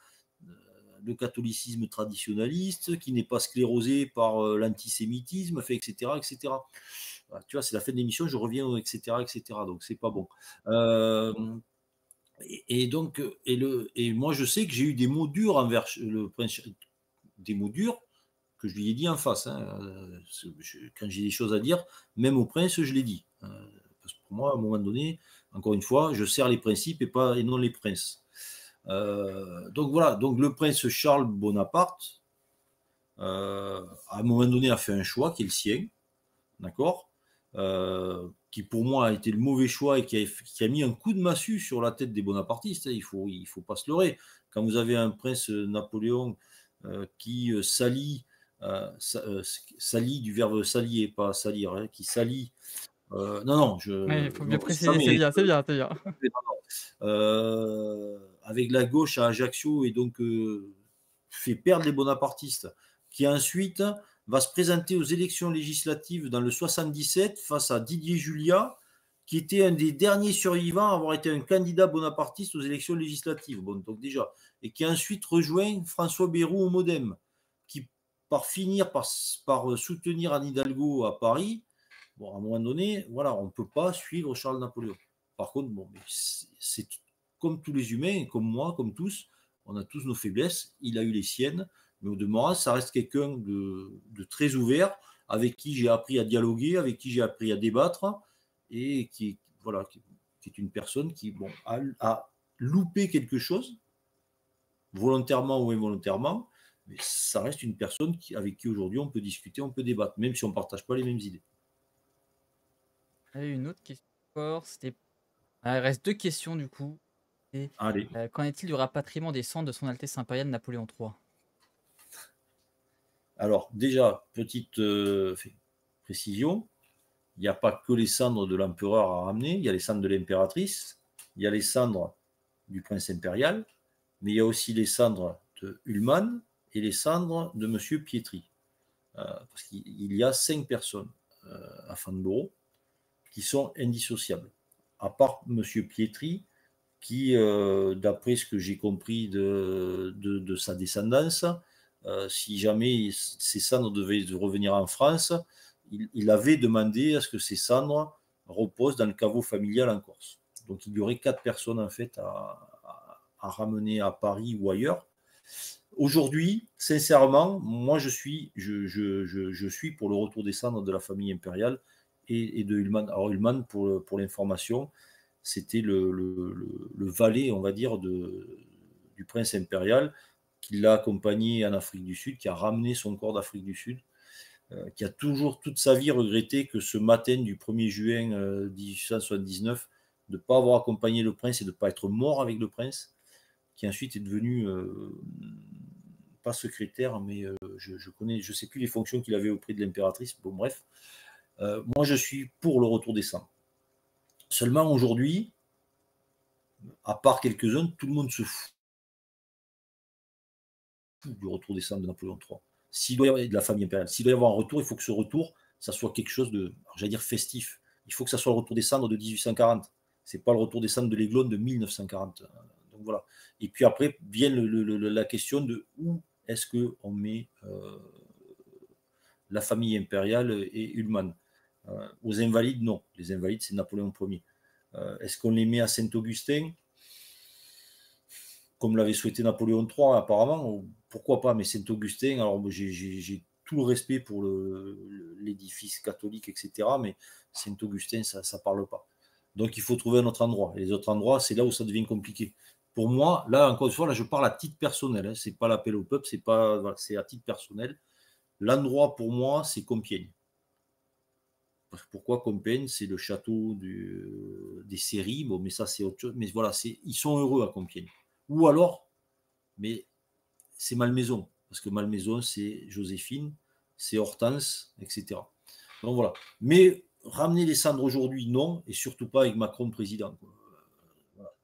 catholicisme traditionnaliste, qui n'est pas sclérosé par l'antisémitisme, fait, etc., etc. Tu vois, c'est la fin de l'émission, je reviens, etc., etc. Donc, c'est pas bon. Et donc, et moi, je sais que j'ai eu des mots durs envers le prince, des mots durs que je lui ai dit en face, hein. Quand j'ai des choses à dire, même au prince, je l'ai dit. Parce que pour moi, à un moment donné, encore une fois, je sers les principes et non les princes. Donc voilà, donc le prince Charles Bonaparte, à un moment donné, a fait un choix qui est le sien, d'accord, qui pour moi a été le mauvais choix et qui a mis un coup de massue sur la tête des bonapartistes, hein. Il faut pas se leurrer. Quand vous avez un prince Napoléon qui salit du verbe salier, pas salir, hein, qui salit. Non, non, Il faut bien non, préciser, c'est bien, c'est bien, c'est bien. avec la gauche à Ajaccio et donc fait perdre les bonapartistes, qui ensuite va se présenter aux élections législatives dans le 77 face à Didier Julia, qui était un des derniers survivants à avoir été un candidat bonapartiste aux élections législatives. Bon, donc déjà, et qui ensuite rejoint François Bayrou au MoDem, qui finir par soutenir Anne Hidalgo à Paris. Bon, à un moment donné, voilà, on ne peut pas suivre Charles Napoléon. Par contre, bon, c'est comme tous les humains, comme moi, comme tous, on a tous nos faiblesses. Il a eu les siennes, mais au demeurant, ça reste quelqu'un de très ouvert, avec qui j'ai appris à dialoguer, avec qui j'ai appris à débattre, et voilà, qui est une personne qui bon, a loupé quelque chose, volontairement ou involontairement, mais ça reste une personne avec qui aujourd'hui on peut discuter, on peut débattre, même si on ne partage pas les mêmes idées. Il y avait une autre question encore, c'était... il reste deux questions du coup. Et, Allez. qu'en est-il du rapatriement des cendres de son Altesse impériale Napoléon III? Alors, déjà, petite précision, il n'y a pas que les cendres de l'empereur à ramener, il y a les cendres de l'impératrice, il y a les cendres du prince impérial, mais il y a aussi les cendres de Ullmann et les cendres de M. Pietri. Parce qu'il y a 5 personnes à Fandoro qui sont indissociables. À part M. Pietri, qui, d'après ce que j'ai compris de sa descendance, si jamais ses cendres devaient revenir en France, il avait demandé à ce que ses cendres reposent dans le caveau familial en Corse. Donc il y aurait 4 personnes en fait à ramener à Paris ou ailleurs. Aujourd'hui, sincèrement, moi je suis pour le retour des cendres de la famille impériale et de Ullmann. Alors Ullmann, pour l'information, c'était le valet, on va dire, du prince impérial qui l'a accompagné en Afrique du Sud, qui a ramené son corps d'Afrique du Sud, qui a toujours toute sa vie regretté que ce matin du 1er juin 1879, de ne pas avoir accompagné le prince et de ne pas être mort avec le prince, qui ensuite est devenu pas secrétaire, mais je sais plus les fonctions qu'il avait auprès de l'impératrice. Bon, bref, moi je suis pour le retour des cendres. Seulement aujourd'hui, à part quelques-uns, tout le monde se fout du retour des cendres de Napoléon III. S'il doit y avoir de la famille impériale, s'il doit y avoir un retour, il faut que ce retour, ça soit quelque chose de, j'allais dire festif. Il faut que ça soit le retour des cendres de 1840. C'est pas le retour des cendres de l'Aiglon de 1940. Donc voilà. Et puis après vient la question de où est-ce qu'on met la famille impériale et Ullmann. Aux Invalides, non. Les Invalides, c'est Napoléon Ier. Est-ce qu'on les met à Saint-Augustin, comme l'avait souhaité Napoléon III apparemment? Pourquoi pas? Mais Saint-Augustin, alors j'ai tout le respect pour l'édifice catholique, etc. Mais Saint-Augustin, ça ne parle pas. Donc il faut trouver un autre endroit. Et les autres endroits, c'est là où ça devient compliqué. Pour moi, là, encore une fois, là, je parle à titre personnel. Hein. Ce n'est pas l'appel au peuple, c'est à titre personnel. L'endroit pour moi, c'est Compiègne. Pourquoi Compiègne? C'est le château des séries. Bon, mais ça, c'est autre chose. Mais voilà, ils sont heureux à Compiègne. Ou alors, mais c'est Malmaison. Parce que Malmaison, c'est Joséphine, c'est Hortense, etc. Donc voilà. Mais ramener les cendres aujourd'hui, non. Et surtout pas avec Macron président. Voilà.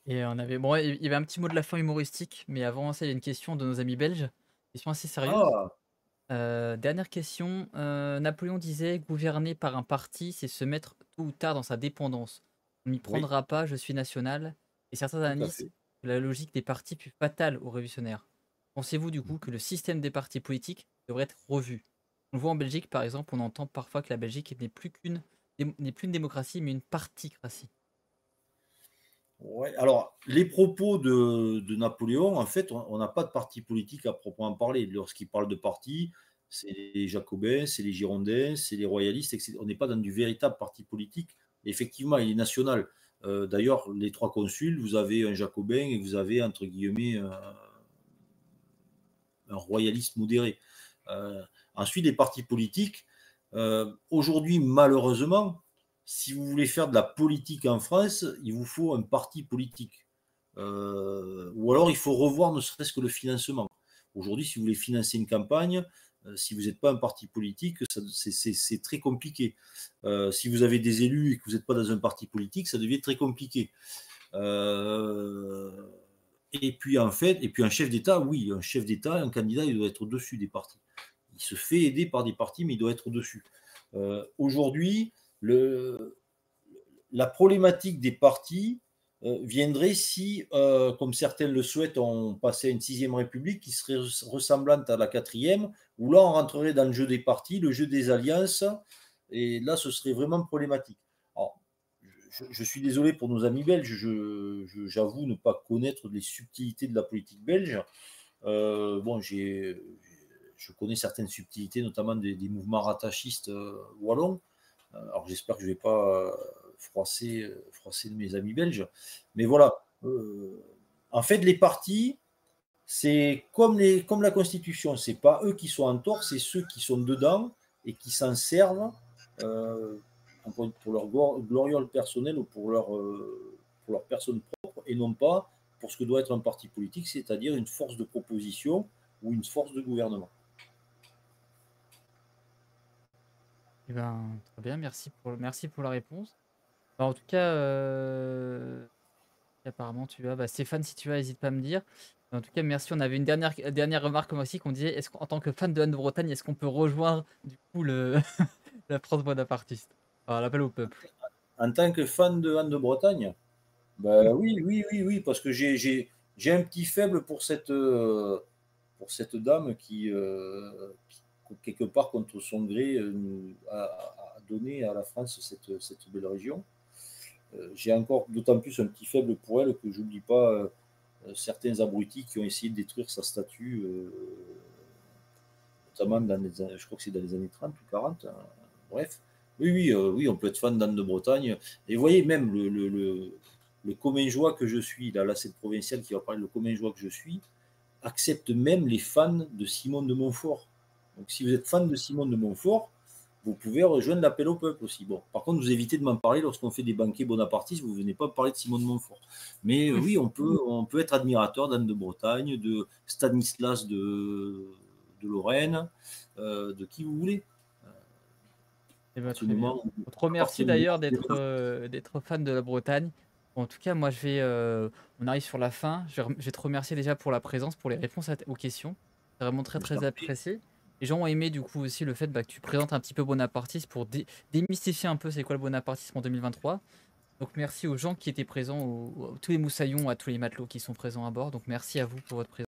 Et on avait, bon, il y avait un petit mot de la fin humoristique, mais avant ça, il y a une question de nos amis belges. Question assez sérieuse. Ah, Dernière question. Napoléon disait: gouverner par un parti, c'est se mettre tôt ou tard dans sa dépendance. On m'y oui, prendra pas, je suis national. Et certains tout à analysent fait. que la logique des partis fut fatale aux révolutionnaires. Pensez-vous du coup que le système des partis politiques devrait être revu? On le voit en Belgique par exemple, on entend parfois que la Belgique n'est plus une démocratie mais une particratie. Ouais. Alors, les propos de Napoléon, en fait, on n'a pas de parti politique à proprement parler. Lorsqu'il parle de parti, c'est les Jacobins, c'est les Girondins, c'est les royalistes, etc. On n'est pas dans du véritable parti politique. Effectivement, il est national. D'ailleurs, les 3 consuls, vous avez un Jacobin et vous avez, entre guillemets, un royaliste modéré. Ensuite, les partis politiques, aujourd'hui, malheureusement, si vous voulez faire de la politique en France, il vous faut un parti politique. Ou alors il faut revoir ne serait-ce que le financement. Aujourd'hui, si vous voulez financer une campagne, si vous n'êtes pas un parti politique, c'est très compliqué. Si vous avez des élus et que vous n'êtes pas dans un parti politique, ça devient très compliqué. Et puis en fait, et puis un chef d'État, oui, un chef d'État, un candidat, il doit être au-dessus des partis. Il se fait aider par des partis, mais il doit être au-dessus. Aujourd'hui, la problématique des partis viendrait si, comme certains le souhaitent, on passait à une 6e République qui serait ressemblante à la 4e, où là, on rentrerait dans le jeu des partis, le jeu des alliances, et là, ce serait vraiment problématique. Alors, je suis désolé pour nos amis belges, j'avoue ne pas connaître les subtilités de la politique belge. Bon, je connais certaines subtilités, notamment des mouvements rattachistes wallons. Alors j'espère que je ne vais pas froisser mes amis belges. Mais voilà. En fait, les partis, c'est comme la Constitution. Ce n'est pas eux qui sont en tort, c'est ceux qui sont dedans et qui s'en servent euh, pour leur gloriole personnelle ou pour leur personne propre et non pas pour ce que doit être un parti politique, c'est-à-dire une force de proposition ou une force de gouvernement. Eh ben, très bien, merci pour la réponse. Alors, en tout cas, apparemment tu as, bah, Stéphane, si tu as, n'hésite pas à me dire. En tout cas, merci. On avait une dernière remarque moi aussi qu'on disait, est-ce qu'en tant que fan de Anne de Bretagne, est-ce qu'on peut rejoindre du coup la France bonapartiste? Alors, l'appel au peuple. En tant que fan de Han de Bretagne, bah, oui, oui, oui, oui, parce que j'ai un petit faible pour cette dame qui, quelque part, contre son gré, a donné à la France cette belle région. J'ai encore d'autant plus un petit faible pour elle que j'oublie pas certains abrutis qui ont essayé de détruire sa statue, notamment je crois que c'est dans les années 30 ou 40. Bref, oui, oui, oui, on peut être fan d'Anne de Bretagne. Et vous voyez, même le Commingeois que je suis, là c'est le provincial qui va parler, le Commingeois que je suis, accepte même les fans de Simon de Montfort. Donc si vous êtes fan de Simon de Montfort, vous pouvez rejoindre l'appel au peuple aussi. Bon, par contre, vous évitez de m'en parler lorsqu'on fait des banquets bonapartistes, vous ne venez pas parler de Simon de Montfort. Mais oui, on peut être admirateur d'Anne de Bretagne, de Stanislas de Lorraine, de qui vous voulez. Eh À ben, ce très bien. moment où On te remercie appartenez d'ailleurs d'être fan de la Bretagne. En tout cas, moi, on arrive sur la fin. Je vais te remercier déjà pour la présence, pour les réponses aux questions. C'est vraiment très, je t'en très prie. apprécié. Les gens ont aimé du coup aussi le fait que tu présentes un petit peu bonapartisme pour démystifier un peu c'est quoi le bonapartisme en 2023. Donc merci aux gens qui étaient présents, tous les moussaillons, à tous les matelots qui sont présents à bord. Donc merci à vous pour votre présence.